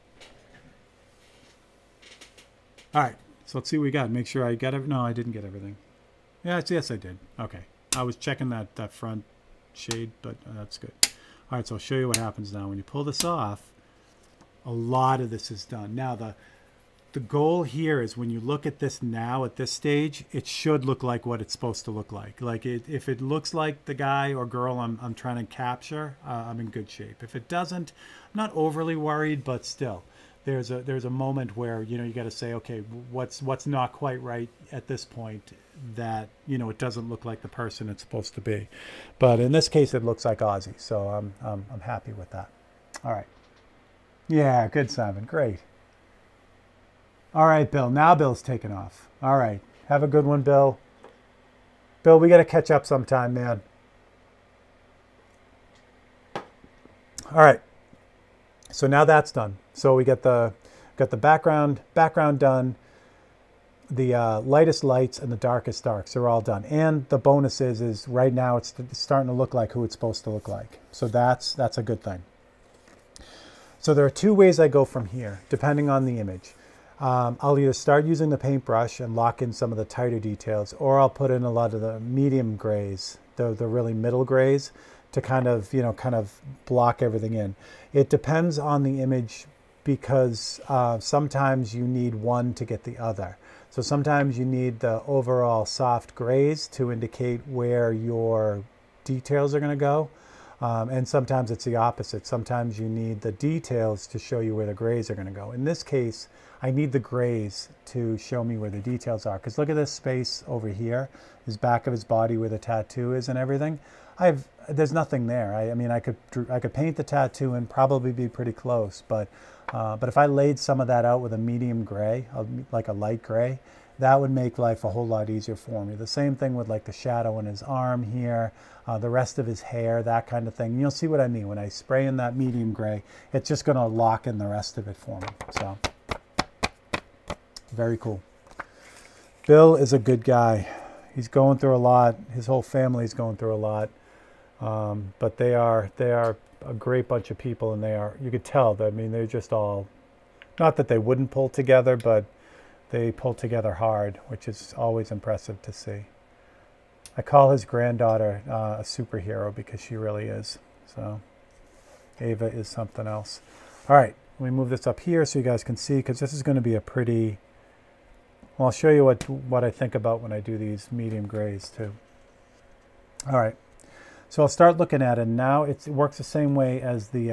All right, so let's see what we got. Make sure I got it. No, I didn't get everything. Yes, I did. Okay. I was checking that front shade, but that's good. All right, so I'll show you what happens now. When you pull this off, a lot of this is done. Now, the goal here is when you look at this now at this stage, it should look like what it's supposed to look like. If it looks like the guy or girl I'm trying to capture, I'm in good shape. If it doesn't, I'm not overly worried, but still, there's a moment where you got to say, okay, what's not quite right at this point, that it doesn't look like the person it's supposed to be. But in this case, it looks like Ozzy, so I'm happy with that. All right. Yeah, good, Simon. Great. All right, Bill. Now Bill's taking off. All right. Have a good one, Bill. Bill, we got to catch up sometime, man. All right. So now that's done. So we got the background done. The lightest lights and the darkest darks are all done. And the bonus is right now it's starting to look like who it's supposed to look like. So that's a good thing. So there are two ways I go from here, depending on the image. I'll either start using the paintbrush and lock in some of the tighter details, or I'll put in a lot of the medium grays, the really middle grays, to kind of block everything in. It depends on the image, because sometimes you need one to get the other. So sometimes you need the overall soft grays to indicate where your details are going to go. And sometimes it's the opposite. Sometimes you need the details to show you where the grays are going to go. In this case, I need the grays to show me where the details are. Because look at this space over here, his back of his body where the tattoo is and everything. There's nothing there. I mean, I could paint the tattoo and probably be pretty close. But if I laid some of that out with a medium gray, like a light gray, that would make life a whole lot easier for me. The same thing with like the shadow in his arm here, the rest of his hair, that kind of thing. You'll see what I mean. When I spray in that medium gray, it's just going to lock in the rest of it for me. So, very cool. Bill is a good guy. He's going through a lot. His whole family's going through a lot. But they are a great bunch of people, and you could tell that, I mean, they're just all, not that they wouldn't pull together, but they pull together hard, which is always impressive to see. I call his granddaughter a superhero, because she really is. So Ava is something else. All right, let me move this up here so you guys can see, because this is going to be a pretty, well, I'll show you what I think about when I do these medium grays too. All right, so I'll start looking at it. Now it works the same way as the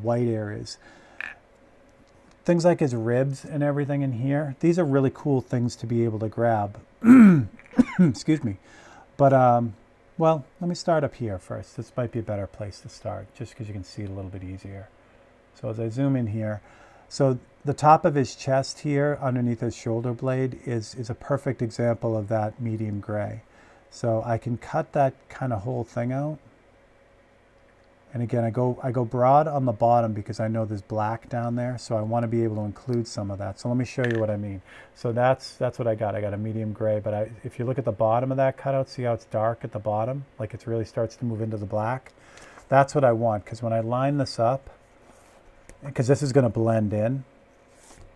white areas. Things like his ribs and everything in here, these are really cool things to be able to grab. Excuse me. But, well, let me start up here first. This might be a better place to start, just because you can see it a little bit easier. So as I zoom in here, so the top of his chest here, underneath his shoulder blade, is a perfect example of that medium gray. So I can cut that kind of whole thing out. And again, I go broad on the bottom because I know there's black down there, so I want to be able to include some of that. So let me show you what I mean. So that's what I got. I got a medium gray, but if you look at the bottom of that cutout, see how it's dark at the bottom? Like it really starts to move into the black? That's what I want, because when I line this up, because this is going to blend in.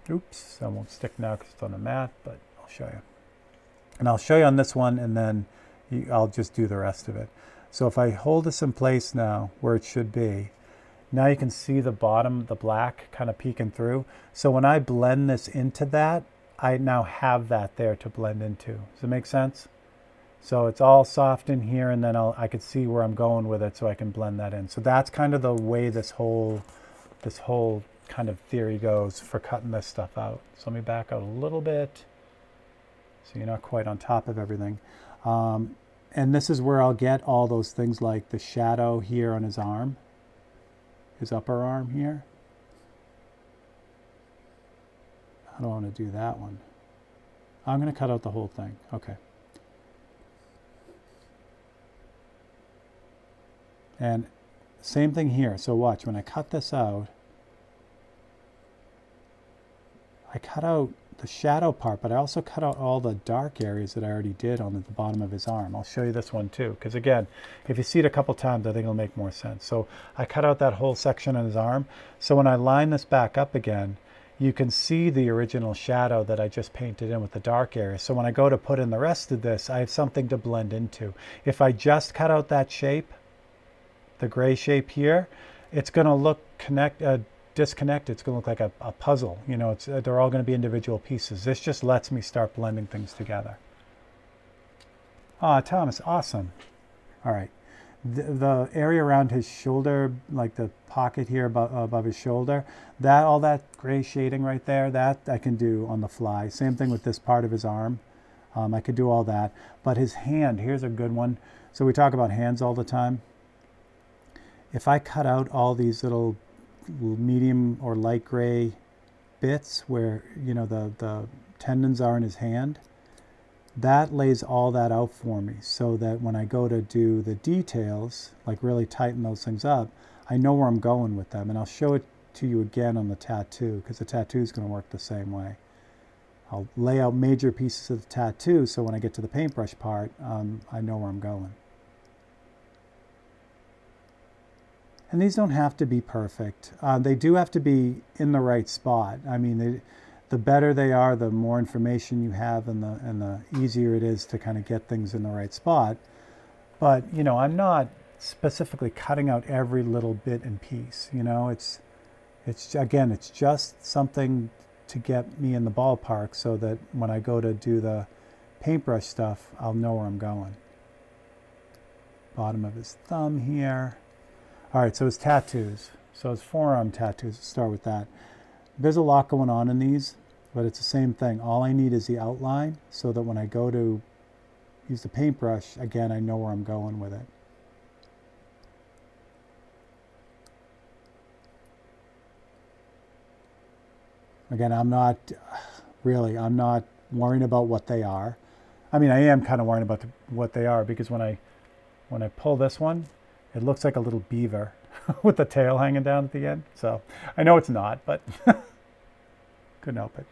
Oops, I won't stick now because it's on the mat, but I'll show you. And I'll show you on this one, and then I'll just do the rest of it. So if I hold this in place now where it should be, now you can see the bottom, the black kind of peeking through. So when I blend this into that, I now have that there to blend into. Does it make sense? So it's all soft in here, and then I could see where I'm going with it, so I can blend that in. So that's kind of the way this whole kind of theory goes for cutting this stuff out. So let me back out a little bit so you're not quite on top of everything. And this is where I'll get all those things like the shadow here on his arm, his upper arm here. I don't want to do that one. I'm going to cut out the whole thing. Okay. And same thing here. So watch, when I cut this out, I cut out the shadow part, but I also cut out all the dark areas that I already did on the bottom of his arm. I'll show you this one too, because again, if you see it a couple times, I think it'll make more sense. So I cut out that whole section on his arm. So when I line this back up again, you can see the original shadow that I just painted in with the dark area. So when I go to put in the rest of this, I have something to blend into. If I just cut out that shape, the gray shape here, it's going to look disconnected. It's going to look like a puzzle. You know, they're all going to be individual pieces. This just lets me start blending things together. Ah, Thomas, awesome. All right. The area around his shoulder, like the pocket here above his shoulder, all that gray shading right there, that I can do on the fly. Same thing with this part of his arm. I could do all that. But his hand, here's a good one. So we talk about hands all the time. If I cut out all these little medium or light gray bits where, you know, the tendons are in his hand, that lays all that out for me, so that when I go to do the details, like really tighten those things up, I know where I'm going with them. And I'll show it to you again on the tattoo, because the tattoo is going to work the same way. I'll lay out major pieces of the tattoo, so when I get to the paintbrush part, I know where I'm going. And these don't have to be perfect. They do have to be in the right spot. I mean, the better they are, the more information you have, and the easier it is to kind of get things in the right spot. But, you know, I'm not specifically cutting out every little bit and piece. You know, it's just something to get me in the ballpark, so that when I go to do the paintbrush stuff, I'll know where I'm going. Bottom of his thumb here. All right, so his tattoos. So his forearm tattoos, let's start with that. There's a lot going on in these, but it's the same thing. All I need is the outline, so that when I go to use the paintbrush, again, I know where I'm going with it. Again, I'm not worrying about what they are. I mean, I am kind of worrying about what they are, because when I pull this one, it looks like a little beaver with the tail hanging down at the end. So I know it's not, but couldn't help it.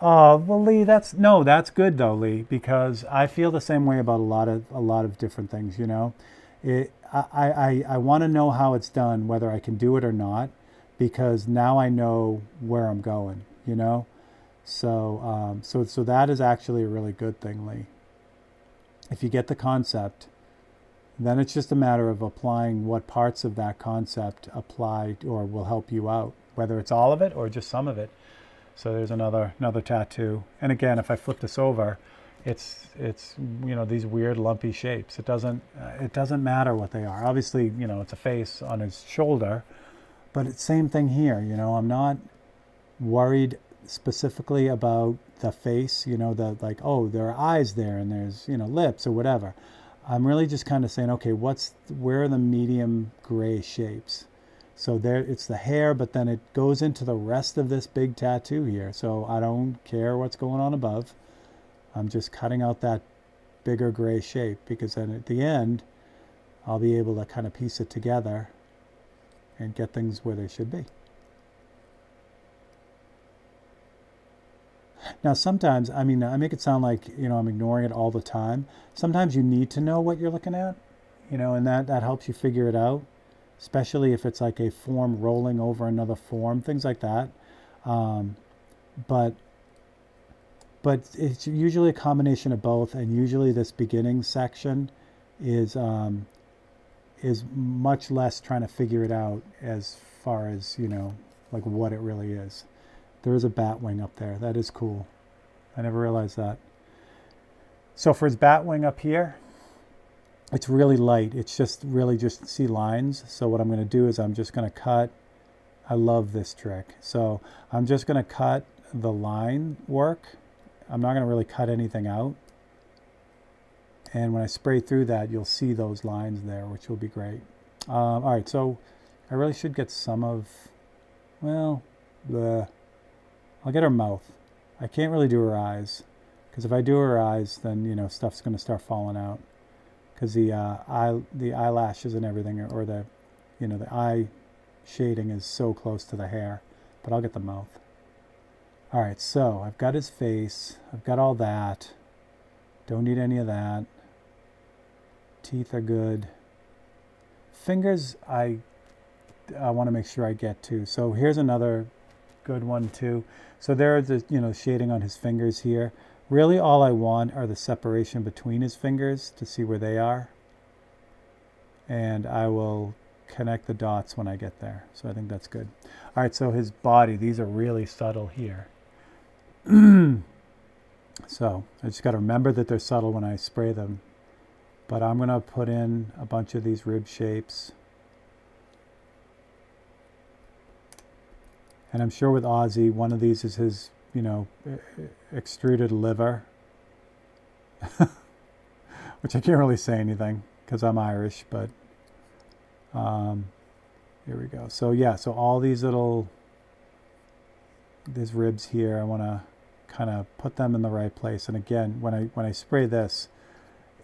Well, Lee, that's good though, Lee, because I feel the same way about a lot of different things. You know, I want to know how it's done, whether I can do it or not, because now I know where I'm going. You know, so so that is actually a really good thing, Lee. If you get the concept, then it's just a matter of applying what parts of that concept apply or will help you out, whether it's all of it or just some of it. So there's another tattoo. And again, if I flip this over, it's you know, these weird lumpy shapes. It doesn't matter what they are. Obviously, you know, it's a face on his shoulder, but it's same thing here. You know, I'm not worried specifically about the face, you know, like, oh, there are eyes there and there's, you know, lips or whatever. I'm really just kind of saying, okay, where are the medium gray shapes? So there, it's the hair, but then it goes into the rest of this big tattoo here. So I don't care what's going on above. I'm just cutting out that bigger gray shape, because then at the end, I'll be able to kind of piece it together and get things where they should be. Now, sometimes, I mean, I make it sound like, you know, I'm ignoring it all the time. Sometimes you need to know what you're looking at, you know, and that helps you figure it out, especially if it's like a form rolling over another form, things like that. But it's usually a combination of both, and usually this beginning section is much less trying to figure it out as far as, you know, like what it really is. There is a bat wing up there. That is cool. I never realized that. So for his bat wing up here, it's really light. It's just really just see lines. So what I'm going to do is I'm just going to cut. I love this trick. So I'm just going to cut the line work. I'm not going to really cut anything out. And when I spray through that, you'll see those lines there, which will be great. All right, so I really should get some of, well, I'll get her mouth. I can't really do her eyes, because if I do her eyes, then, you know, stuff's going to start falling out, because the eyelashes and everything, or the, you know, the eye shading is so close to the hair. But I'll get the mouth. All right, so I've got his face. I've got all that. Don't need any of that. Teeth are good. Fingers, I want to make sure I get to. So here's another good one too. So there are the, shading on his fingers here. Really all I want are the separation between his fingers to see where they are. And I will connect the dots when I get there. So I think that's good. All right, so his body, these are really subtle here. So I just got to remember that they're subtle when I spray them. But I'm going to put in a bunch of these rib shapes. And I'm sure with Ozzy, one of these is his, extruded liver. Which I can't really say anything because I'm Irish, but here we go. So yeah, so all these these ribs here, I want to kind of put them in the right place. And again, when I spray this,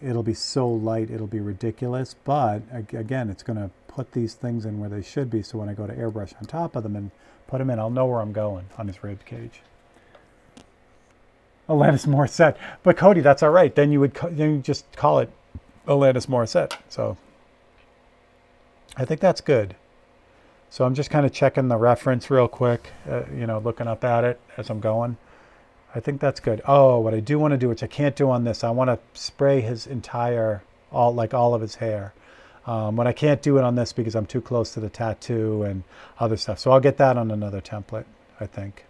it'll be so light, it'll be ridiculous. But again, it's going to put these things in where they should be. So when I go to airbrush on top of them and put them in, I'll know where I'm going on his rib cage. Alanis Morissette. But Cody, that's all right. Then you just call it Alanis Morissette. So I think that's good. So I'm just kind of checking the reference real quick, looking up at it as I'm going. I think that's good. Oh, what I do want to do, which I can't do on this, I want to spray his entire, all of his hair. But I can't do it on this because I'm too close to the tattoo and other stuff. So I'll get that on another template, I think.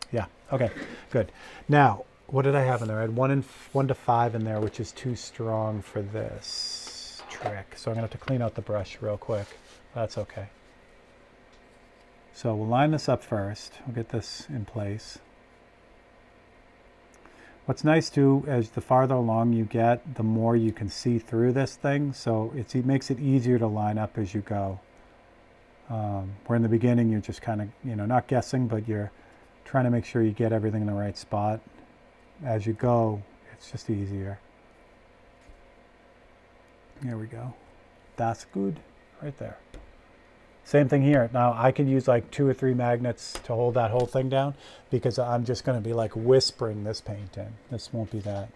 Yeah, okay, good. Now, what did I have in there? I had 1 to 5 in there, which is too strong for this trick. So I'm going to have to clean out the brush real quick. That's okay. So we'll line this up first. We'll get this in place. What's nice too, as the farther along you get, the more you can see through this thing. So it makes it easier to line up as you go. Where in the beginning you're just kind of, not guessing, but you're trying to make sure you get everything in the right spot. As you go, it's just easier. Here we go. That's good, right there. Same thing here. Now I can use like 2 or 3 magnets to hold that whole thing down because I'm just going to be like whispering this paint in. This won't be that.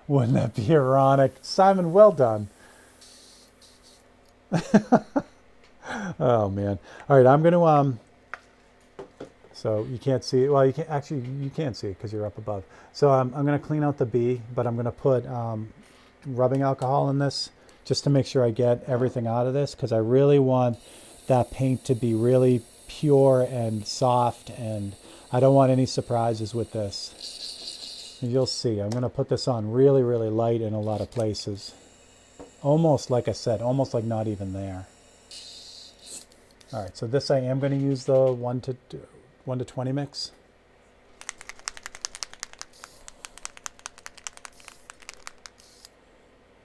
Wouldn't that be ironic? Simon, well done. Oh man. All right, I'm going to so you can't see it. Well, you can't see it because you're up above. So I'm going to clean out the B, but I'm going to put rubbing alcohol in this just to make sure I get everything out of this because I really want that paint to be really pure and soft, and I don't want any surprises with this. You'll see. I'm going to put this on really, really light in a lot of places. Almost, like I said, almost like not even there. All right, so this I am going to use the 1 to 20 mix.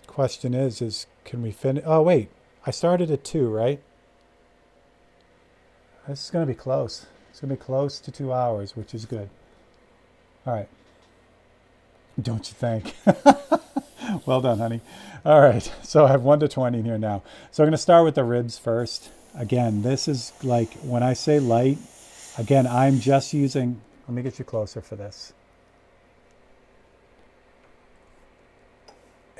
Question is can we finish? Oh, wait. I started at 2, right? This is going to be close. It's going to be close to 2 hours, which is good. All right. Don't you think? Well done, honey. All right. So I have 1 to 20 in here now. So I'm going to start with the ribs first. Again, this is like when I say light, again, I'm just using, let me get you closer for this.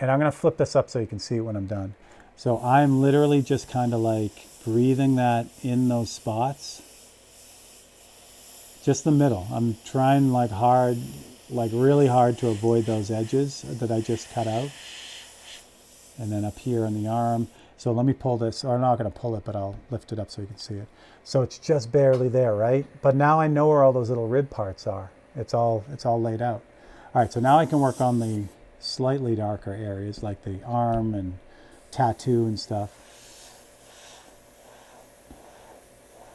And I'm going to flip this up so you can see it when I'm done. So I'm literally just kind of like breathing that in those spots. Just the middle. I'm trying like hard, like really hard to avoid those edges that I just cut out. And then up here on the arm. So let me pull this, or I'm not going to pull it, but I'll lift it up so you can see it. So it's just barely there, right? But now I know where all those little rib parts are. It's all laid out. All right, so now I can work on the slightly darker areas like the arm and tattoo and stuff.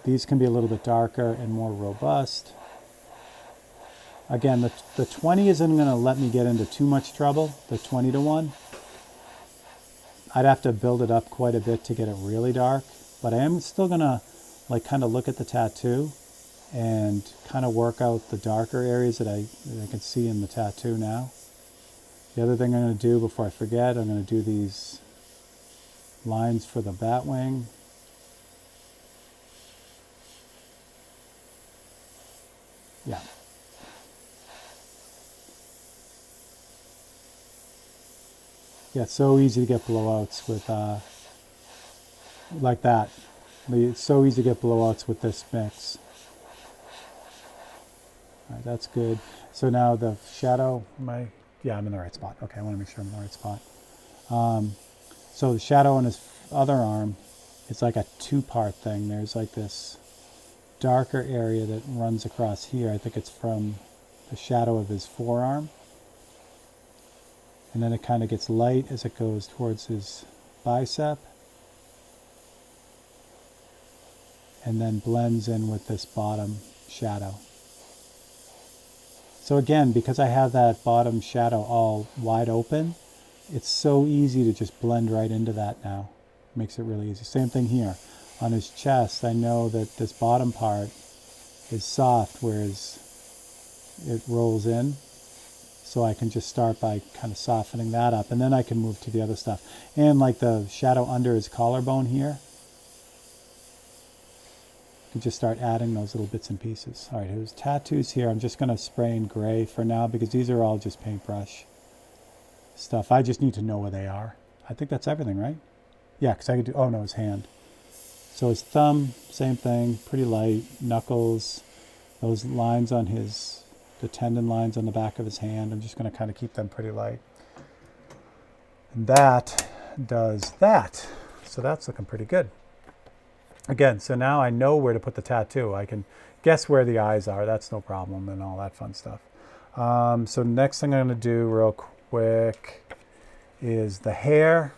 These can be a little bit darker and more robust. Again, the 20 isn't going to let me get into too much trouble, the 20 to 1. I'd have to build it up quite a bit to get it really dark, but I am still going to like kind of look at the tattoo and kind of work out the darker areas that I can see in the tattoo now. The other thing I'm going to do before I forget, I'm going to do these lines for the bat wing. Yeah. Yeah, it's so easy to get blowouts with like that. It's so easy to get blowouts with this mix. All right, that's good. So now the shadow, yeah, I'm in the right spot. Okay, I want to make sure I'm in the right spot. So the shadow on his other arm is like a two-part thing. There's like this darker area that runs across here. I think it's from the shadow of his forearm. And then it kind of gets light as it goes towards his bicep. And then blends in with this bottom shadow. So again, because I have that bottom shadow all wide open, it's so easy to just blend right into that now. Makes it really easy. Same thing here. On his chest, I know that this bottom part is soft, whereas it rolls in. So I can just start by kind of softening that up, and then I can move to the other stuff. And like the shadow under his collarbone here, you can just start adding those little bits and pieces. All right, his tattoos here, I'm just going to spray in gray for now because these are all just paintbrush stuff. I just need to know where they are. I think that's everything, right? Yeah, because I could do, oh no, his hand. So his thumb, same thing, pretty light. Knuckles, those lines on his, the tendon lines on the back of his hand, I'm just going to kind of keep them pretty light. And that does that. So that's looking pretty good. Again, so now I know where to put the tattoo. I can guess where the eyes are. That's no problem and all that fun stuff. So next thing I'm going to do real quick is the hair.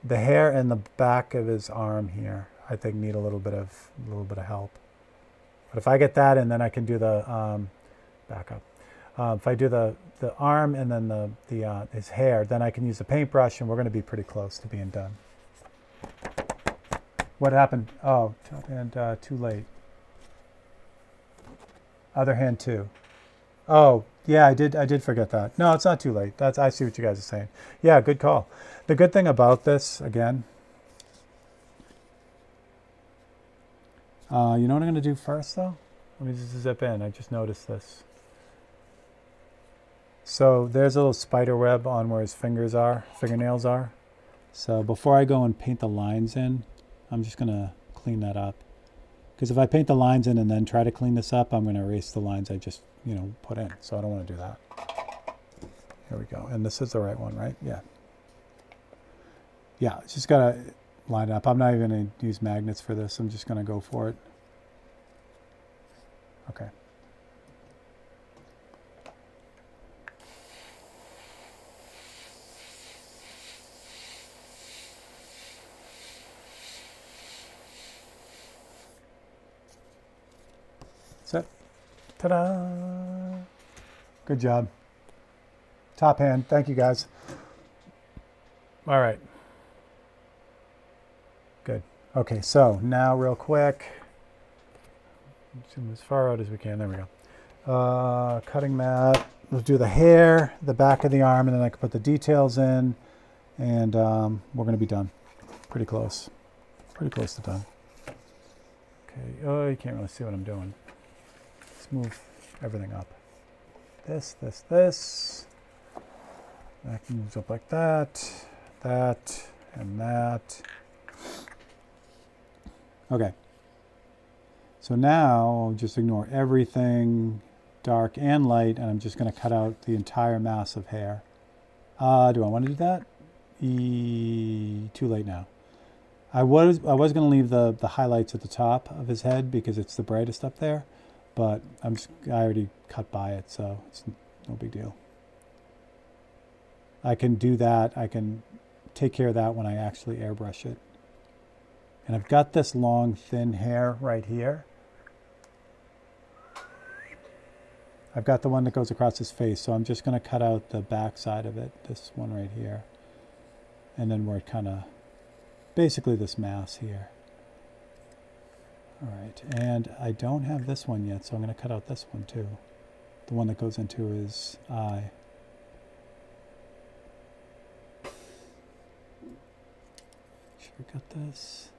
The hair and the back of his arm here, I think, need a little bit of help. But if I get that in, then I can do the back up. If I do the arm and then his hair, then I can use the paintbrush, and we're going to be pretty close to being done. What happened? Oh, top hand too late. Other hand too. Oh, yeah, I did forget that. No, it's not too late. I see what you guys are saying. Yeah, good call. The good thing about this, again, you know what I'm going to do first, though? Let me just zip in. I just noticed this. So there's a little spider web on where his fingernails are. So before I go and paint the lines in, I'm just going to clean that up. Because if I paint the lines in and then try to clean this up, I'm going to erase the lines I just, put in. So I don't want to do that. Here we go. And this is the right one, right? Yeah. Yeah, just got to line it up. I'm not even going to use magnets for this. I'm just going to go for it. Okay. That's it. Ta-da! Good job. Top hand. Thank you, guys. All right. Good. Okay, so now real quick, zoom as far out as we can. There we go. Cutting mat. Let's do the hair, the back of the arm, and then I can put the details in, and we're going to be done. Pretty close. Pretty close to done. Okay. Oh, you can't really see what I'm doing. Let's move everything up. This. That moves up like that, and that. Okay. So now just ignore everything dark and light, and I'm just going to cut out the entire mass of hair. Do I want to do that? Too late now. I was going to leave the highlights at the top of his head because it's the brightest up there, but I already cut by it, so it's no big deal. I can do that. I can take care of that when I actually airbrush it. And I've got this long, thin hair right here. I've got the one that goes across his face, so I'm just going to cut out the back side of it, this one right here. And then we're kind of, basically this mass here. All right, and I don't have this one yet, so I'm going to cut out this one too. The one that goes into his eye. Should we cut this?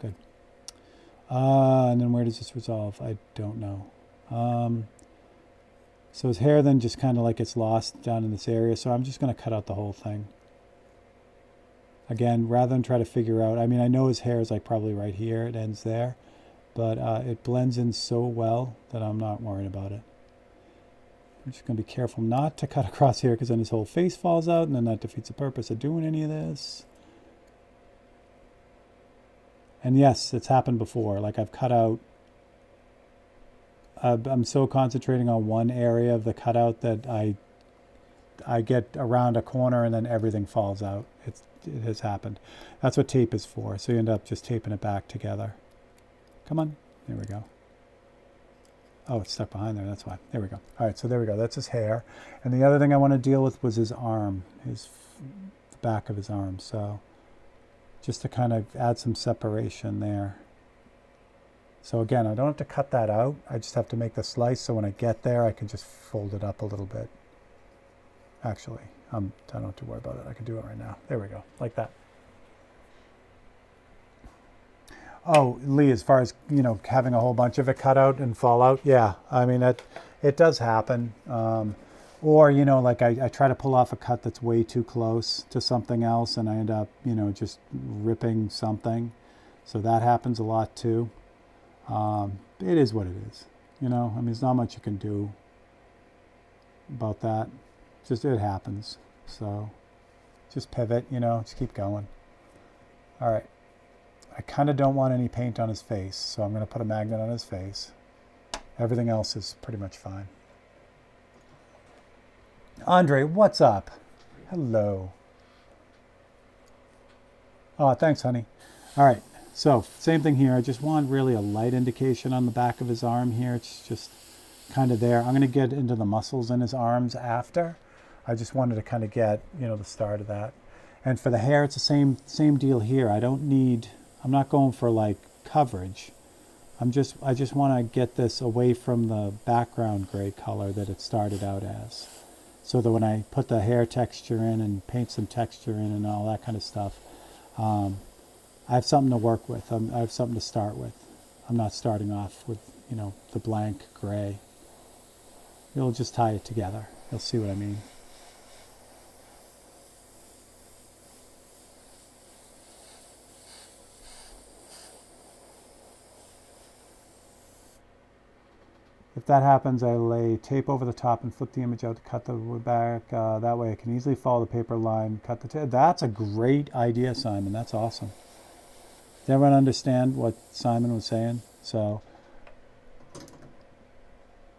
Good. And then where does this resolve? I don't know. So his hair then just kind of like gets lost down in this area, so I'm just going to cut out the whole thing. Again, rather than try to figure out, I mean, I know his hair is like probably right here, it ends there, but it blends in so well that I'm not worried about it. I'm just going to be careful not to cut across here because then his whole face falls out and then that defeats the purpose of doing any of this. And yes, it's happened before. Like I've cut out, I'm so concentrating on one area of the cutout that I get around a corner and then everything falls out. It has happened. That's what tape is for. So you end up just taping it back together. Come on. There we go. Oh, it's stuck behind there. That's why. There we go. All right, so there we go. That's his hair. And the other thing I want to deal with was his arm, the back of his arm. So just to kind of add some separation there. So again, I don't have to cut that out. I just have to make the slice so when I get there, I can just fold it up a little bit. Actually, I don't have to worry about it. I can do it right now. There we go, like that. Oh, Lee, as far as, you know, having a whole bunch of it cut out and fall out, yeah. I mean, it does happen. Or, you know, like I try to pull off a cut that's way too close to something else and I end up, you know, just ripping something. So that happens a lot too. It is what it is. You know, I mean, there's not much you can do about that. Just, it happens. So just pivot, you know, just keep going. All right. I kind of don't want any paint on his face, so I'm going to put a magnet on his face. Everything else is pretty much fine. Andre, what's up? Hello. Oh, thanks, honey. All right, so same thing here. I just want really a light indication on the back of his arm here. It's just kind of there. I'm going to get into the muscles in his arms after. I just wanted to kind of get, you know, the start of that. And for the hair, it's the same deal here. I'm not going for like coverage. I just want to get this away from the background gray color that it started out as. So that when I put the hair texture in and paint some texture in and all that kind of stuff, I have something to work with. I have something to start with. I'm not starting off with, you know, the blank gray. You'll just tie it together. You'll see what I mean. If that happens, I lay tape over the top and flip the image out to cut the wood back. That way I can easily follow the paper line, cut the tape. That's a great idea, Simon. That's awesome. Did everyone understand what Simon was saying? So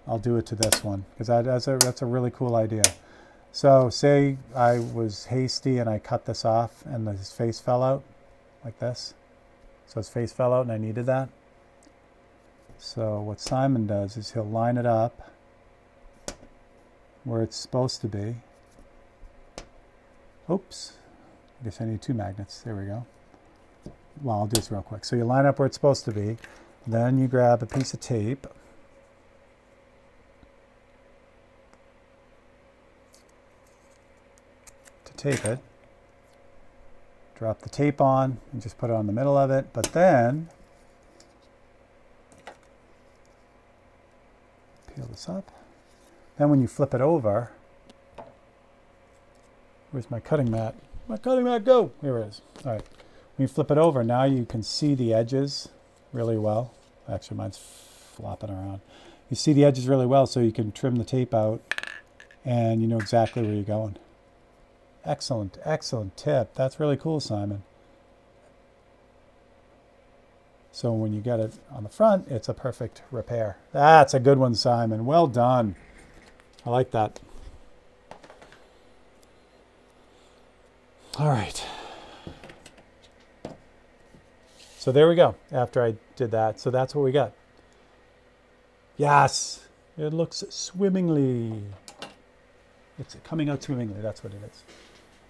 I'll do it to this one because that's a really cool idea. So say I was hasty and I cut this off and his face fell out like this. So his face fell out and I needed that. So what Simon does is he'll line it up where it's supposed to be. Oops, I guess I need two magnets. There we go. Well, I'll do this real quick. So you line up where it's supposed to be. Then you grab a piece of tape. To tape it. Drop the tape on and just put it on the middle of it. But then peel this up. Then when you flip it over, where's my cutting mat? My cutting mat, go! Here it is. All right. When you flip it over, now you can see the edges really well. Actually, mine's flopping around. You see the edges really well, so you can trim the tape out and you know exactly where you're going. Excellent, excellent tip. That's really cool, Simon. So when you get it on the front, it's a perfect repair. That's a good one, Simon. Well done. I like that. All right. So there we go, after I did that. So that's what we got. Yes, it looks swimmingly. It's coming out swimmingly, that's what it is.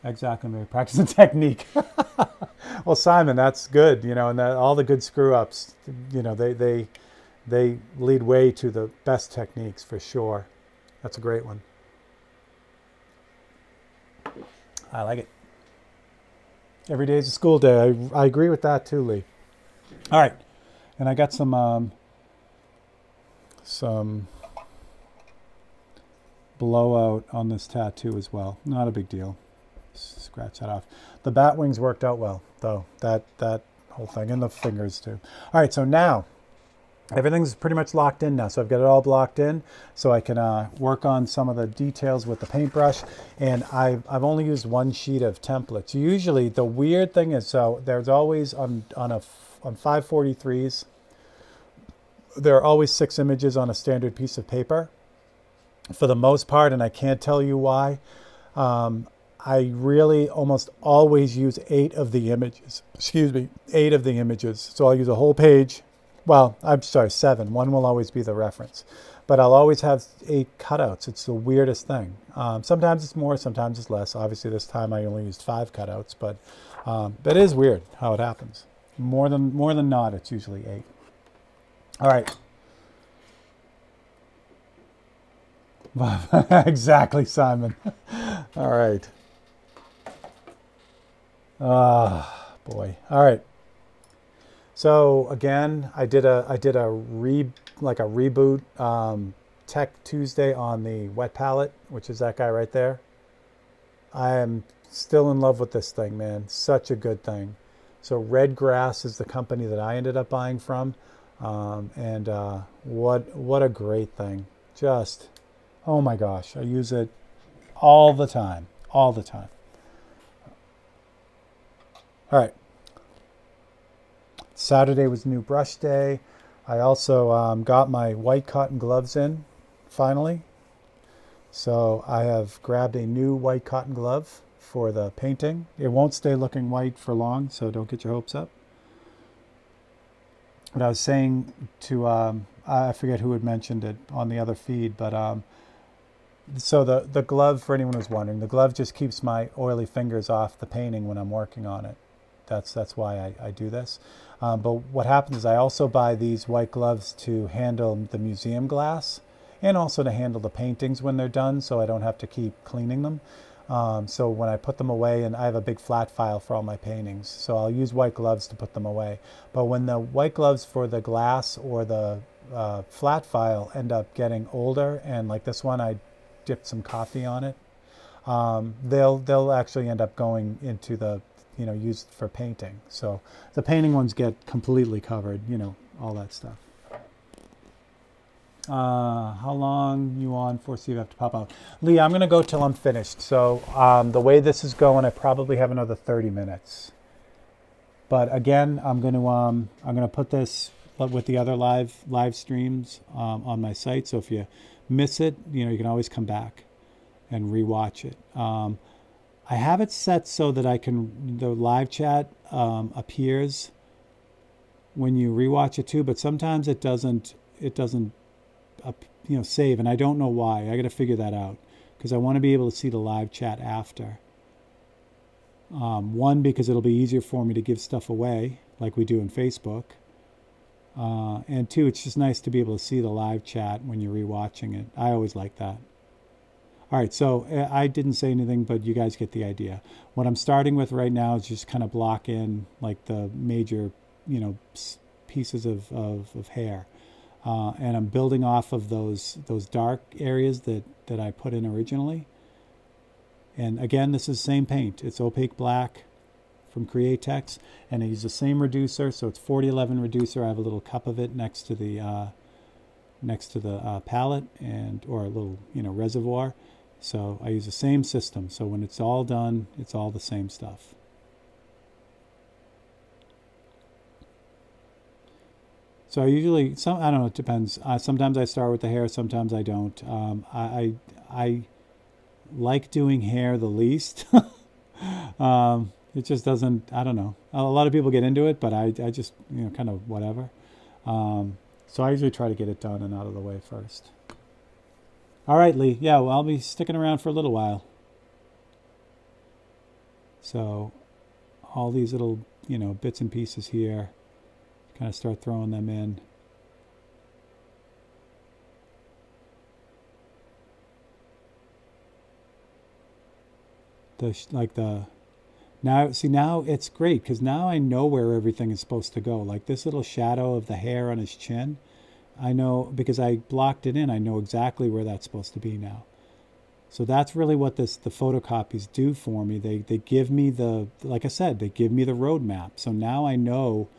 Exactly, maybe practicing technique. Well, Simon, that's good, you know, and that, all the good screw-ups, you know, they lead way to the best techniques for sure. That's a great one. I like it. Every day is a school day. I agree with that too, Lee. All right, and I got some blowout on this tattoo as well. Not a big deal. scratch that off. The bat wings worked out well, though. That whole thing, and the fingers too. All right, so now everything's pretty much locked in now. So I've got it all blocked in, so I can work on some of the details with the paintbrush. And I've only used one sheet of templates. Usually, the weird thing is, so there's always on 543s, there are always 6 images on a standard piece of paper. For the most part, and I can't tell you why, I really almost always use 8 of the images. Excuse me, 8 of the images. So I'll use a whole page. Well, I'm sorry, 7. One will always be the reference. But I'll always have 8 cutouts. It's the weirdest thing. Sometimes it's more, sometimes it's less. Obviously, this time I only used 5 cutouts, but it is weird how it happens. More than not, it's usually 8. All right. Exactly, Simon. All right. Boy. All right. So again, I did a reboot Tech Tuesday on the wet palette, which is that guy right there. I am still in love with this thing, man. Such a good thing. So Red Grass is the company that I ended up buying from, and what a great thing. Just, oh my gosh, I use it all the time, all the time. All right. Saturday was new brush day. I also got my white cotton gloves in, finally. So I have grabbed a new white cotton glove for the painting. It won't stay looking white for long, so don't get your hopes up. But I was saying to, I forget who had mentioned it on the other feed, but so the glove, for anyone who's wondering, the glove just keeps my oily fingers off the painting when I'm working on it. That's why I do this. But what happens is I also buy these white gloves to handle the museum glass and also to handle the paintings when they're done, so I don't have to keep cleaning them. So when I put them away, and I have a big flat file for all my paintings, so I'll use white gloves to put them away. But when the white gloves for the glass or the flat file end up getting older, and like this one, I dipped some coffee on it, they'll actually end up going into the, used for painting. So the painting ones get completely covered, all that stuff. How long you on for? So you have to pop out. Lee, I'm going to go till I'm finished. So the way this is going, I probably have another 30 minutes. But again, I'm going to put this with the other live streams on my site. So if you miss it, you can always come back and rewatch it. I have it set so that the live chat appears when you rewatch it too, but sometimes it doesn't save, and I don't know why. I got to figure that out because I want to be able to see the live chat after. One, because it'll be easier for me to give stuff away like we do in Facebook. And two, it's just nice to be able to see the live chat when you're rewatching it. I always like that. All right, so I didn't say anything, but you guys get the idea. What I'm starting with right now is just kind of block in like the major, pieces of hair. And I'm building off of those dark areas that I put in originally. And again, this is the same paint. It's opaque black from Createx, and I use the same reducer. So it's 4011 reducer. I have a little cup of it next to the palette or a little reservoir. So I use the same system. So when it's all done, it's all the same stuff. So I usually, I don't know, it depends. Sometimes I start with the hair, sometimes I don't. I like doing hair the least. It just doesn't, I don't know. A lot of people get into it, but I just, kind of whatever. So I usually try to get it done and out of the way first. All right, Lee. Yeah, well, I'll be sticking around for a little while. So all these little, bits and pieces here, kind of start throwing them in. Now it's great because now I know where everything is supposed to go. Like this little shadow of the hair on his chin, I know because I blocked it in. I know exactly where that's supposed to be now. So that's really what the photocopies do for me. They give me like I said, they give me the roadmap. So now I know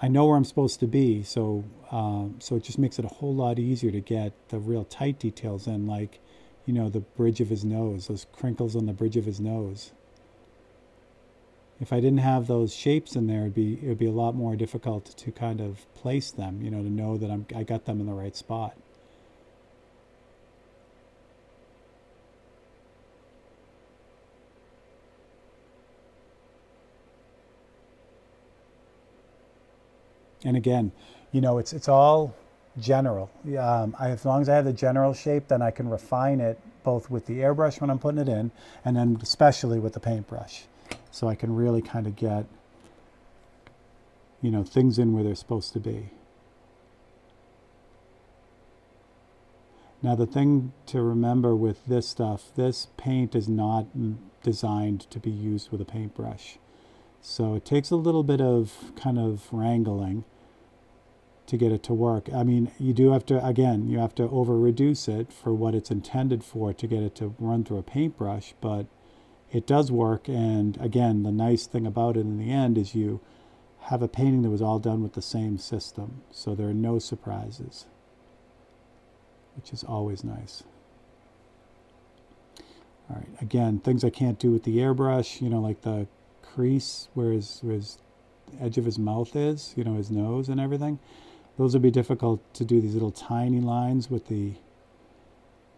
where I'm supposed to be. So it just makes it a whole lot easier to get the real tight details in, like, the bridge of his nose, those crinkles on the bridge of his nose. If I didn't have those shapes in there, it would be a lot more difficult to kind of place them, to know that I got them in the right spot. And again, it's all general. As long as I have the general shape, then I can refine it both with the airbrush when I'm putting it in, and then especially with the paintbrush. So I can really kind of get, things in where they're supposed to be. Now the thing to remember with this stuff, this paint is not designed to be used with a paintbrush. So it takes a little bit of kind of wrangling to get it to work. I mean, you do have to, again, you have to over reduce it for what it's intended for to get it to run through a paintbrush, but it does work. And again, the nice thing about it in the end is you have a painting that was all done with the same system. So there are no surprises, which is always nice. All right, again, things I can't do with the airbrush, like the crease where his edge of his mouth is, his nose and everything. Those would be difficult to do, these little tiny lines with the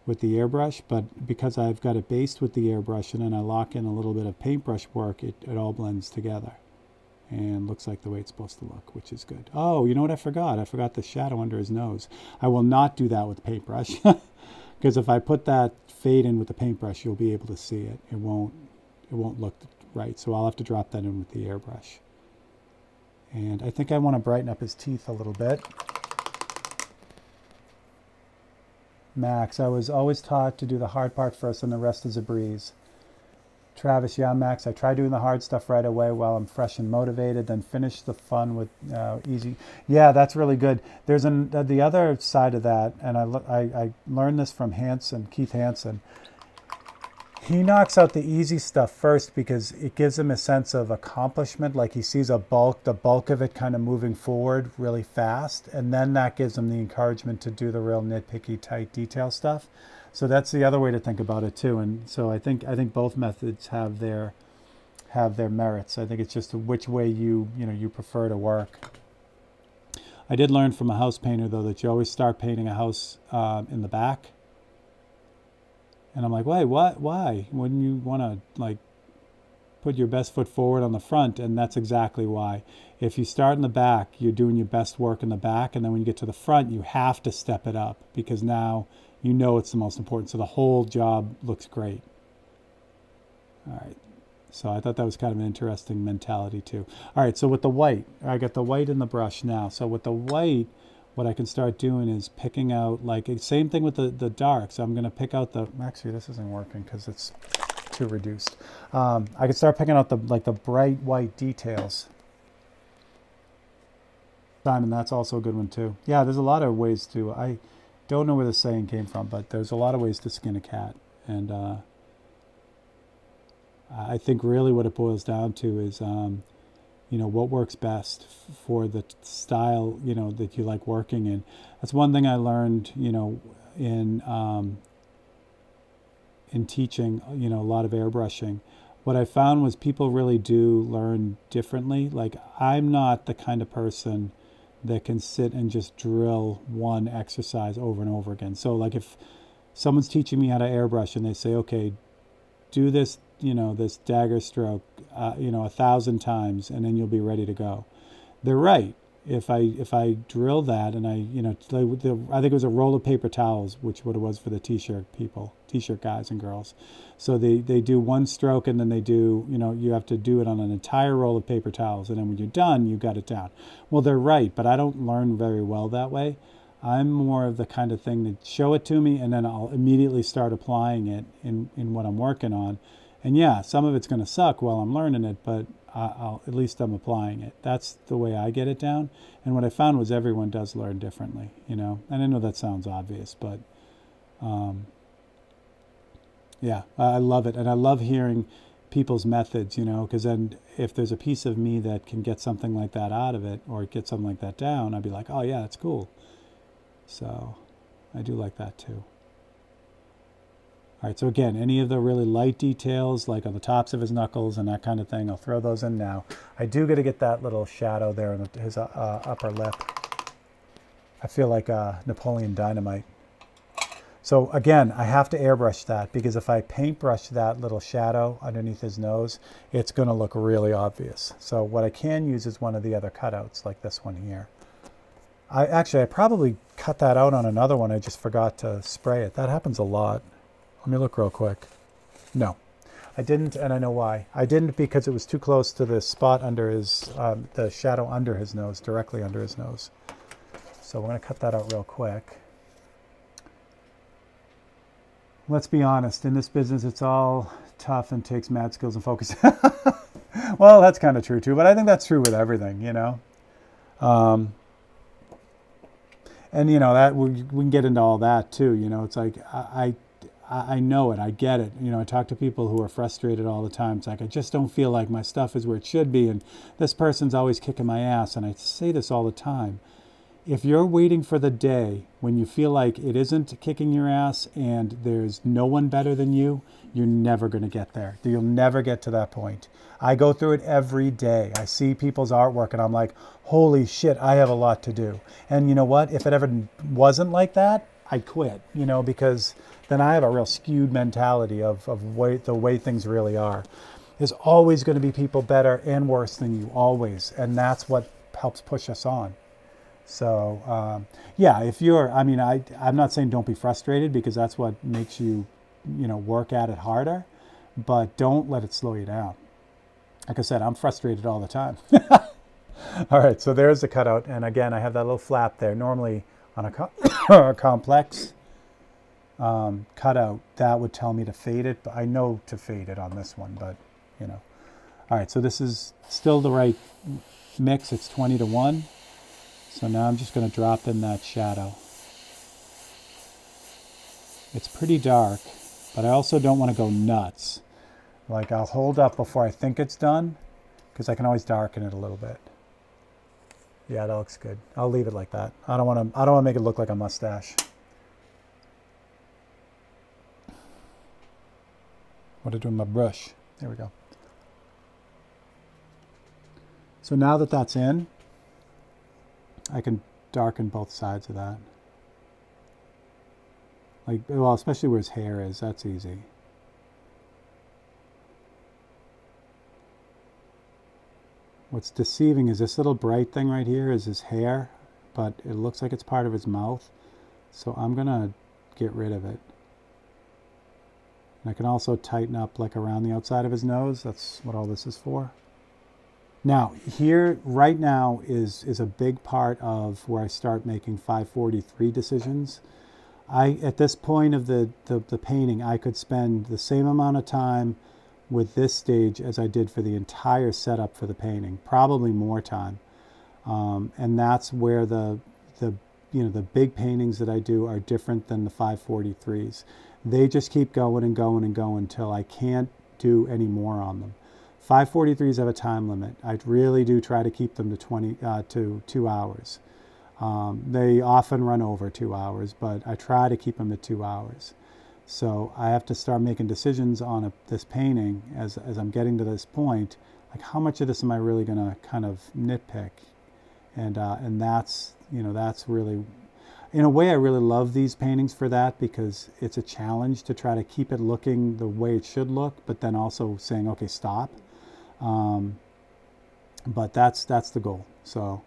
airbrush, but because I've got it based with the airbrush and then I lock in a little bit of paintbrush work, it all blends together and looks like the way it's supposed to look, which is good. Oh, you know what I forgot? I forgot the shadow under his nose. I will not do that with paintbrush because if I put that fade in with the paintbrush, you'll be able to see it. It won't look right, so I'll have to drop that in with the airbrush. And I think I want to brighten up his teeth a little bit. Max, I was always taught to do the hard part first and the rest is a breeze. Travis, yeah, Max, I try doing the hard stuff right away while I'm fresh and motivated, then finish the fun with easy. Yeah, that's really good. There's the other side of that, and I learned this from Keith Hansen. He knocks out the easy stuff first because it gives him a sense of accomplishment, like he sees the bulk of it kind of moving forward really fast, and then that gives him the encouragement to do the real nitpicky, tight detail stuff. So that's the other way to think about it too. And so I think both methods have their merits. I think it's just which way you prefer to work. I did learn from a house painter though that you always start painting a house in the back. And I'm like, wait, what? Why? Wouldn't you want to put your best foot forward on the front? And that's exactly why. If you start in the back, you're doing your best work in the back, and then when you get to the front, you have to step it up because now it's the most important. So the whole job looks great. All right. So I thought that was kind of an interesting mentality too. All right. So with the white, I got the white in the brush now. So with the white, what I can start doing is picking out, same thing with the dark. So I'm going to pick out actually this isn't working because it's too reduced. I can start picking out the bright white details. Simon, that's also a good one too. Yeah, there's a lot of ways to, I don't know where the saying came from, but there's a lot of ways to skin a cat. And I think really what it boils down to is, what works best for the style, that you like working in. That's one thing I learned, in teaching, a lot of airbrushing. What I found was people really do learn differently. Like, I'm not the kind of person that can sit and just drill one exercise over and over again. So like if someone's teaching me how to airbrush and they say, okay, do this, this dagger stroke, 1,000 times, and then you'll be ready to go. They're right. If I drill that and I think it was a roll of paper towels, which what it was for the t-shirt guys and girls. So they do one stroke and then they do, you have to do it on an entire roll of paper towels. And then when you're done, you got it down. Well, they're right, but I don't learn very well that way. I'm more of the kind of thing that show it to me and then I'll immediately start applying it in what I'm working on. And yeah, some of it's going to suck while I'm learning it, but at least I'm applying it. That's the way I get it down. And what I found was everyone does learn differently, And I know that sounds obvious, but Yeah, I love it. And I love hearing people's methods, because then if there's a piece of me that can get something like that out of it or get something like that down, I'd be like, oh, yeah, that's cool. So I do like that too. All right, so again, any of the really light details, like on the tops of his knuckles and that kind of thing, I'll throw those in now. I do got to get that little shadow there on his upper lip. I feel like Napoleon Dynamite. So again, I have to airbrush that because if I paintbrush that little shadow underneath his nose, it's going to look really obvious. So what I can use is one of the other cutouts, like this one here. I probably cut that out on another one. I just forgot to spray it. That happens a lot. Let me look real quick. No, I didn't, and I know why. I didn't because it was too close to the spot under his, the shadow under his nose, directly under his nose. So we're going to cut that out real quick. Let's be honest, in this business, it's all tough and takes mad skills and focus. Well, that's kind of true too, but I think that's true with everything, and that we can get into all that too. It's like I know it, I get it. I talk to people who are frustrated all the time. It's like I just don't feel like my stuff is where it should be, and this person's always kicking my ass. And I say this all the time. If you're waiting for the day when you feel like it isn't kicking your ass and there's no one better than you, you're never going to get there. You'll never get to that point. I go through it every day. I see people's artwork and I'm like, holy shit, I have a lot to do. And you know what? If it ever wasn't like that, I'd quit, because then I have a real skewed mentality of the way things really are. There's always going to be people better and worse than you, always. And that's what helps push us on. So, yeah, if you're, I'm not saying don't be frustrated because that's what makes you, work at it harder, but don't let it slow you down. Like I said, I'm frustrated all the time. All right, so there's the cutout. And again, I have that little flap there. Normally on a complex cutout, that would tell me to fade it, but I know to fade it on this one, but, All right, so this is still the right mix. It's 20-1. So now I'm just going to drop in that shadow. It's pretty dark, but I also don't want to go nuts. Like I'll hold up before I think it's done, because I can always darken it a little bit. Yeah, that looks good. I'll leave it like that. I don't want to make it look like a mustache. What do I do with my brush? There we go. So now that that's in, I can darken both sides of that. Like, well, especially where his hair is, that's easy. What's deceiving is this little bright thing right here is his hair, but it looks like it's part of his mouth. So I'm gonna get rid of it. And I can also tighten up like around the outside of his nose. That's what all this is for. Now, here, right now, is a big part of where I start making 543 decisions. At this point of the painting, I could spend the same amount of time with this stage as I did for the entire setup for the painting, probably more time. And that's where the big paintings that I do are different than the 543s. They just keep going and going and going until I can't do any more on them. 543s have a time limit. I really do try to keep them to 2 hours. They often run over 2 hours, but I try to keep them at 2 hours. So I have to start making decisions on this painting as I'm getting to this point. Like, how much of this am I really going to kind of nitpick? And that's really, in a way, I really love these paintings for that, because it's a challenge to try to keep it looking the way it should look, but then also saying, okay, stop. But that's the goal. So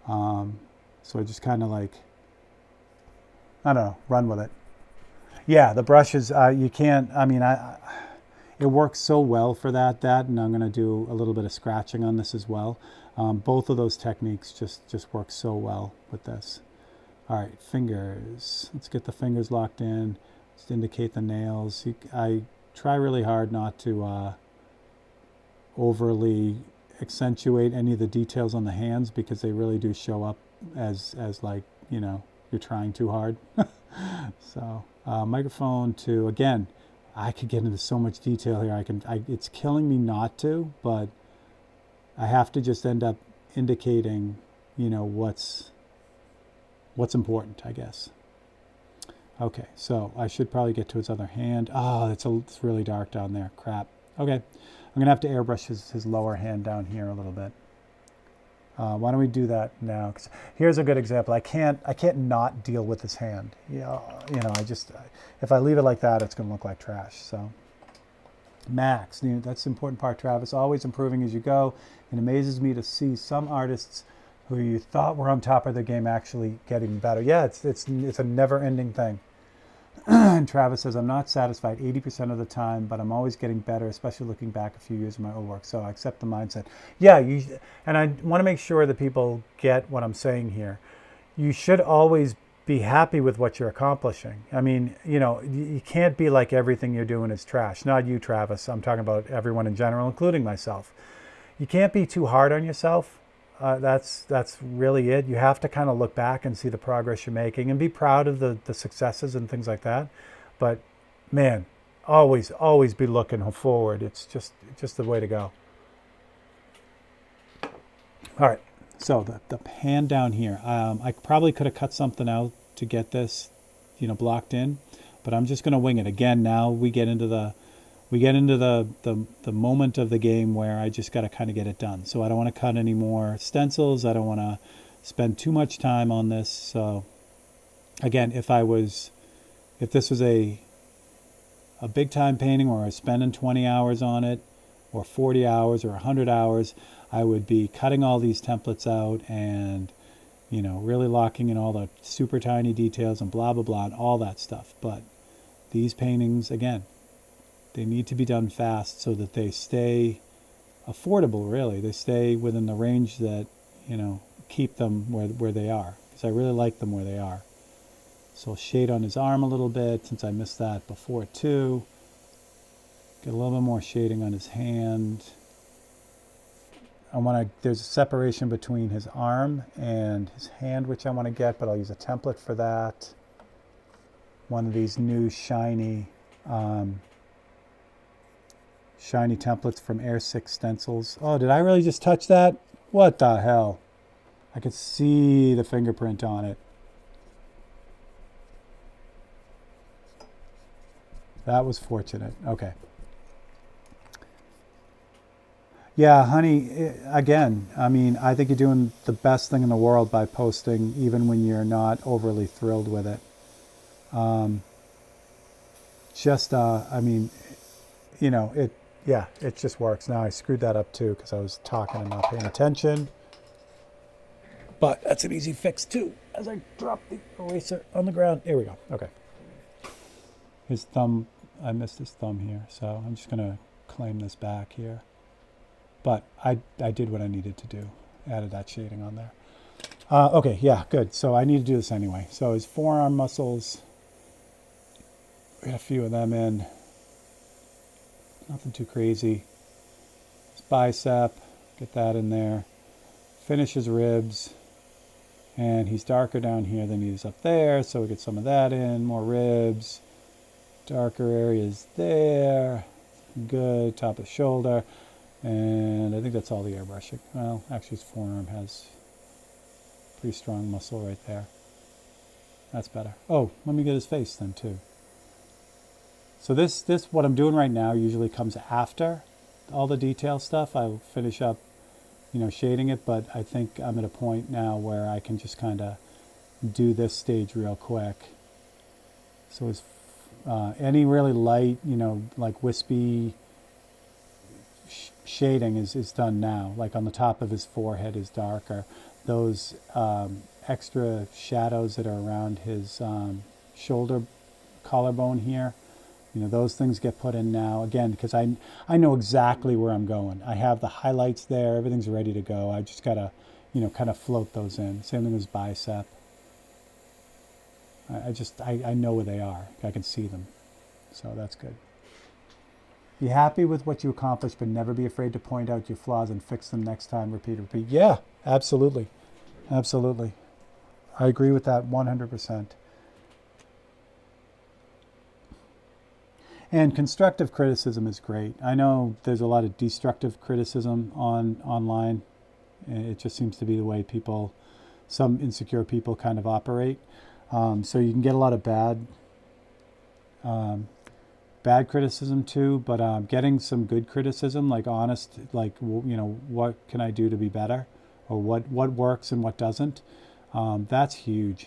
I just kind of like, I don't know, run with it. Yeah, the brushes, you can't, it works so well for that, and I'm going to do a little bit of scratching on this as well. Both of those techniques just work so well with this. All right, fingers. Let's get the fingers locked in. Just indicate the nails. I try really hard not to overly accentuate any of the details on the hands, because they really do show up as like, you're trying too hard. So microphone to, again, I could get into so much detail here. It's killing me not to, but I have to just end up indicating, what's important, I guess. Okay, so I should probably get to his other hand. Oh, it's really dark down there. Crap. Okay, I'm going to have to airbrush his lower hand down here a little bit. Why don't we do that now? 'Cause here's a good example. I can't not deal with his hand. If I leave it like that, it's going to look like trash. So, Max, that's the important part, Travis. Always improving as you go. It amazes me to see some artists who you thought were on top of their game actually getting better. Yeah, it's a never-ending thing. And Travis says, I'm not satisfied 80% of the time, but I'm always getting better, especially looking back a few years of my old work. So I accept the mindset. Yeah, and I want to make sure that people get what I'm saying here. You should always be happy with what you're accomplishing. I mean, you can't be like everything you're doing is trash. Not you, Travis. I'm talking about everyone in general, including myself. You can't be too hard on yourself. That's really it. You have to kind of look back and see the progress you're making and be proud of the successes and things like that. But man, always be looking forward. It's just the way to go. All right, so the hand down here. I probably could have cut something out to get this, blocked in, but I'm just going to wing it. Again, now we get into the moment of the game where I just got to kind of get it done. So I don't want to cut any more stencils. I don't want to spend too much time on this. So again, if this was a big time painting where I was spending 20 hours on it, or 40 hours or 100 hours, I would be cutting all these templates out and really locking in all the super tiny details and blah blah blah and all that stuff. But these paintings, again, they need to be done fast so that they stay affordable, really. They stay within the range that, keep them where they are. Because I really like them where they are. So I'll shade on his arm a little bit, since I missed that before too. Get a little bit more shading on his hand. There's a separation between his arm and his hand, which I want to get, but I'll use a template for that. One of these new shiny templates from Air 6 Stencils. Oh, did I really just touch that? What the hell? I could see the fingerprint on it. That was fortunate. Okay. Yeah, honey, again, I mean, I think you're doing the best thing in the world by posting even when you're not overly thrilled with it. It just works. Now I screwed that up too because I was talking and not paying attention. But that's an easy fix too, as I drop the eraser on the ground. There we go. Okay. His thumb, I missed his thumb here, so I'm just going to claim this back here. But I did what I needed to do. Added that shading on there. Okay, yeah, good. So I need to do this anyway. So his forearm muscles, we got a few of them in. Nothing too crazy. His bicep, get that in there. Finish his ribs. And he's darker down here than he is up there, so we get some of that in. More ribs. Darker areas there. Good. Top of the shoulder. And I think that's all the airbrushing. Well, actually his forearm has pretty strong muscle right there. That's better. Oh, let me get his face then too. So this what I'm doing right now usually comes after all the detail stuff. I'll finish up, shading it, but I think I'm at a point now where I can just kind of do this stage real quick. So it's any really light, like wispy shading is done now. Like on the top of his forehead is darker. Those extra shadows that are around his shoulder collarbone here, those things get put in now. Again, because I know exactly where I'm going. I have the highlights there. Everything's ready to go. I just got to, kind of float those in. Same thing with bicep. I know where they are. I can see them. So that's good. Be happy with what you accomplished, but never be afraid to point out your flaws and fix them next time. Repeat. Yeah, absolutely. Absolutely. I agree with that 100%. And constructive criticism is great. I know there's a lot of destructive criticism online. It just seems to be the way some insecure people kind of operate. So you can get a lot of bad criticism too, but getting some good criticism, like honest, like, what can I do to be better, or what works and what doesn't, that's huge.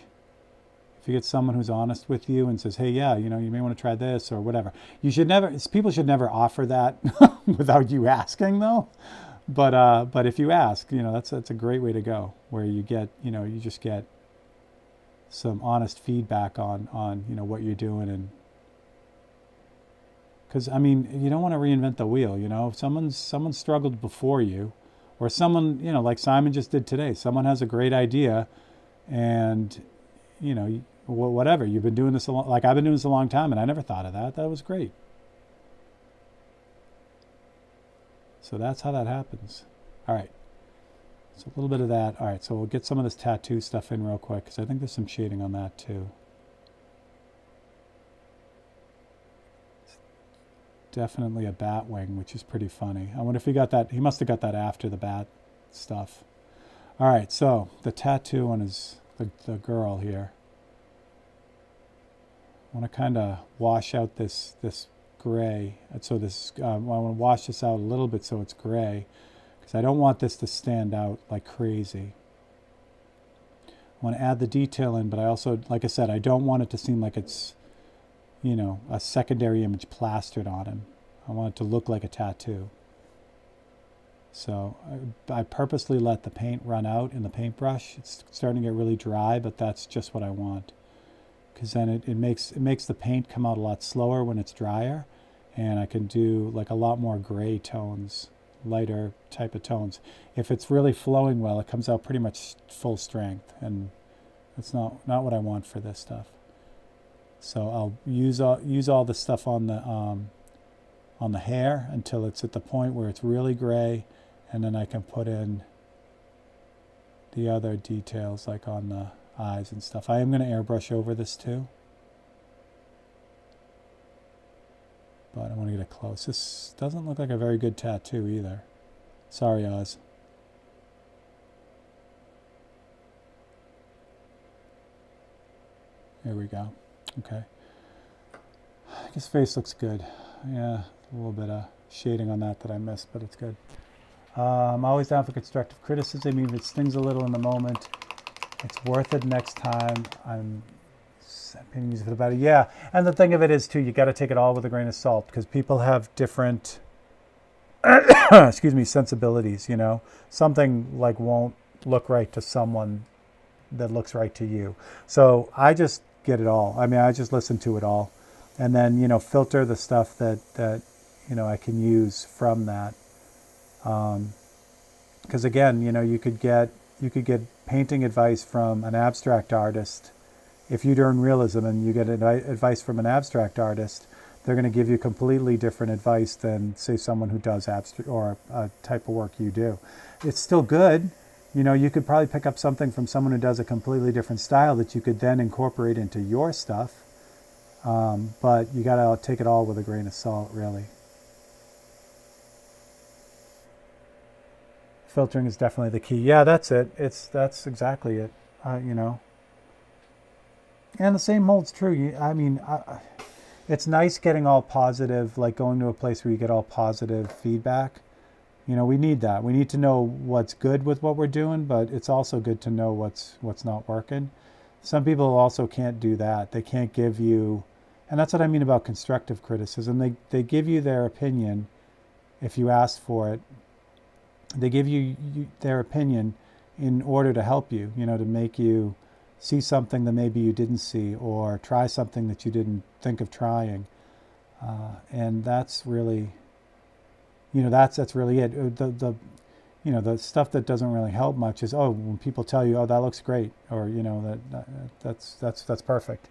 If you get someone who's honest with you and says, hey, yeah, you may want to try this or whatever. People should never offer that without you asking, though. But if you ask, that's a great way to go, where you just get some honest feedback on what you're doing. And because you don't want to reinvent the wheel. If someone struggled before you, or someone, like Simon just did today, someone has a great idea, and whatever, you've been doing this like I've been doing this a long time, and I never thought of that. That was great. So that's how that happens. All right. So a little bit of that. All right. So we'll get some of this tattoo stuff in real quick, because I think there's some shading on that too. It's definitely a bat wing, which is pretty funny. I wonder if he got that. He must have got that after the bat stuff. All right. So the tattoo on the girl here. I want to kind of wash out this gray. So I want to wash this out a little bit so it's gray, because I don't want this to stand out like crazy. I want to add the detail in, but I also, like I said, I don't want it to seem like it's, a secondary image plastered on him. I want it to look like a tattoo. So I purposely let the paint run out in the paintbrush. It's starting to get really dry, but that's just what I want, because then it makes the paint come out a lot slower when it's drier, and I can do like a lot more gray tones, lighter type of tones. If it's really flowing well, it comes out pretty much full strength, and that's not what I want for this stuff. So I'll use all the stuff on the hair until it's at the point where it's really gray, and then I can put in the other details, like on the eyes and stuff. I am going to airbrush over this too, but I want to get it close. This doesn't look like a very good tattoo either. Sorry, Oz. Here we go. Okay. His face looks good. Yeah, a little bit of shading on that I missed, but it's good. I'm always down for constructive criticism, even if it stings a little in the moment. It's worth it next time. I'm opinions about it. Yeah, and the thing of it is too, you got to take it all with a grain of salt, because people have different, sensibilities. Something like won't look right to someone that looks right to you. So I just get it all. I just listen to it all, and then filter the stuff that I can use from that. Because again, you could get painting advice from an abstract artist. If you learn realism and you get advice from an abstract artist, they're going to give you completely different advice than, say, someone who does abstract or a type of work you do. It's still good. You could probably pick up something from someone who does a completely different style that you could then incorporate into your stuff. But you got to take it all with a grain of salt, really. Filtering is definitely the key. Yeah, that's it. That's exactly it. And the same holds true. It's nice getting all positive, like going to a place where you get all positive feedback. We need that. We need to know what's good with what we're doing, but it's also good to know what's not working. Some people also can't do that. They can't give you, and that's what I mean about constructive criticism. They give you their opinion if you ask for it. They give you their opinion in order to help you, to make you see something that maybe you didn't see, or try something that you didn't think of trying. And that's really, that's really it. The stuff that doesn't really help much is, when people tell you, that looks great, or, that's perfect.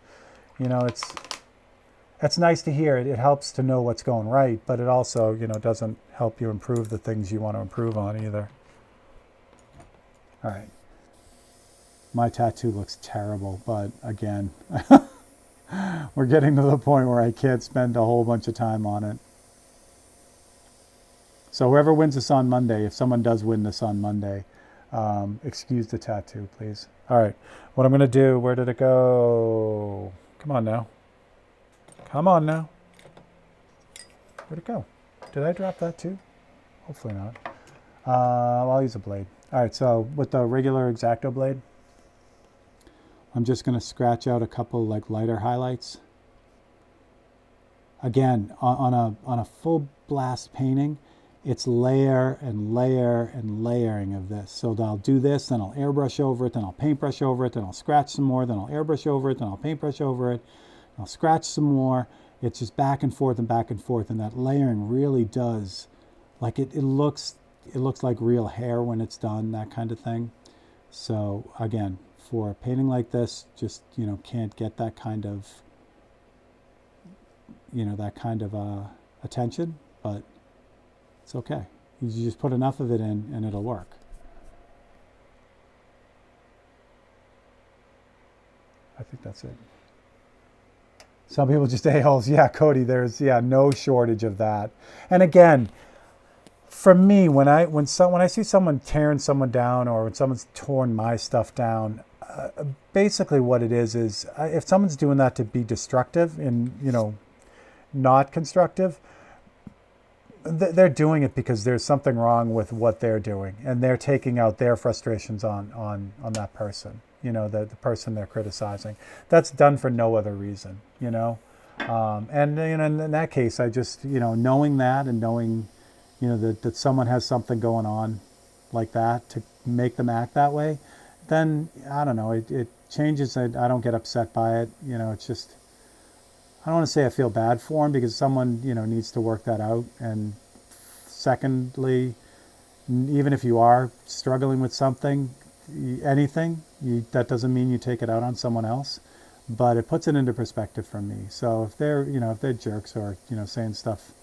It's nice to hear it. It helps to know what's going right, but it also, doesn't help you improve the things you want to improve on either. All right. My tattoo looks terrible, but again, We're getting to the point where I can't spend a whole bunch of time on it. So whoever wins this on Monday, if someone does win this on Monday, excuse the tattoo, please. All right, what I'm going to do, where did it go? Come on now. Come on now. Where'd it go? Did I drop that too? Hopefully not. I'll use a blade. All right, so with the regular X-Acto blade, I'm just going to scratch out a couple like lighter highlights. Again, on a full blast painting, it's layer and layer and layering of this. So I'll do this, then I'll airbrush over it, then I'll paintbrush over it, then I'll scratch some more, then I'll airbrush over it, then I'll paintbrush over it, I'll scratch some more. It's just back and forth and back and forth, and that layering really does, like it looks like real hair when it's done, that kind of thing. So again, for a painting like this, just, can't get that kind of, attention, but it's okay. You just put enough of it in and it'll work. I think that's it. Some people just a-holes. Yeah, Cody, there's no shortage of that. And again, for me, when I see someone tearing someone down, or when someone's torn my stuff down, basically what it is if someone's doing that to be destructive and not constructive, they're doing it because there's something wrong with what they're doing, and they're taking out their frustrations on that person, the person they're criticizing. That's done for no other reason, and in that case, I just, knowing that, and knowing, that someone has something going on like that to make them act that way, then I don't know, it changes. I don't get upset by it. It's just, I don't want to say I feel bad for him, because someone, needs to work that out. And secondly, even if you are struggling with something, anything, that doesn't mean you take it out on someone else, but it puts it into perspective for me. So if they're, if they're jerks, or, saying stuff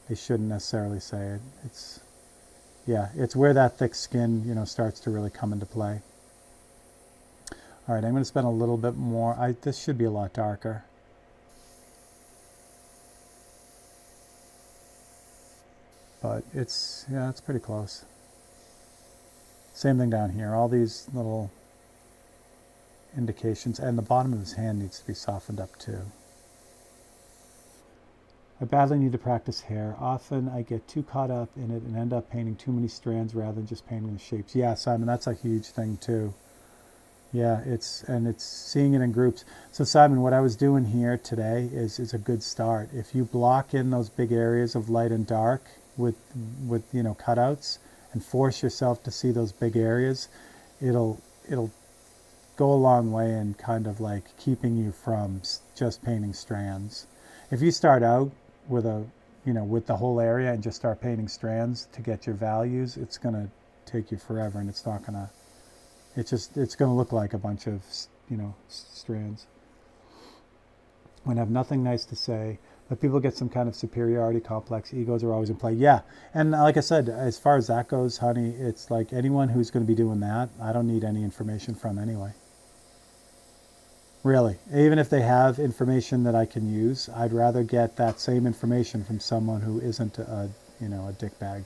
they shouldn't necessarily say, it's where that thick skin, starts to really come into play. All right, I'm going to spend a little bit more. This should be a lot darker. But it's pretty close. Same thing down here. All these little indications, and the bottom of his hand needs to be softened up too. I badly need to practice hair. Often I get too caught up in it and end up painting too many strands rather than just painting the shapes. Yeah, Simon, that's a huge thing too. Yeah, it's seeing it in groups. So Simon, what I was doing here today is a good start. If you block in those big areas of light and dark with cutouts, and force yourself to see those big areas, it'll go a long way in kind of like keeping you from just painting strands. If you start out with with the whole area and just start painting strands to get your values, it's gonna take you forever, and it's gonna look like a bunch of strands. When I have nothing nice to say, but people get some kind of superiority complex. Egos are always in play. Yeah, and like I said, as far as that goes, honey, it's like anyone who's going to be doing that, I don't need any information from anyway. Really, even if they have information that I can use, I'd rather get that same information from someone who isn't a dickbag.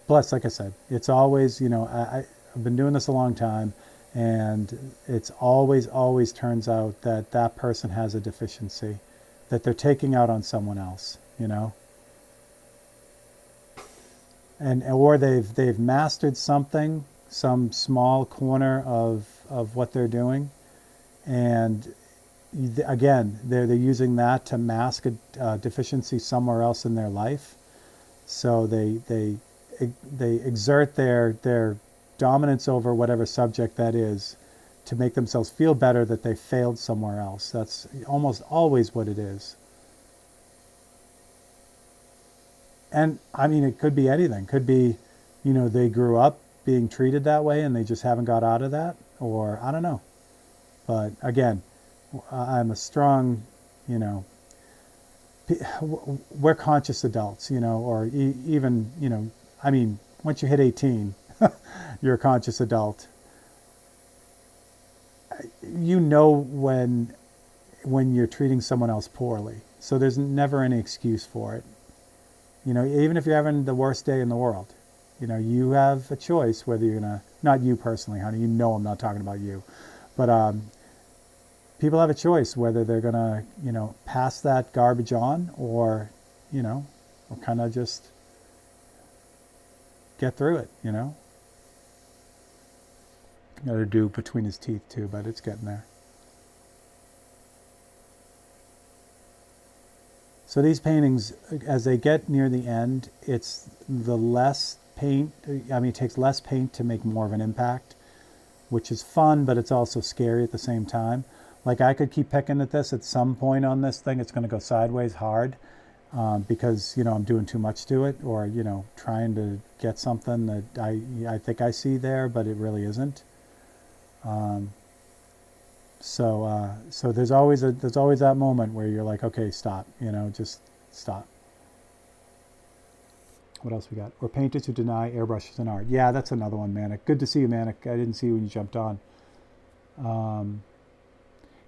Plus, like I said, it's always, I've been doing this a long time, and it's always turns out that person has a deficiency that they're taking out on someone else, and or they've mastered something, some small corner of what they're doing, and again, they're using that to mask a deficiency somewhere else in their life. So they exert their dominance over whatever subject that is to make themselves feel better that they failed somewhere else. That's almost always what it is. And I mean, it could be anything. Could be, they grew up being treated that way and they just haven't got out of that, or I don't know. But again, I'm a strong, we're conscious adults, or even, I mean, once you hit 18, you're a conscious adult. You know when you're treating someone else poorly. So there's never any excuse for it. You know, even if you're having the worst day in the world, you know, you have a choice whether you're going to, not you personally, honey, you know I'm not talking about you, but people have a choice whether they're going to, you know, pass that garbage on or, you know, or kind of just get through it, you know. Got to do between his teeth too, but it's getting there. So these paintings, as they get near the end, it's the less paint, I mean, it takes less paint to make more of an impact, which is fun, but it's also scary at the same time. Like I could keep picking at this. At some point on this thing, it's going to go sideways hard because, you know, I'm doing too much to it, or, you know, trying to get something that I think I see there, but it really isn't. So there's always that moment where you're like, okay, stop, you know, just stop. What else we got? Or painters who deny airbrushes in art. Yeah, that's another one, Manic. Good to see you, Manic. I didn't see you when you jumped on.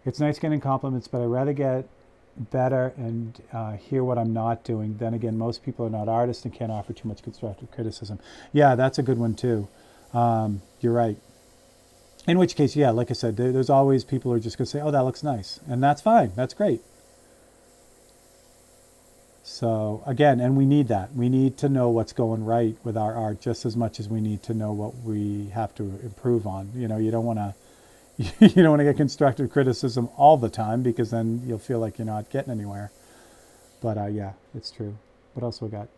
It's nice getting compliments, but I'd rather get better and hear what I'm not doing. Then again, most people are not artists and can't offer too much constructive criticism. Yeah, that's a good one too. You're right. In which case, yeah, like I said, there's always people who are just going to say, oh, that looks nice. And that's fine. That's great. So, again, and we need that. We need to know what's going right with our art just as much as we need to know what we have to improve on. You know, you don't want to you don't want to get constructive criticism all the time because then you'll feel like you're not getting anywhere. But, yeah, it's true. What else we got?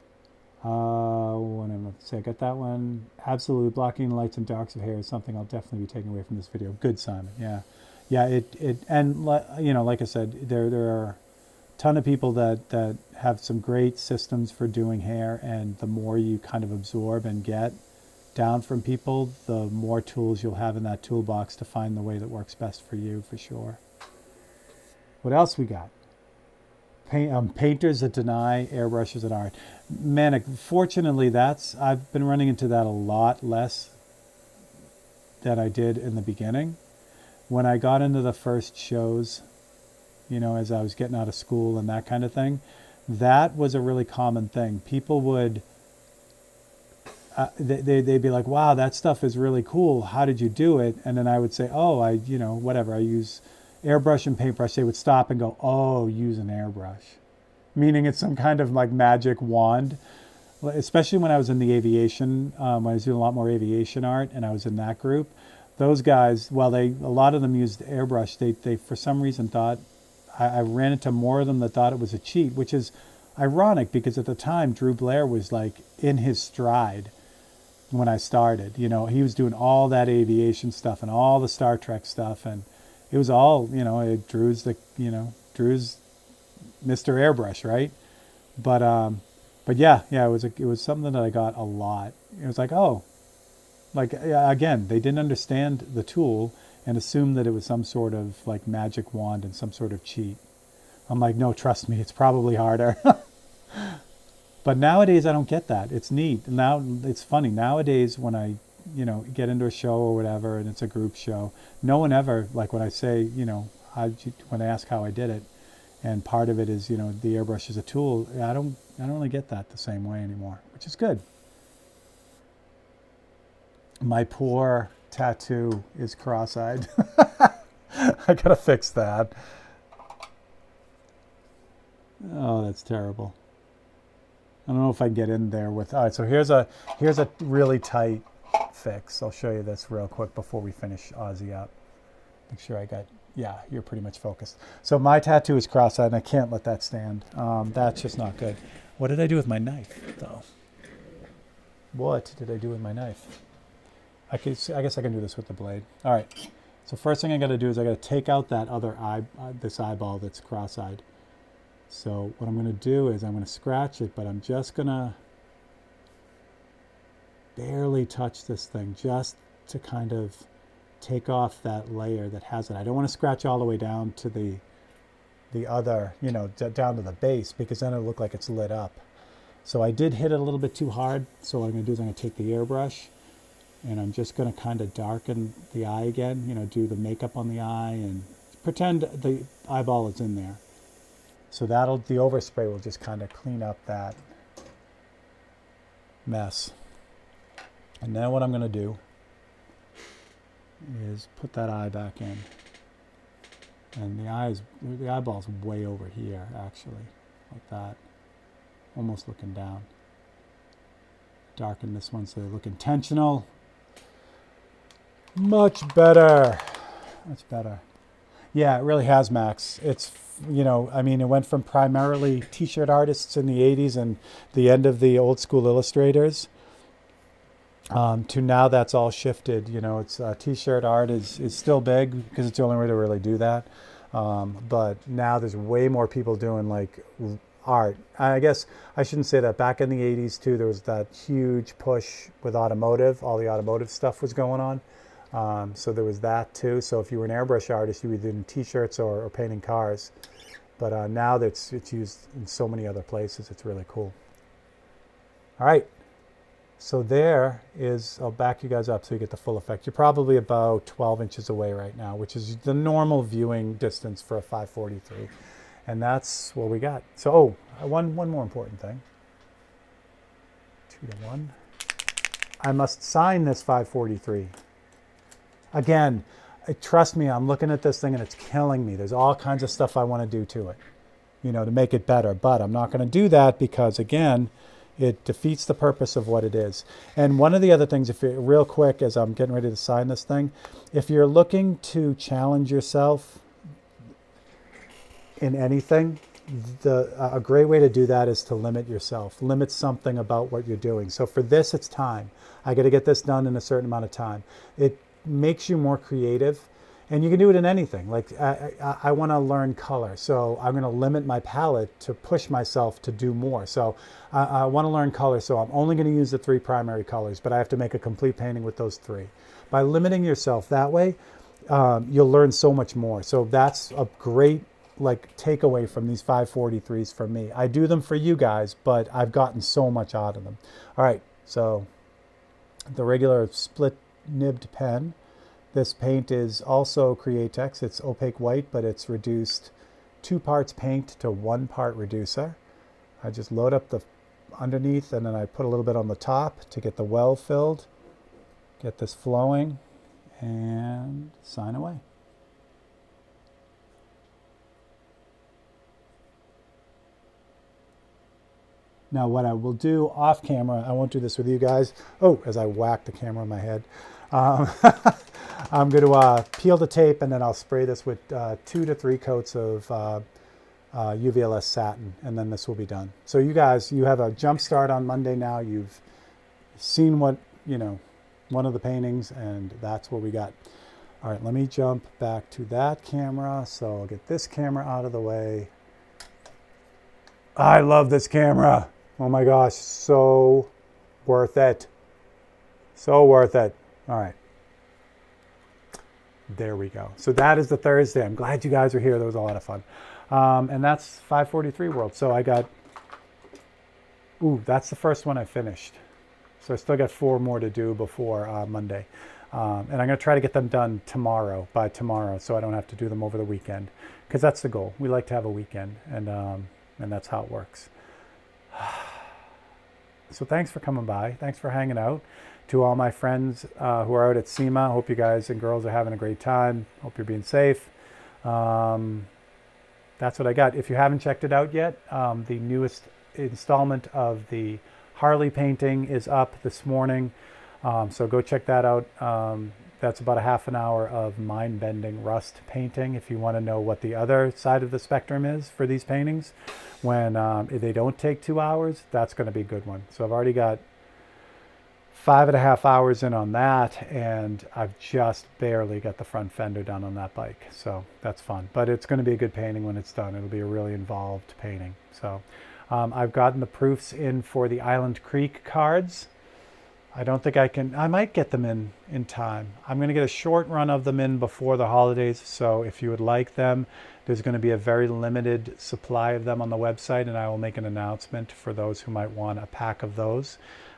What am I say? I got that one. Absolutely, blocking the lights and darks of hair is something I'll definitely be taking away from this video. Good, Simon. Yeah, yeah. And you know, like I said, there are a ton of people that have some great systems for doing hair, and the more you kind of absorb and get down from people, the more tools you'll have in that toolbox to find the way that works best for you, for sure. What else we got? Painters that deny airbrushes in art. Manic, fortunately, I've been running into that a lot less than I did in the beginning. When I got into the first shows, you know, as I was getting out of school and that kind of thing, that was a really common thing. People would, they'd be like, wow, that stuff is really cool. How did you do it? And then I would say, oh, you know, whatever, I use airbrush and paintbrush. They would stop and go, oh, use an airbrush. Meaning it's some kind of like magic wand. Especially when I was in the aviation, when I was doing a lot more aviation art and I was in that group. Those guys, well, a lot of them used airbrush. They for some reason thought, I ran into more of them that thought it was a cheat, which is ironic because at the time Drew Blair was like in his stride when I started. You know, he was doing all that aviation stuff and all the Star Trek stuff, and it was all, you know, Drew's Mr. Airbrush, right? But yeah, it was something that I got a lot. It was like, oh, like again, they didn't understand the tool and assumed that it was some sort of like magic wand and some sort of cheat. I'm like, no, trust me, it's probably harder. But nowadays I don't get that. It's neat. Now it's funny. Nowadays when I, you know, get into a show or whatever and it's a group show, no one ever, like when I say, you know, when I ask how I did it, and part of it is, you know, the airbrush is a tool, I don't really get that the same way anymore, which is good. My poor tattoo is cross-eyed. I gotta fix that. Oh, that's terrible. I don't know if I can get in there with, all right, so here's a really tight fix. I'll show you this real quick before we finish Ozzy up. Make sure I got, yeah, you're pretty much focused. So my tattoo is cross-eyed and I can't let that stand. That's just not good. What did I do with my knife, though? What did I do with my knife? I guess I can do this with the blade. All right. So first thing I got to do is I got to take out that other eye, this eyeball that's cross-eyed. So what I'm going to do is I'm going to scratch it, but I'm just going to barely touch this thing just to kind of take off that layer that has it. I don't want to scratch all the way down to the other, you know, down to the base, because then it'll look like it's lit up. So I did hit it a little bit too hard. So what I'm going to do is I'm going to take the airbrush And I'm just going to kind of darken the eye again, do the makeup on the eye and pretend the eyeball is in there. So the overspray will just kind of clean up that mess. And then what I'm going to do is put that eye back in. And the eyeball's way over here, actually, like that, almost looking down. Darken this one so they look intentional. Much better. Much better. Yeah, it really has, Max. It's, it went from primarily t-shirt artists in the 80s and the end of the old school illustrators to now that's all shifted. It's t-shirt art is still big because it's the only way to really do that. But now there's way more people doing like art. I guess I shouldn't say that. Back in the 80s too, there was that huge push with automotive. All the automotive stuff was going on. So there was that too. So if you were an airbrush artist, you were doing t-shirts or painting cars. But now it's used in so many other places. It's really cool. All right. So there is, I'll back you guys up so you get the full effect. You're probably about 12 inches away right now, which is the normal viewing distance for a 543. And that's what we got. So, one more important thing. 2-1. I must sign this 543. Again, trust me, I'm looking at this thing and it's killing me. There's all kinds of stuff I want to do to it, to make it better. But I'm not going to do that because, again, it defeats the purpose of what it is. And one of the other things, real quick, as I'm getting ready to sign this thing, if you're looking to challenge yourself in anything, a great way to do that is to limit yourself. Limit something about what you're doing. So for this, it's time. I got to get this done in a certain amount of time. It makes you more creative. And you can do it in anything. Like I want to learn color, so I'm going to limit my palette to push myself to do more. So I want to learn color, so I'm only going to use the 3 primary colors, but I have to make a complete painting with those 3. By limiting yourself that way, you'll learn so much more. So that's a great takeaway from these 543s for me. I do them for you guys, but I've gotten so much out of them. All right, so the regular split nibbed pen. This paint is also Createx. It's opaque white, but it's reduced 2 parts paint to 1 part reducer. I just load up the underneath and then I put a little bit on the top to get the well filled, get this flowing, and sign away. Now what I will do off camera, I won't do this with you guys. Oh, as I whack the camera on my head. I'm going to peel the tape and then I'll spray this with 2 to 3 coats of UVLS satin, and then this will be done. So you guys, you have a jump start on Monday now. You've seen one of the paintings, and that's what we got. All right, let me jump back to that camera. So I'll get this camera out of the way. I love this camera. Oh my gosh, so worth it. So worth it. All right. There we go. So that is the Thursday. I'm glad you guys are here. That was a lot of fun. And that's 543 World. So I got, that's the first one I finished. So I still got 4 more to do before Monday. And I'm going to try to get them done by tomorrow, so I don't have to do them over the weekend, because that's the goal. We like to have a weekend, and that's how it works. So thanks for coming by. Thanks for hanging out. To all my friends who are out at SEMA, hope you guys and girls are having a great time. Hope you're being safe. That's what I got. If you haven't checked it out yet, the newest installment of the Harley painting is up this morning. So go check that out. That's about a half an hour of mind-bending rust painting if you want to know what the other side of the spectrum is for these paintings. When if they don't take 2 hours, that's going to be a good one. So I've already got 5.5 hours in on that, and I've just barely got the front fender done on that bike. So that's fun. But it's going to be a good painting when it's done. It'll be a really involved painting. So I've gotten the proofs in for the Island Creek cards. I don't think I might get them in time. I'm going to get a short run of them in before the holidays. So if you would like them, there's going to be a very limited supply of them on the website, and I will make an announcement for those who might want a pack of those.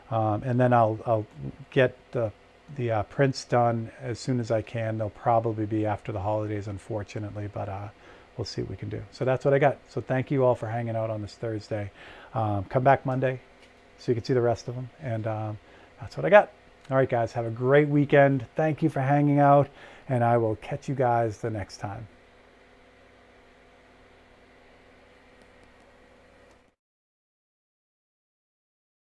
And then I'll get the the prints done as soon as I can. They'll probably be after the holidays, unfortunately, but we'll see what we can do. So that's what I got. So thank you all for hanging out on this Thursday. Come back Monday so you can see the rest of them. And that's what I got. All right, guys, have a great weekend. Thank you for hanging out, and I will catch you guys the next time.